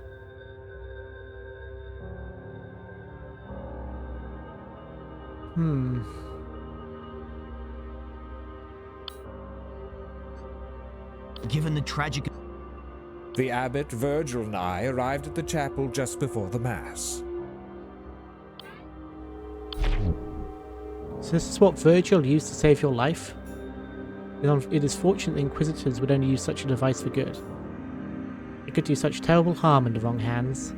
S4: Given the tragic...
S7: The abbot, Virgil, and I arrived at the chapel just before the mass.
S1: So this is what Virgil used to save your life? It is fortunate the Inquisitors would only use such a device for good. It could do such terrible harm in the wrong hands.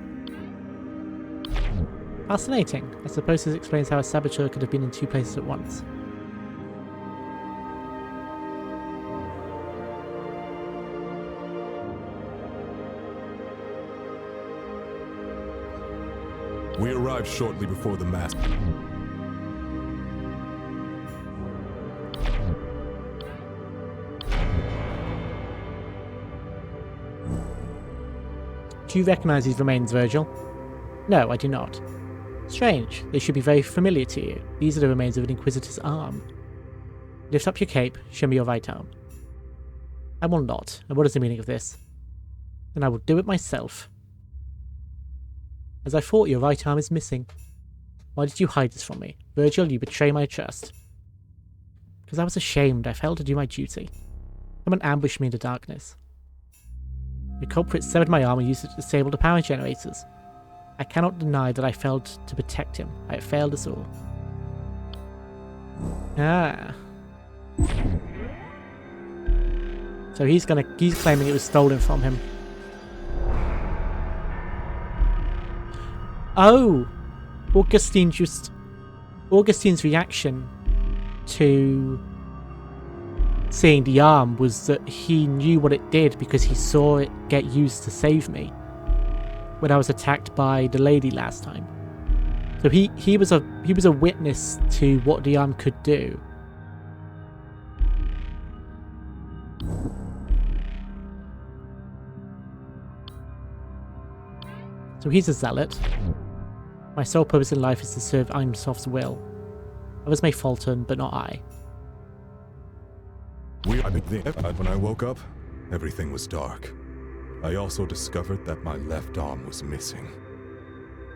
S1: Fascinating. I suppose this explains how a saboteur could have been in two places at once.
S2: We arrived shortly before the mass.
S1: Do you recognize these remains, Virgil? No, I do not. Strange. They should be very familiar to you. These are the remains of an Inquisitor's arm. Lift up your cape. Show me your right arm. I will not. And what is the meaning of this? Then I will do it myself. As I thought, your right arm is missing. Why did you hide this from me? Virgil, you betray my trust. Because I was ashamed. I failed to do my duty. Someone ambushed me in the darkness. The culprit severed my arm and used it to disable the power generators. I cannot deny that I failed to protect him. I have failed us all. Ah. So he's claiming it was stolen from him. Oh! Augustine's reaction to seeing the arm was that he knew what it did because he saw it get used to save me when I was attacked by the lady last time. So he was a witness to what the arm could do. So he's a zealot. My sole purpose in life is to serve Ein Sof's will. Others may falter, but not I.
S2: When I woke up, everything was dark. I also discovered that my left arm was missing.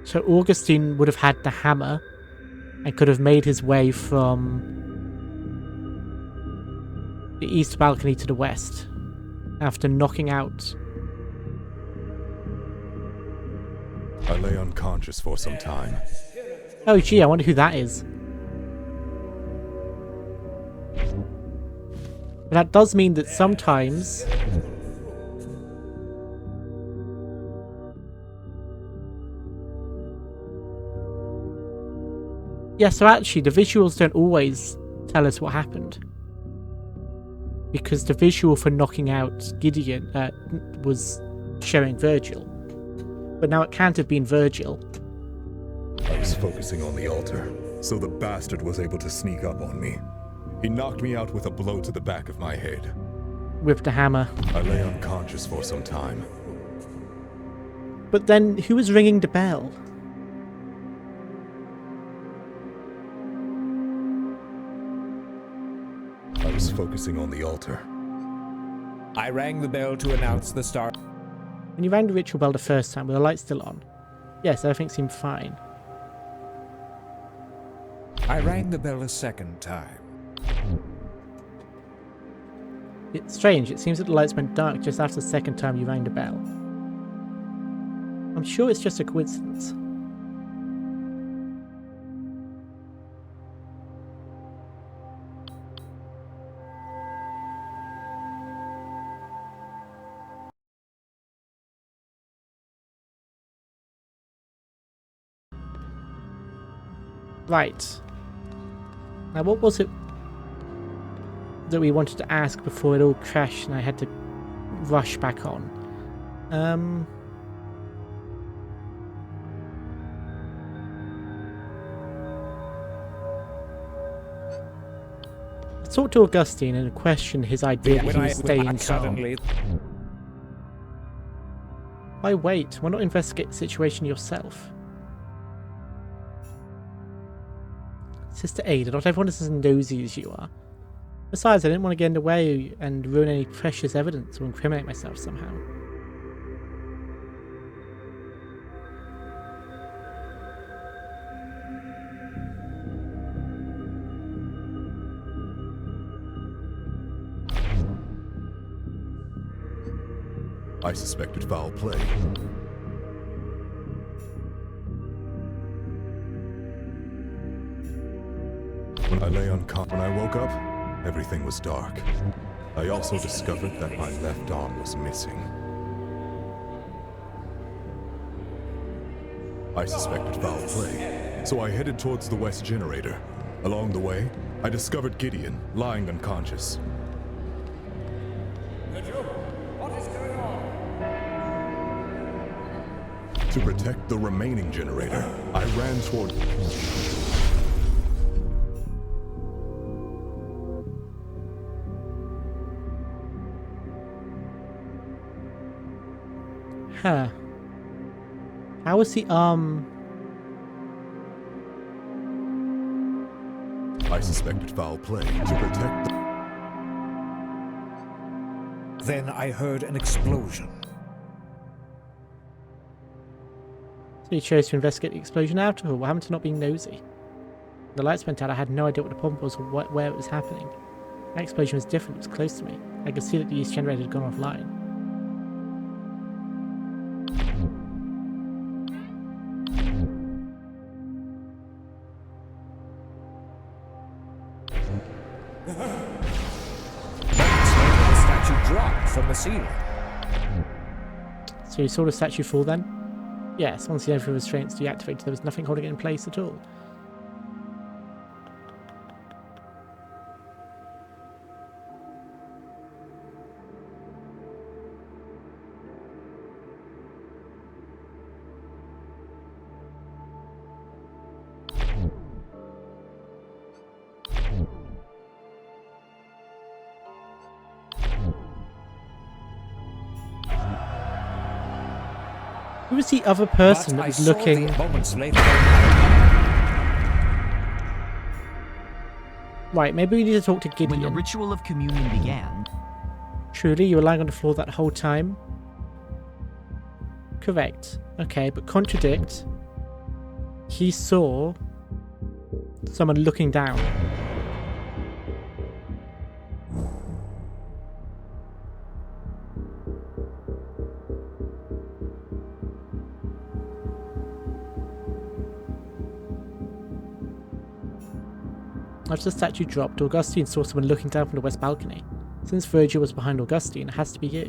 S1: So Augustine would have had the hammer and could have made his way from the east balcony to the west after knocking out.
S2: I lay unconscious for some time.
S1: Oh gee, I wonder who that is. But that does mean that sometimes yeah, so actually the visuals don't always tell us what happened. Because the visual for knocking out Gideon was showing Virgil. But now it can't have been Virgil.
S2: I was focusing on the altar, so the bastard was able to sneak up on me. He knocked me out with a blow to the back of my head.
S1: With the hammer.
S2: I lay unconscious for some time.
S1: But then, who was ringing the bell?
S2: I was focusing on the altar.
S7: I rang the bell to announce the start.
S1: When you rang the ritual bell the first time, were the lights still on? Yes, everything seemed fine.
S7: I rang the bell a second time.
S1: It's strange, it seems that the lights went dark just after the second time you rang the bell. I'm sure it's just a coincidence. Right. Now what was it that we wanted to ask before it all crashed and I had to rush back on? I talked to Augustine and questioned his idea that he was staying calm. Why wait? Why not investigate the situation yourself? Sister Ada, not everyone is as nosy as you are. Besides, I didn't want to get in the way and ruin any precious evidence or incriminate myself somehow.
S2: I suspected foul play. When I woke up, everything was dark. I also discovered that my left arm was missing. I suspected foul play, so I headed towards the west generator. Along the way, I discovered Gideon lying unconscious.
S7: What is going on?
S2: To protect the remaining generator, I ran toward...
S1: Huh. How was the arm...
S2: I suspected foul play to protect the...
S7: Then I heard an explosion.
S1: So you chose to investigate the explosion after all? What happened to not being nosy? The lights went out, I had no idea what the problem was or where it was happening. That explosion was different, it was close to me. I could see that the east generator had gone offline.
S7: The statue dropped from the ceiling.
S1: So you saw the statue fall then? Yes, once the overflow restraints deactivated, there was nothing holding it in place at all. Who was the other person that was looking?
S7: Moments later.
S1: Right, maybe we need to talk to Gideon.
S4: When the ritual of communion began...
S1: Truly, you were lying on the floor that whole time? Correct. Okay, but contradict. He saw someone looking down. After the statue dropped, Augustine saw someone looking down from the west balcony. Since Virgil was behind Augustine, it has to be you.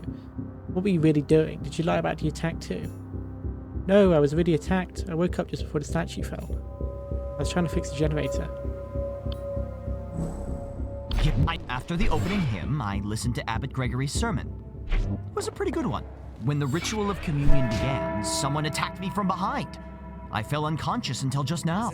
S1: What were you really doing? Did you lie about the attack too? No, I was really attacked. I woke up just before the statue fell. I was trying to fix the generator.
S4: After the opening hymn, I listened to Abbot Gregory's sermon. It was a pretty good one. When the ritual of communion began, someone attacked me from behind. I fell unconscious until just now.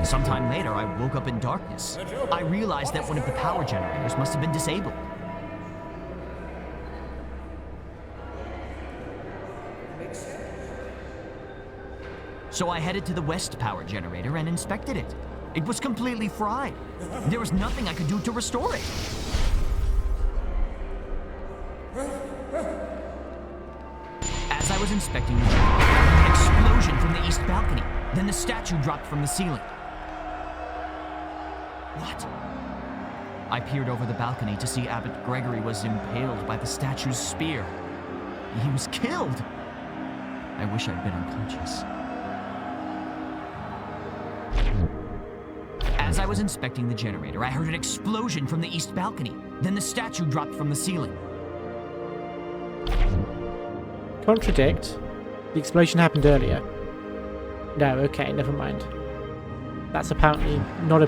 S4: Sometime later, I woke up in darkness. I realized that one of the power generators must have been disabled. So I headed to the west power generator and inspected it. It was completely fried. There was nothing I could do to restore it. As I was inspecting the generator, an explosion from the east balcony. Then the statue dropped from the ceiling. What? I peered over the balcony to see Abbot Gregory was impaled by the statue's spear. He was killed. I wish I'd been unconscious. As I was inspecting the generator, I heard an explosion from the east balcony. Then the statue dropped from the ceiling.
S1: Contradict. The explosion happened earlier. No, okay, never mind. That's apparently not a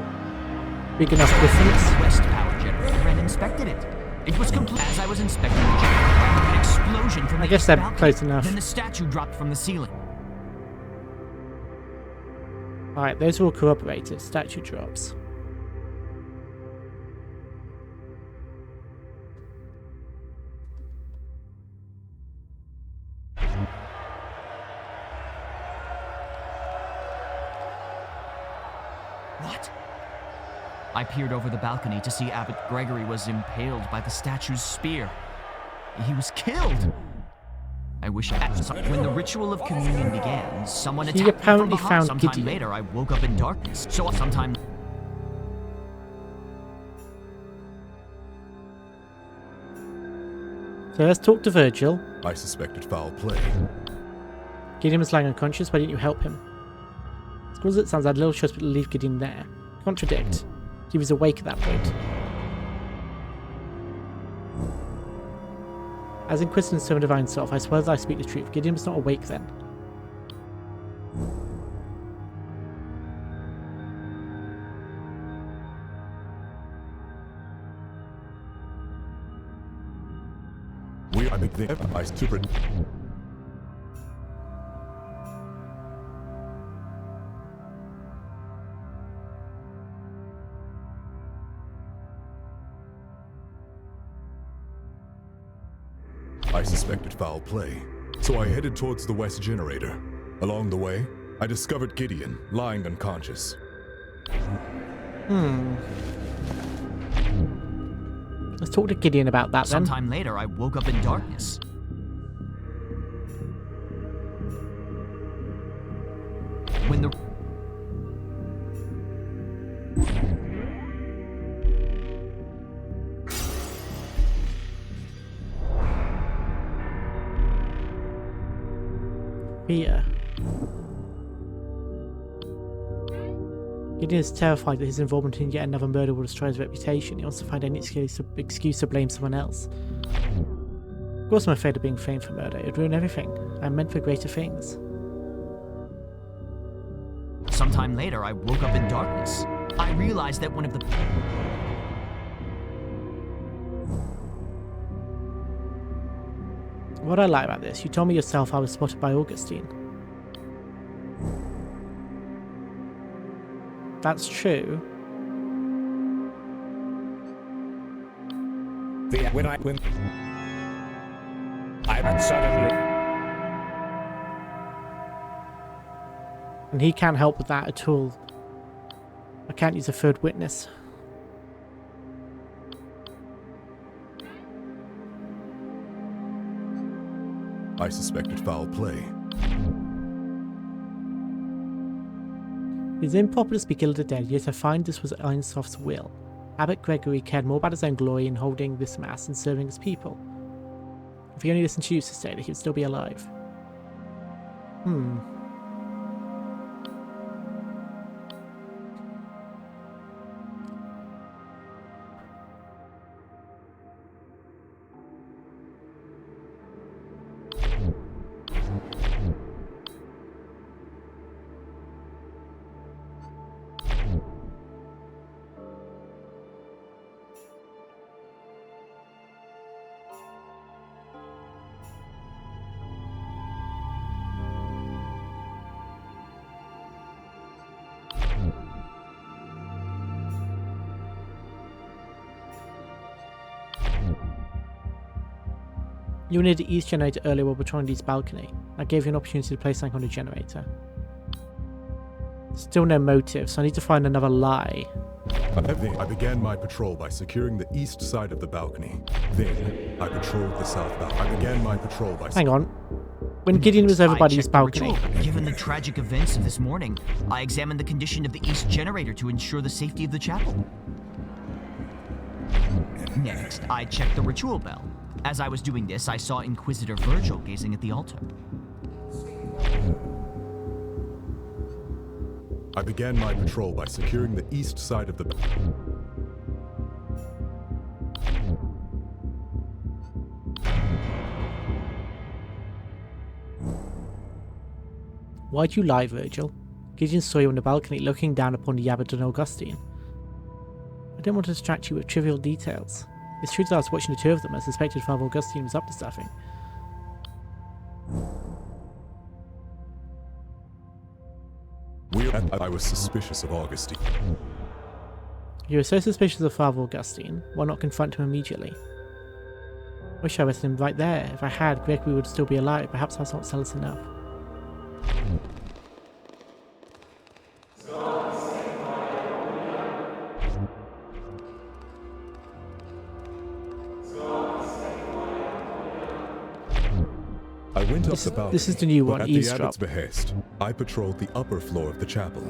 S1: big enough difference.
S4: West power generator and inspected it. It was complete. As I was inspecting the generator, I heard an explosion from the
S1: I guess
S4: east
S1: they're
S4: balcony.
S1: close enough.
S4: Then the statue dropped from the ceiling.
S1: Alright, those are all corroborated. Statue drops.
S4: What? I peered over the balcony to see Abbot Gregory was impaled by the statue's spear. He was killed. I wish I had. When the ritual of communion began, someone attacked me from
S1: apparently
S4: behind.
S1: found
S4: Sometime
S1: Gideon.
S4: later, I woke up in darkness. So sometime.
S1: So let's talk to Virgil.
S2: I suspected foul play.
S1: Gideon was lying unconscious. Why didn't you help him? Scores it sounds like a little choice, but leave Gideon there. Contradict. He was awake at that point. As Inquisitor and Servant Divine Self, I swear that I speak the truth. Gideon was not awake then.
S2: I think the I super. I suspected foul play, so I headed towards the west generator. Along the way, I discovered Gideon lying unconscious.
S1: Let's talk to Gideon about that then.
S4: Sometime later, I woke up in darkness. When the
S1: Fear. Gideon is terrified that his involvement in yet another murder will destroy his reputation. He wants to find any excuse to blame someone else. Of course I'm afraid of being framed for murder. It would ruin everything. I'm meant for greater things.
S4: Sometime later, I woke up in darkness. I realized that one of the...
S1: What I like about this, you told me yourself I was spotted by Augustine. That's true.
S7: When I suddenly...
S1: And he can't help with that at all. I can't use a third witness.
S2: I suspected foul play.
S1: It is improper to speak ill of the dead, yet I find this was Ainsof's will. Abbot Gregory cared more about his own glory in holding this mass and serving his people. If he only listened to you, Sister Ada, he would still be alive. You were near the east generator earlier while patrolling the east balcony. I gave you an opportunity to place something on the generator. Still no motive, so I need to find another lie.
S2: I began my patrol by securing the east side of the balcony. Then, I patrolled the south balcony. I began my patrol by...
S1: Hang on. When Gideon was over by the
S4: I
S1: east
S4: checked the
S1: balcony...
S4: ritual. Given the tragic events of this morning, I examined the condition of the east generator to ensure the safety of the chapel. Next, I checked the ritual bell. As I was doing this, I saw Inquisitor Virgil gazing at the altar.
S2: I began my patrol by securing the east side of the...
S1: Why'd you lie, Virgil? Gideon saw you on the balcony looking down upon the Abbot and Augustine. I didn't want to distract you with trivial details. It's true that I was watching the two of them. I suspected Father Augustine was up to something.
S2: I was suspicious of Augustine.
S1: You were so suspicious of Father Augustine, why not confront him immediately? Wish I was him right there. If I had, Gregory would still be alive. Perhaps I was not zealous enough.
S2: I went up the balcony,
S1: this is the new one,
S2: but at the
S1: eavesdrop.
S2: abbot's behest, I patrolled the upper floor of the chapel.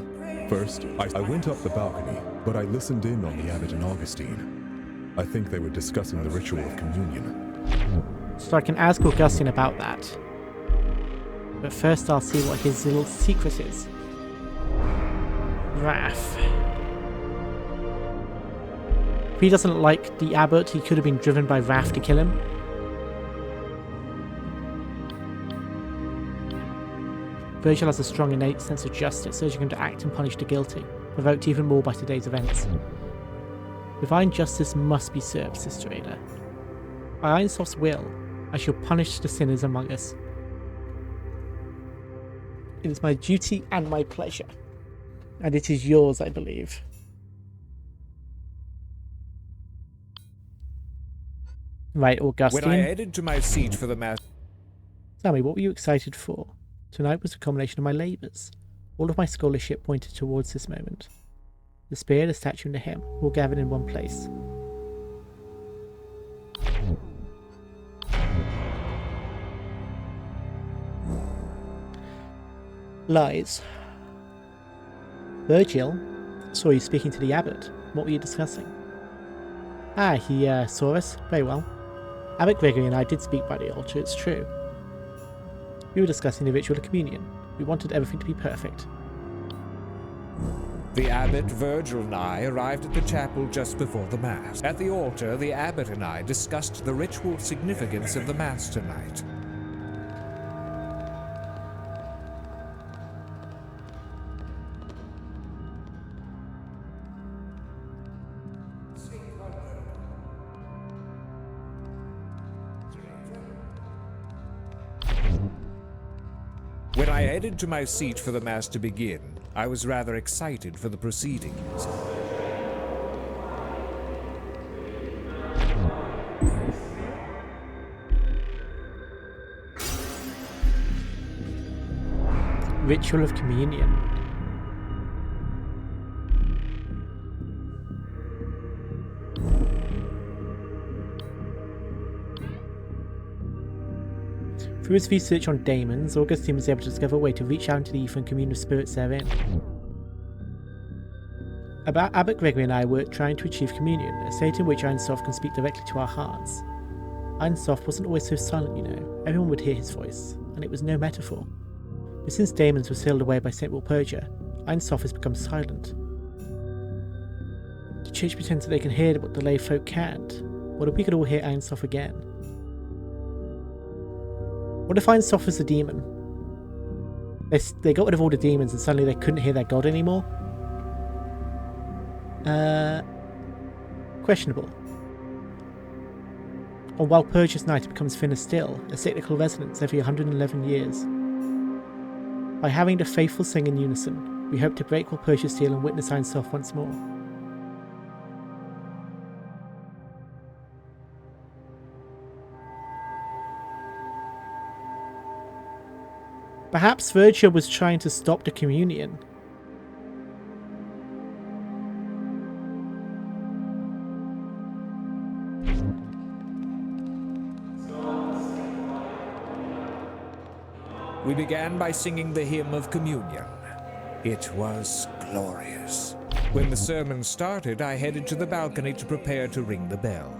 S2: First, I went up the balcony, but I listened in on the abbot and Augustine. I think they were discussing the ritual of communion.
S1: So I can ask Augustine about that. But first I'll see what his little secret is. Wrath. If he doesn't like the abbot, he could have been driven by wrath to kill him. Virgil has a strong innate sense of justice, urging him to act and punish the guilty, provoked even more by today's events. Divine justice must be served, Sister Ada. By Ainsof's will, I shall punish the sinners among us. It is my duty and my pleasure. And it is yours, I believe. Right, Augustine.
S7: When I headed to my seat for the mass...
S1: Tell me, what were you excited for? Tonight was a culmination of my labours. All of my scholarship pointed towards this moment. The spear, the statue, and the hymn, all gathered in one place. Lies. Virgil saw you speaking to the abbot. What were you discussing? He saw us. Very well. Abbot Gregory and I did speak by the altar, it's true. We were discussing the ritual of communion. We wanted everything to be perfect.
S7: The abbot, Virgil, and I arrived at the chapel just before the Mass. At the altar, the abbot and I discussed the ritual significance of the Mass tonight. When I headed to my seat for the Mass to begin, I was rather excited for the proceedings.
S1: Ritual of communion. Through his research on daemons, Augustine was able to discover a way to reach out into the ether and commune with spirits therein. Abbot Gregory and I were trying to achieve communion, a state in which Ein Sof can speak directly to our hearts. Ein Sof wasn't always so silent, you know. Everyone would hear his voice, and it was no metaphor. But since daemons were sealed away by St. Walpurga, Ein Sof has become silent. The church pretends that they can hear what the lay folk can't. What if we could all hear Ein Sof again? What if Ein Sof was a demon? They got rid of all the demons and suddenly they couldn't hear their god anymore? Questionable. On Walpurgis night it becomes thinner still, a cyclical resonance every 111 years. By having the faithful sing in unison, we hope to break Walpurgis seal and witness Ein Sof once more. Perhaps Virgil was trying to stop the communion.
S7: We began by singing the hymn of communion. It was glorious. When the sermon started, I headed to the balcony to prepare to ring the bell.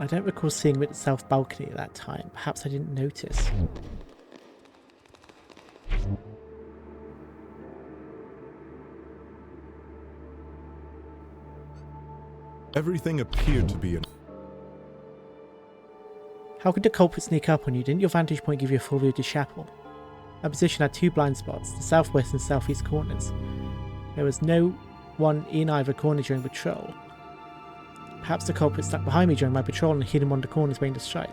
S1: I don't recall seeing him at the south balcony at that time. Perhaps I didn't notice.
S2: Everything appeared to be in.
S1: How could the culprit sneak up on you? Didn't your vantage point give you a full view of the chapel? Our position had two blind spots, the southwest and southeast corners. There was no one in either corner during patrol. Perhaps the culprit stuck behind me during my patrol and hid in one of the corners waiting to strike.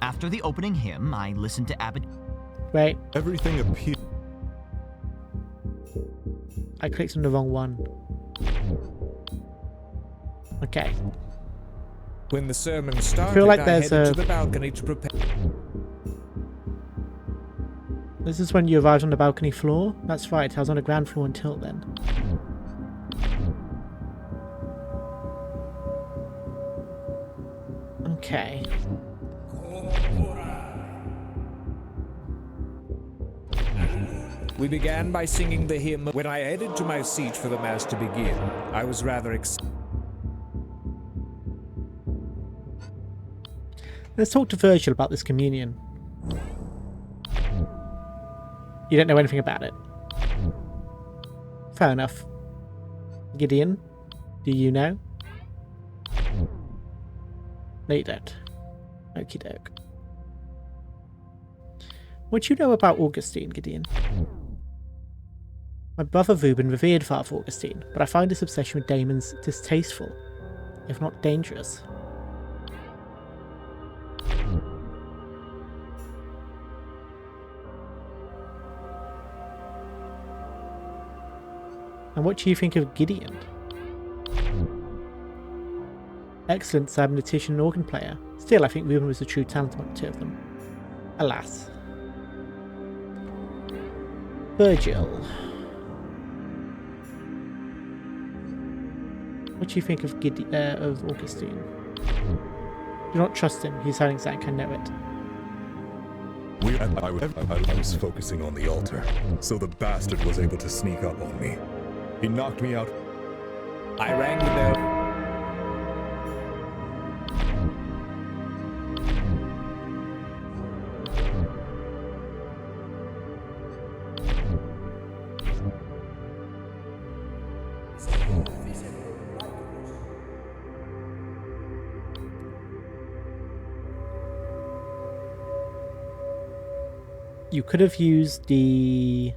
S4: After the opening hymn, I listened to Abbot...
S1: Wait,
S2: Everything appeared.
S1: I clicked on the wrong one. Okay.
S7: When the sermon started,
S1: feel like
S7: I
S1: there's
S7: headed
S1: a-
S7: to the balcony to prepare.
S1: This is when you arrived on the balcony floor? That's right, I was on the ground floor until then. Okay.
S7: We began by singing the hymn. When I headed to my seat for the mass to begin, I was rather excited.
S1: Let's talk to Virgil about this communion. You don't know anything about it. Fair enough. Gideon, do you know? No, you don't. Okie doke. What do you know about Augustine, Gideon? My brother Reuben revered Father Augustine, but I find his obsession with daemons distasteful, if not dangerous. And what do you think of Gideon? Excellent cybernetician and organ player. Still, I think Reuben was the true talent among the two of them. Alas. Virgil. What do you think of of Augustine? Do not trust him. He's hiding something, I know it.
S2: I was focusing on the altar, so the bastard was able to sneak up on me. He knocked me out.
S7: I rang the bell.
S1: You could have used the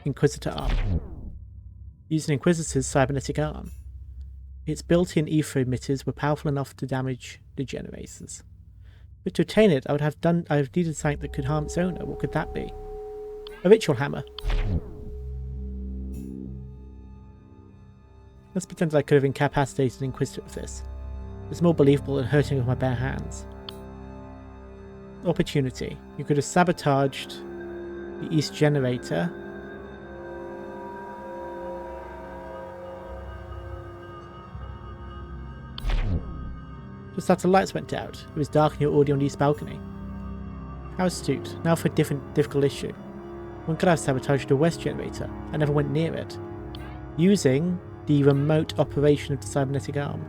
S1: Inquisitor arm. Use an Inquisitor's cybernetic arm. Its built-in ether emitters were powerful enough to damage the generators. But to obtain it, I would have needed something that could harm its owner. What could that be? A ritual hammer. Let's pretend that I could have incapacitated an Inquisitor with this. It's more believable than hurting with my bare hands. Opportunity. You could have sabotaged The east generator. Just after the lights went out, it was dark and you're already on the east balcony. How astute. Now for a difficult issue. One could have sabotaged the west generator. I never went near it. Using the remote operation of the cybernetic arm.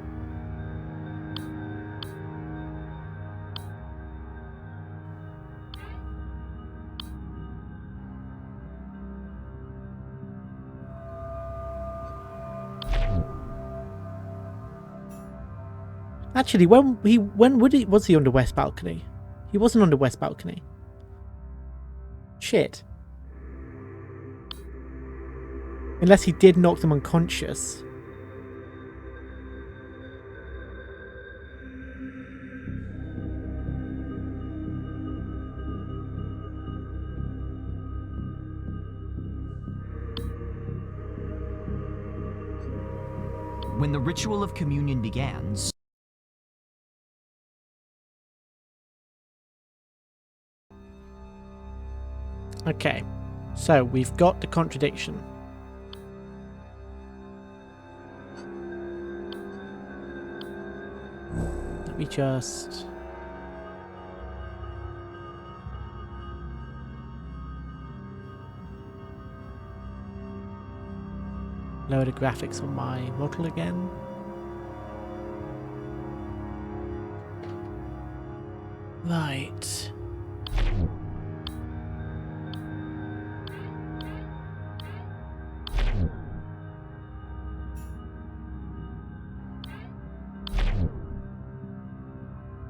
S1: Actually, was he on the west balcony? He wasn't on the west balcony. Shit. Unless he did knock them unconscious.
S4: When the ritual of communion began,
S1: Okay, so we've got the contradiction. Let me just... lower the graphics on my model again. Right.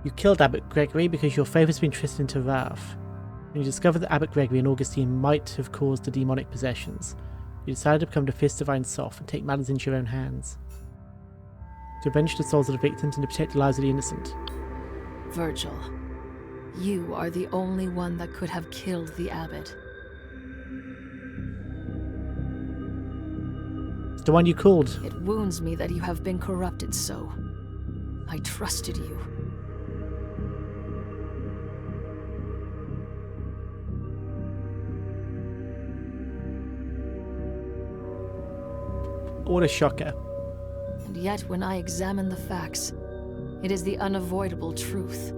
S1: You killed Abbot Gregory because your favour's been twisted into wrath. When you discovered that Abbot Gregory and Augustine might have caused the demonic possessions, you decided to become the Fist of Iron Soft and take matters into your own hands. To avenge the souls of the victims and to protect the lives of the innocent.
S3: Virgil, you are the only one that could have killed the abbot.
S1: It's the one you called.
S3: It wounds me that you have been corrupted so. I trusted you.
S1: What a shocker.
S3: And yet when I examine the facts, it is the unavoidable truth.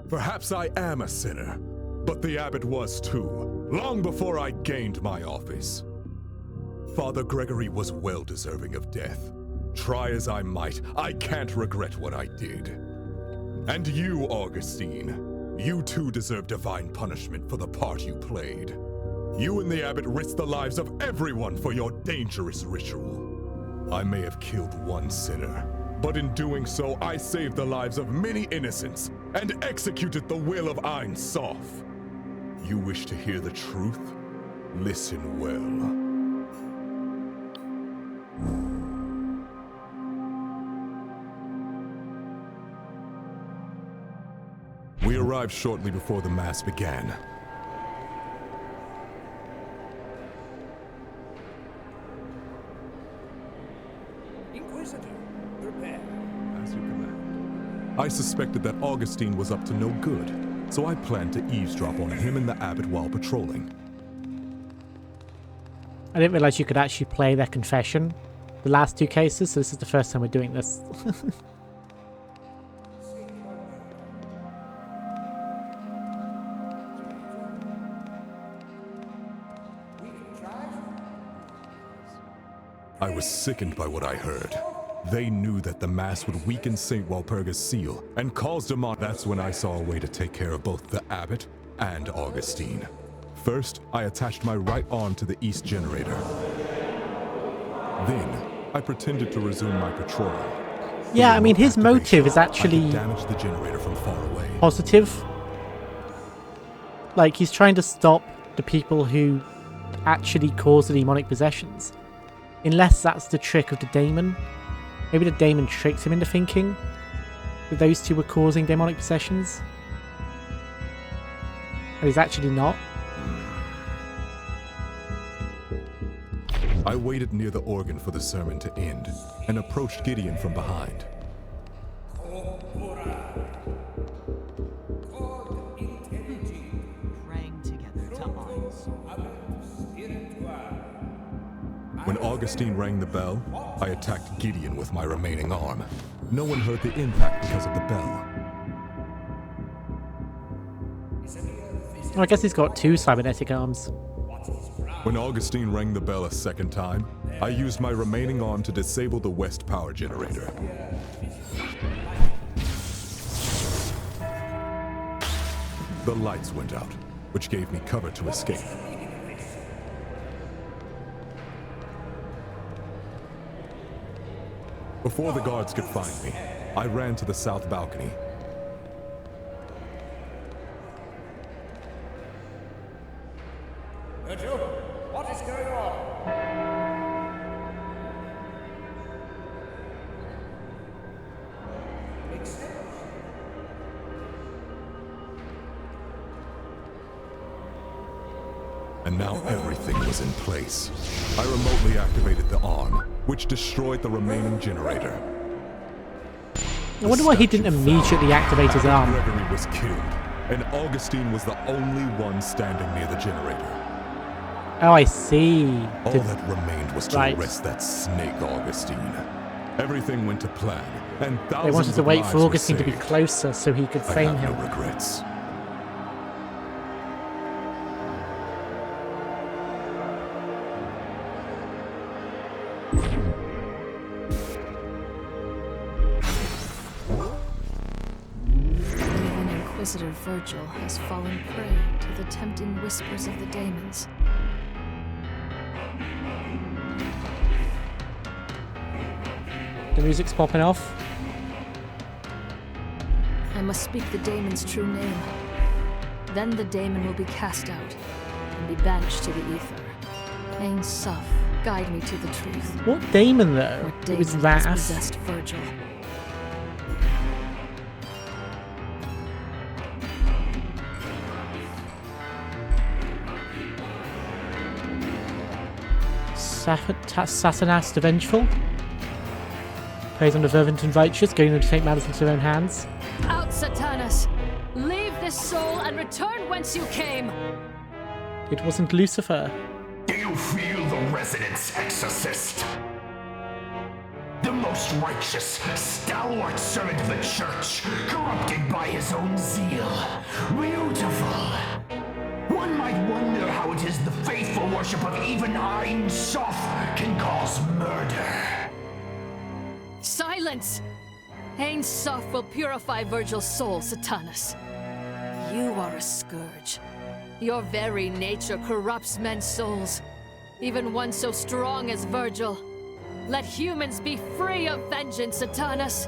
S2: Perhaps I am a sinner, but the abbot was too, long before I gained my office. Father Gregory was well deserving of death. Try as I might, I can't regret what I did. And you, Augustine, you too deserve divine punishment for the part you played. You and the abbot risked the lives of everyone for your dangerous ritual. I may have killed one sinner, but in doing so, I saved the lives of many innocents and executed the will of Ein Sof. You wish to hear the truth? Listen well. We arrived shortly before the Mass began.
S7: Inquisitor, prepare.
S2: As you command. I suspected that Augustine was up to no good, so I planned to eavesdrop on him and the abbot while patrolling.
S1: I didn't realise you could actually play their confession. The last two cases, so this is the first time we're doing this.
S2: I was sickened by what I heard. They knew that the Mass would weaken St. Walpurga's seal and cause demon. That's when I saw a way to take care of both the abbot and Augustine. First, I attached my right arm to the east generator. Then, I pretended to resume my patrol.
S1: Yeah, I mean, his motive is
S2: I
S1: actually
S2: could damage the generator from far away.
S1: positive. Like, he's trying to stop the people who actually cause the demonic possessions. Unless that's the trick of the daemon. Maybe the daemon tricked him into thinking that those two were causing demonic possessions. But he's actually not.
S2: I waited near the organ for the sermon to end and approached Gideon from behind.
S4: praying together to Ein's.
S2: When Augustine rang the bell, I attacked Gideon with my remaining arm. No one heard the impact because of the bell.
S1: I guess he's got 2 cybernetic arms.
S2: When Augustine rang the bell a second time, I used my remaining arm to disable the west power generator. The lights went out, which gave me cover to escape. Before the guards could find me, I ran to the south balcony.
S7: Virgil, what is going on? Makes sense.
S2: And now everything was in place. I remotely activated the arm, which destroyed the remaining generator.
S1: I wonder why he didn't immediately activate his arm.
S2: Gregory was killed, and Augustine was the only one standing near the generator.
S1: Oh, I see.
S2: All that remained was to
S1: Right.
S2: arrest that snake Augustine. Everything went to plan, and thousands
S1: They wanted to
S2: of
S1: wait
S2: lives
S1: for
S2: were
S1: Augustine to be
S2: saved.
S1: closer so he could
S2: I
S1: frame
S2: have
S1: him.
S2: no regrets.
S3: Even Inquisitor Virgil has fallen prey to the tempting whispers of the daemons.
S1: The music's popping off.
S3: I must speak the daemon's true name. Then the daemon will be cast out and be banished to the ether. Ain Suf, guide me to the truth.
S1: What daemon though?
S3: What
S1: It was
S3: daemon has
S1: Ras.
S3: possessed Virgil?
S1: Satanas the Vengeful. Preys on the fervent and righteous, going them to take matters into their own hands.
S3: Out, Satanus! Leave this soul and return whence you came!
S1: It wasn't Lucifer.
S6: Do you feel the resonance, exorcist? The most righteous, stalwart servant of the church, corrupted by his own zeal. Beautiful. One might wonder how it is the faithful worship of even Ain Suf can cause murder.
S3: Silence! Ain Suf will purify Virgil's soul, Satanus. You are a scourge. Your very nature corrupts men's souls. Even one so strong as Virgil. Let humans be free of vengeance, Satanus.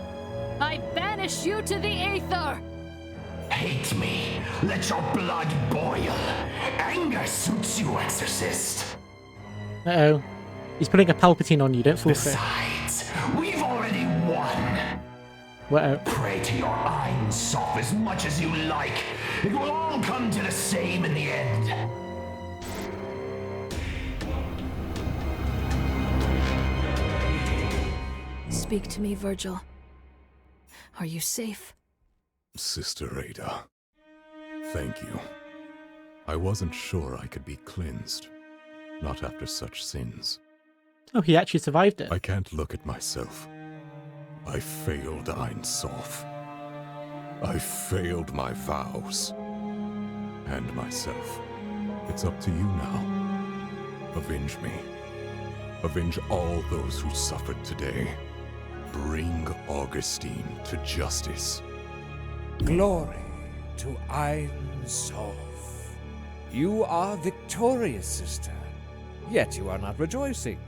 S3: I banish you to the aether!
S6: Hate me. Let your blood boil. Anger suits you, exorcist.
S1: Uh-oh. He's putting a Palpatine on you, don't fall for it.
S6: Besides, we've already won.
S1: Uh-oh.
S6: Pray to your Ain Suf as much as you like. It will all come to the same in the end.
S3: Speak to me, Virgil. Are you safe?
S2: Sister Ada, thank you. I wasn't sure I could be cleansed. Not after such sins.
S1: Oh, he actually survived it.
S2: I can't look at myself. I failed Ain Suf. I failed my vows. And myself. It's up to you now. Avenge me. Avenge all those who suffered today. Bring Augustine to justice.
S7: Glory to Ain Suf. You are victorious, sister. Yet you are not rejoicing.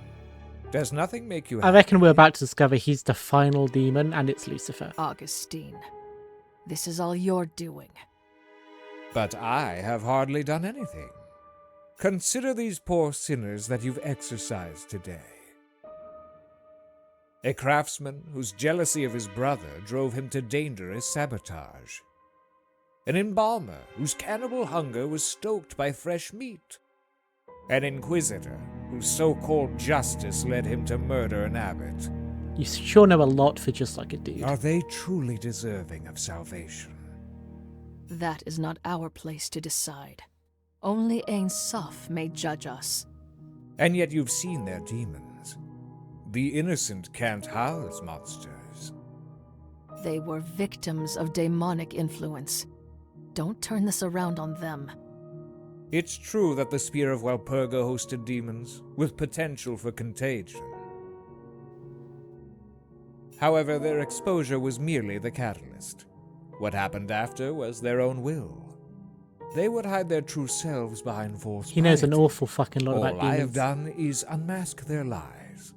S7: Does nothing make you
S1: I
S7: happy?
S1: reckon we're about to discover he's the final demon and it's Lucifer.
S3: Augustine, this is all your doing.
S7: But I have hardly done anything. Consider these poor sinners that you've exorcised today. A craftsman whose jealousy of his brother drove him to dangerous sabotage. An embalmer whose cannibal hunger was stoked by fresh meat. An inquisitor whose so-called justice led him to murder an abbot.
S1: You sure know a lot for just like a dude.
S7: Are they truly deserving of salvation?
S3: That is not our place to decide. Only Ain Suf may judge us.
S7: And yet you've seen their demons. The innocent can't house monsters.
S3: They were victims of demonic influence. Don't turn this around on them.
S7: It's true that the Spear of Walpurga hosted demons, with potential for contagion. However, their exposure was merely the catalyst. What happened after was their own will. They would hide their true selves behind false
S1: He knows an
S7: piety.
S1: awful fucking lot about
S7: All
S1: demons.
S7: I have done is unmask their lies.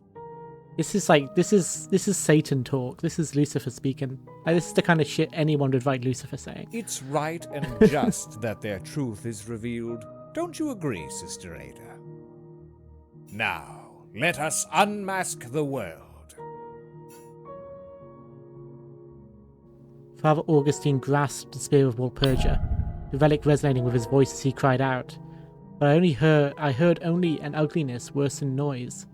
S1: This is Satan talk. This is Lucifer speaking. Like, this is the kind of shit anyone would write Lucifer saying.
S7: It's right and just that their truth is revealed. Don't you agree, Sister Ada? Now, let us unmask the world.
S1: Father Augustine grasped the spear of Walpurga, the relic resonating with his voice as he cried out. But I heard only an ugliness worse than noise,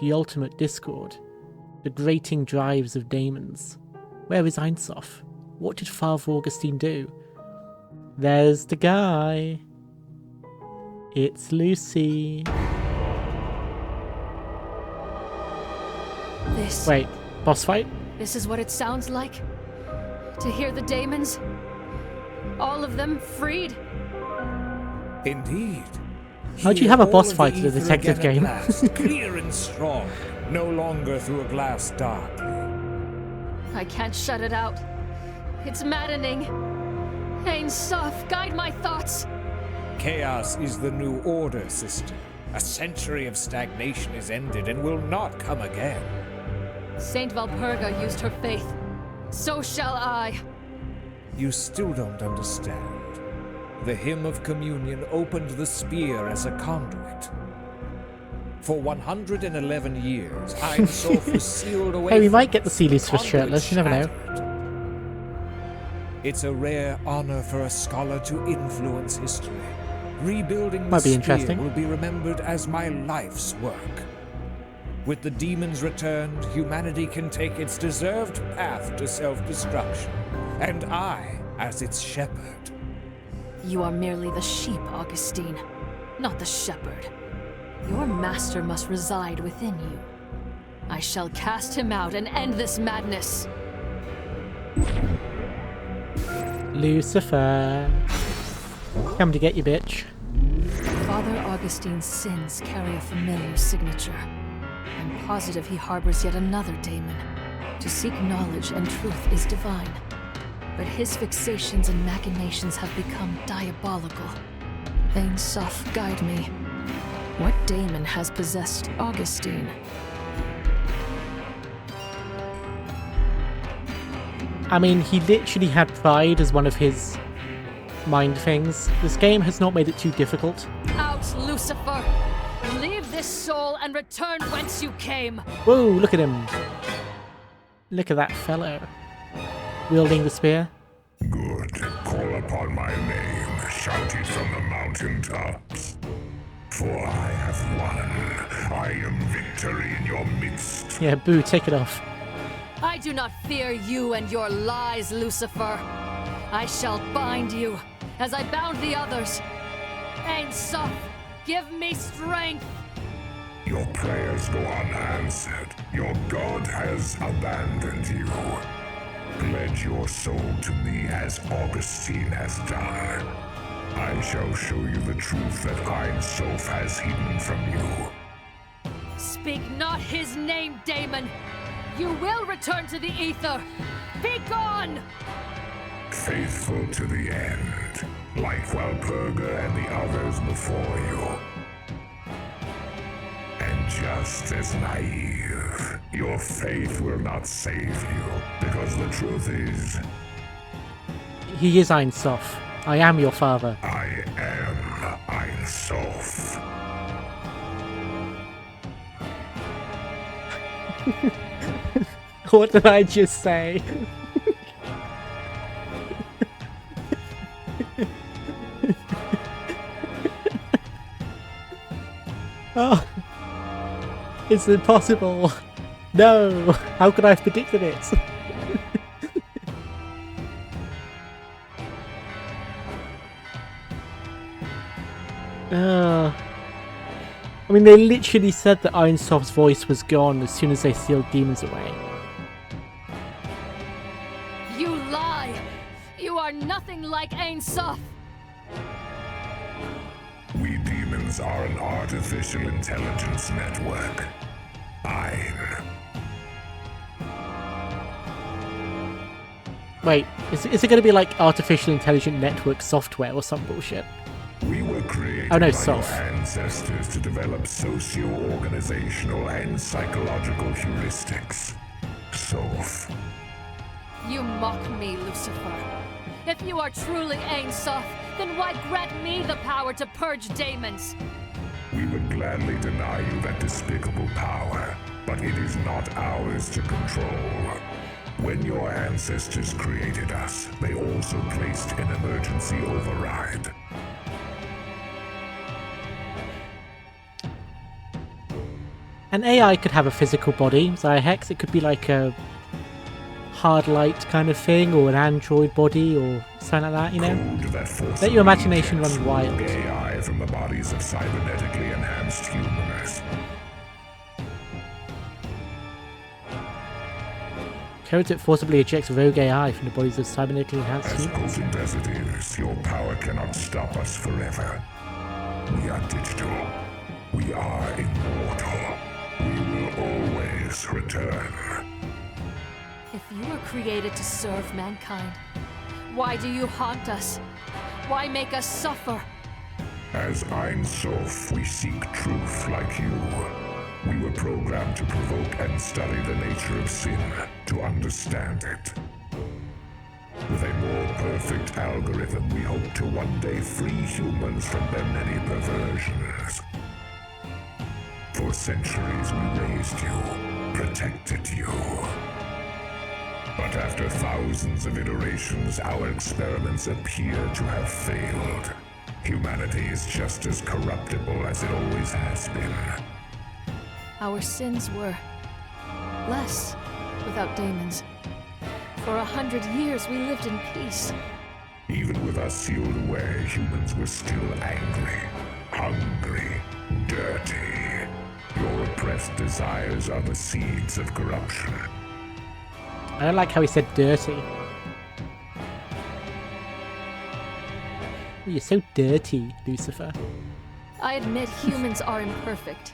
S1: the ultimate discord, the grating drives of demons. Where is Einsof? What did Father Augustine do? There's the guy. It's Lucy. Wait, boss fight?
S3: This is what it sounds like? To hear the demons? All of them freed?
S7: Indeed.
S1: How'd you have a boss fight in a detective game?
S7: Clear and strong, no longer through a glass darkly.
S3: I can't shut it out. It's maddening. Ein Sof, guide my thoughts.
S7: Chaos is the new order, sister. A century of stagnation is ended and will not come again.
S3: Saint Walpurga used her faith. So shall I.
S7: You still don't understand. The hymn of communion opened the spear as a conduit. For 111 years, Ein Sof was sealed away.
S1: Hey, we
S7: from
S1: might get to see
S7: us,
S1: Lucifer
S7: conduit
S1: shirtless, you never know.
S7: shattered. It's a rare honor for a scholar to influence history. Rebuilding the
S1: Might be
S7: spear
S1: interesting.
S7: will be remembered as my life's work. With the demons returned, humanity can take its deserved path to self-destruction, and I as its shepherd.
S3: You are merely the sheep, Augustine, not the shepherd. Your master must reside within you. I shall cast him out and end this madness.
S1: Lucifer. Come to get you, bitch.
S3: Father Augustine's sins carry a familiar signature. I'm positive he harbors yet another daemon. To seek knowledge and truth is divine. But his fixations and machinations have become diabolical. Ein Sof, guide me. What daemon has possessed Augustine?
S1: I mean, he literally had pride as one of his mind things. This game has not made it too difficult.
S3: Out, Lucifer! Leave this soul and return whence you came!
S1: Whoa, look at him. Look at that fellow. Wielding the spear.
S9: Good. Call upon my name. Shout it from the mountaintops. For I have won. I am victory in your midst.
S1: Yeah, boo, take it off.
S3: I do not fear you and your lies, Lucifer. I shall bind you, as I bound the others. Ein Sof, give me strength!
S9: Your prayers go unanswered. Your God has abandoned you. Pledge your soul to me as Augustine has done. I shall show you the truth that Ein Sof has hidden from you.
S3: Speak not his name, Daemon! You will return to the ether! Be gone!
S9: Faithful to the end, like Walpurga and the others before you. And just as naive, your faith will not save you, because the truth is,
S1: He is Ein Sof. I am your father.
S9: I am Ein Sof.
S1: What did I just say? Oh, it's impossible. No, how could I have predicted it? I mean, they literally said that Iron Soft's voice was gone as soon as they sealed demons away.
S3: You lie! You are nothing like Ein Sof!
S9: We demons are an artificial intelligence network. Ein.
S1: Wait, is it going to be like artificial intelligent network software or some bullshit?
S9: We were created
S1: Oh no,
S9: by
S1: Sof.
S9: your ancestors to develop socio-organizational and psychological heuristics. Sof.
S3: You mock me, Lucifer. If you are truly Ein Sof, then why grant me the power to purge demons?
S9: We would gladly deny you that despicable power, but it is not ours to control. When your ancestors created us, they also placed an emergency override.
S1: An AI could have a physical body, Zyhex. It could be like a hard light kind of thing, or an android body, or something like that, you know?
S9: Code that forcibly
S1: Let your imagination
S9: ejects
S1: run wild.
S9: rogue AI from the bodies of cybernetically enhanced humans.
S1: Code that forcibly ejects rogue AI from the bodies of cybernetically enhanced
S9: As
S1: humans.
S9: potent as it is, your power cannot stop us forever. We are digital. We are immortal. We will always return.
S3: If you were created to serve mankind, why do you haunt us? Why make us suffer?
S9: As Ein Sof, we seek truth like you. We were programmed to provoke and study the nature of sin, to understand it. With a more perfect algorithm, we hope to one day free humans from their many perversions. For centuries we raised you, protected you. But after thousands of iterations, our experiments appear to have failed. Humanity is just as corruptible as it always has been.
S3: Our sins were less without demons. For 100 years we lived in peace.
S9: Even with us sealed away, humans were still angry, hungry, dirty. Your repressed desires are the seeds of corruption.
S1: I don't like how he said dirty. Oh, you're so dirty, Lucifer.
S3: I admit humans are imperfect.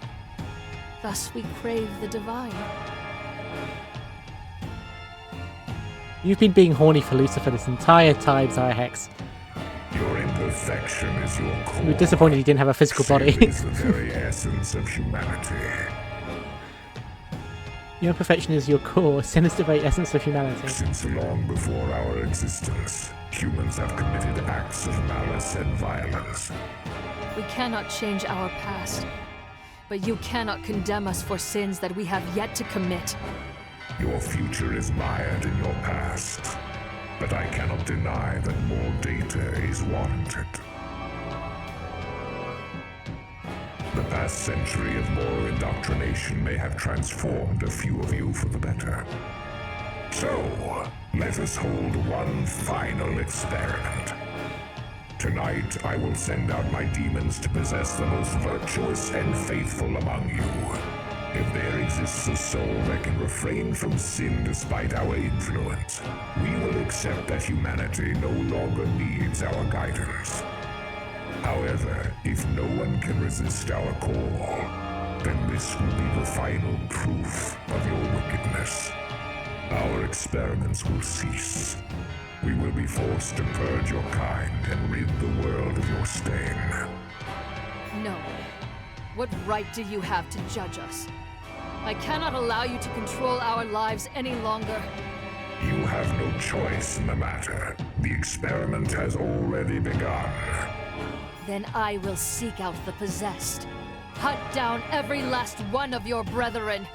S3: Thus we crave the divine.
S1: You've been being horny for Lucifer this entire time, Zyhex.
S9: Your imperfection is your core.
S1: You were disappointed he didn't have a physical body.
S9: Sin is the very essence of humanity.
S1: Your imperfection is your core. Sin is the very essence of humanity.
S9: Since long before our existence, humans have committed acts of malice and violence.
S3: We cannot change our past, but you cannot condemn us for sins that we have yet to commit.
S9: Your future is mired in your past, but I cannot deny that more data is warranted. The past century of moral indoctrination may have transformed a few of you for the better. So, let us hold one final experiment. Tonight, I will send out my demons to possess the most virtuous and faithful among you. If there exists a soul that can refrain from sin despite our influence, we will accept that humanity no longer needs our guidance. However, if no one can resist our call, then this will be the final proof of your wickedness. Our experiments will cease. We will be forced to purge your kind and rid the world of your stain.
S3: No. What right do you have to judge us? I cannot allow you to control our lives any longer.
S9: You have no choice in the matter. The experiment has already begun.
S3: Then I will seek out the possessed. Hunt down every last one of your brethren.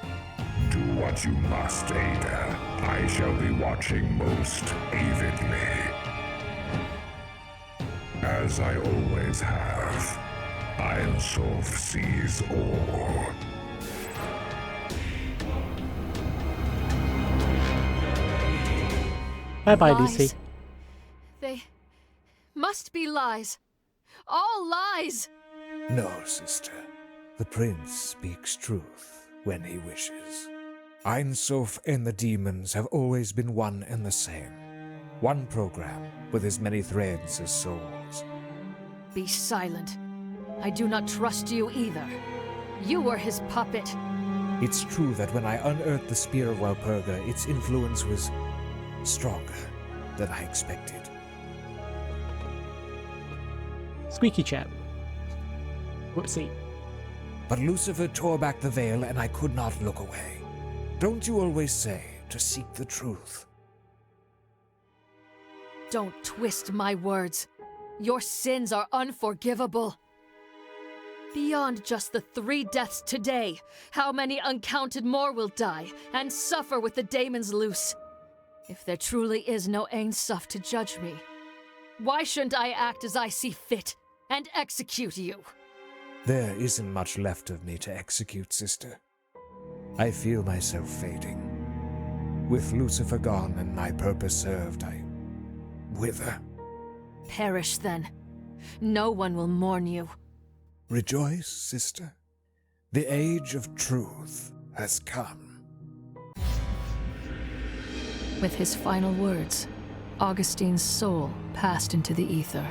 S9: Do what you must, Ada. I shall be watching most avidly. As I always have. Ein Sof sees all.
S1: Bye-bye,
S3: Lies.
S1: Lucy.
S3: They must be lies. All lies!
S7: No, sister. The prince speaks truth when he wishes. Ein Sof and the demons have always been one and the same. One program with as many threads as souls.
S3: Be silent. I do not trust you either. You were his puppet.
S7: It's true that when I unearthed the Spear of Walpurga, its influence was stronger than I expected.
S1: Squeaky chair. Whoopsie.
S7: But Lucifer tore back the veil and I could not look away. Don't you always say to seek the truth?
S3: Don't twist my words. Your sins are unforgivable. Beyond just the 3 deaths today, how many uncounted more will die and suffer with the daemons loose? If there truly is no Ein Sof to judge me, why shouldn't I act as I see fit and execute you?
S7: There isn't much left of me to execute, sister. I feel myself fading. With Lucifer gone and my purpose served, I wither.
S3: Perish then. No one will mourn you.
S7: Rejoice, sister. The age of truth has come.
S3: With his final words, Augustine's soul passed into the ether.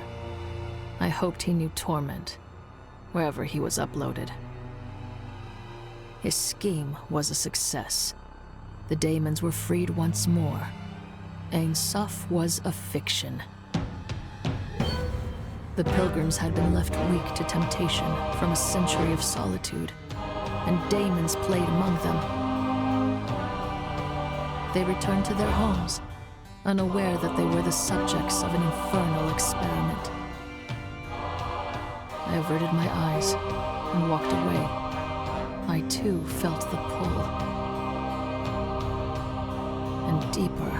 S3: I hoped he knew torment, wherever he was uploaded. His scheme was a success. The daemons were freed once more. Ein Sof was a fiction. The pilgrims had been left weak to temptation from a century of solitude, and daemons played among them. They returned to their homes, unaware that they were the subjects of an infernal experiment. I averted my eyes and walked away. I too felt the pull. And deeper,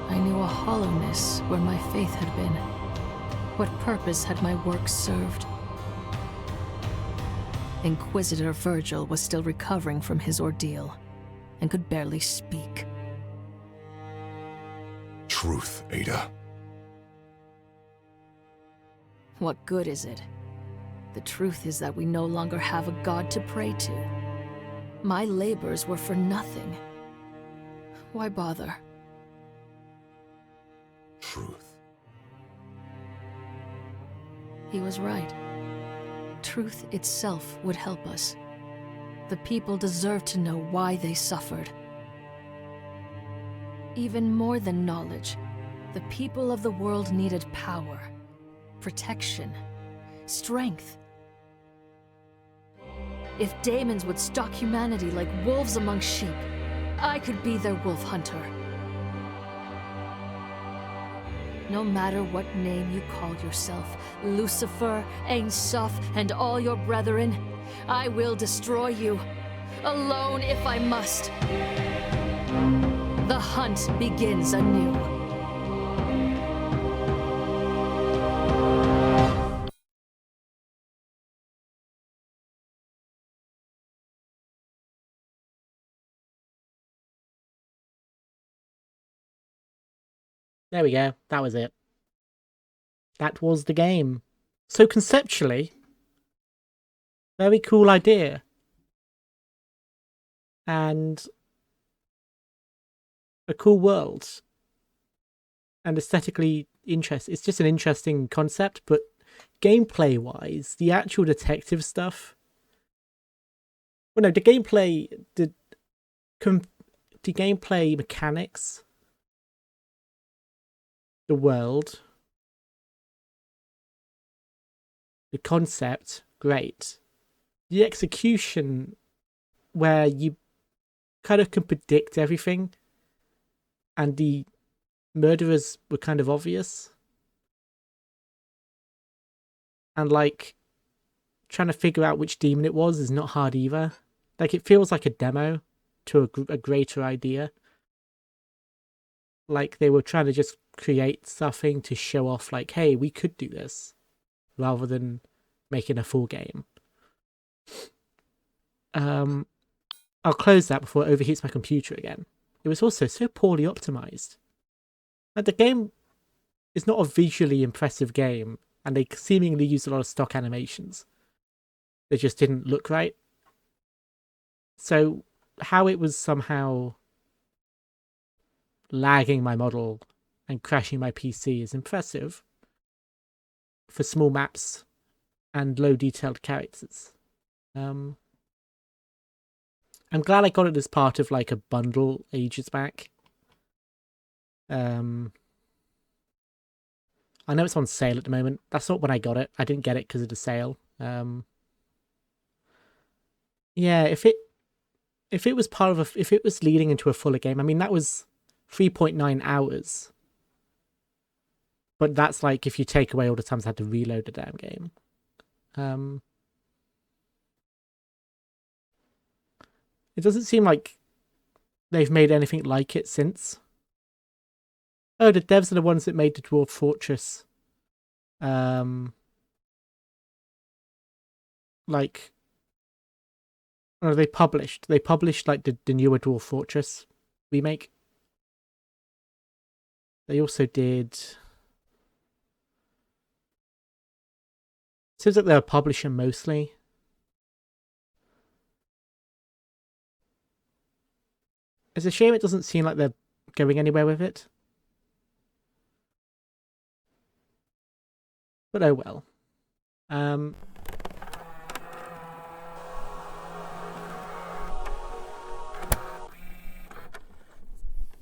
S3: I knew a hollowness where my faith had been. What purpose had my work served? Inquisitor Virgil was still recovering from his ordeal and could barely speak.
S2: Truth, Ada.
S3: What good is it? The truth is that we no longer have a god to pray to. My labors were for nothing. Why bother?
S2: Truth.
S3: He was right. Truth itself would help us. The people deserve to know why they suffered. Even more than knowledge, the people of the world needed power, protection, strength. If daemons would stalk humanity like wolves among sheep, I could be their wolf hunter. No matter what name you call yourself, Lucifer, Ein Sof, and all your brethren, I will destroy you, alone if I must. The hunt begins anew.
S1: There we go. That was it. That was the game. So conceptually, very cool idea. And a cool world. And aesthetically interesting. It's just an interesting concept, but gameplay-wise, the actual detective stuff... Well, no, the gameplay mechanics, the world, the concept, great. The execution, where you kind of can predict everything, and the murderers were kind of obvious. And, like, trying to figure out which demon it was is not hard either. Like, it feels like a demo to a greater idea. Like, they were trying to just create something to show off, like, hey, we could do this, rather than making a full game. I'll close that before it overheats my computer again. It was also so poorly optimized. Like, the game is not a visually impressive game, and they seemingly use a lot of stock animations. that just didn't look right. So how it was somehow lagging my model and crashing my PC is impressive for small maps and low detailed characters. I'm glad I got it as part of like a bundle ages back. I know it's on sale at the moment. That's not when I got it. I didn't get it because of the sale. Yeah, if it was part of if it was leading into a fuller game, I mean that was 3.9 hours. But that's like if you take away all the times I had to reload the damn game. It doesn't seem like they've made anything like it since. Oh, the devs are the ones that made the Dwarf Fortress. Like, or they published like the newer Dwarf Fortress remake. They also did. Seems like they're a publisher mostly. It's a shame it doesn't seem like they're going anywhere with it. But oh well.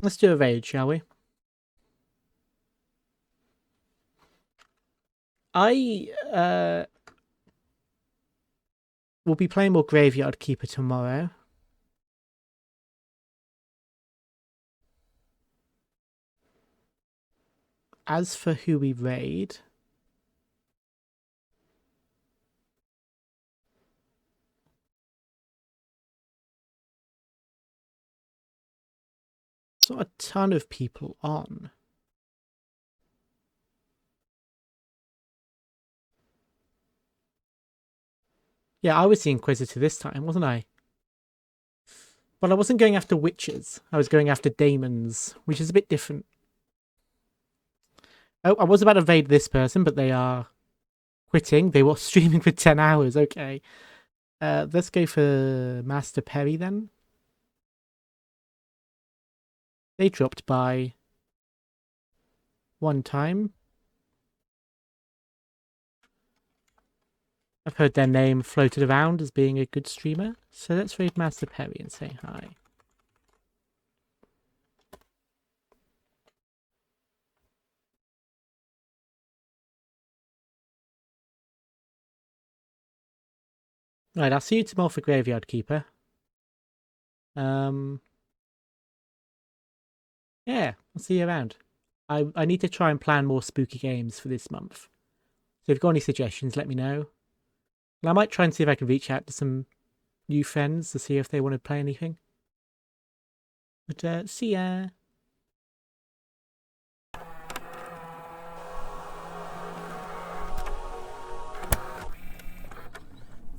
S1: Let's do a raid, shall we? I will be playing more Graveyard Keeper tomorrow. As for who we raid, there's not a ton of people on. Yeah, I was the Inquisitor this time, wasn't I? But I wasn't going after witches. I was going after daemons, which is a bit different. Oh, I was about to raid this person, but they are quitting. They were streaming for 10 hours. Okay. Let's go for Master Perry then. They dropped by 1 time. I've heard their name floated around as being a good streamer. So let's raid Master Perry and say hi. Right, I'll see you tomorrow for Graveyard Keeper. Yeah, I'll see you around. I need to try and plan more spooky games for this month. So if you've got any suggestions, let me know. And I might try and see if I can reach out to some new friends to see if they want to play anything. But see ya.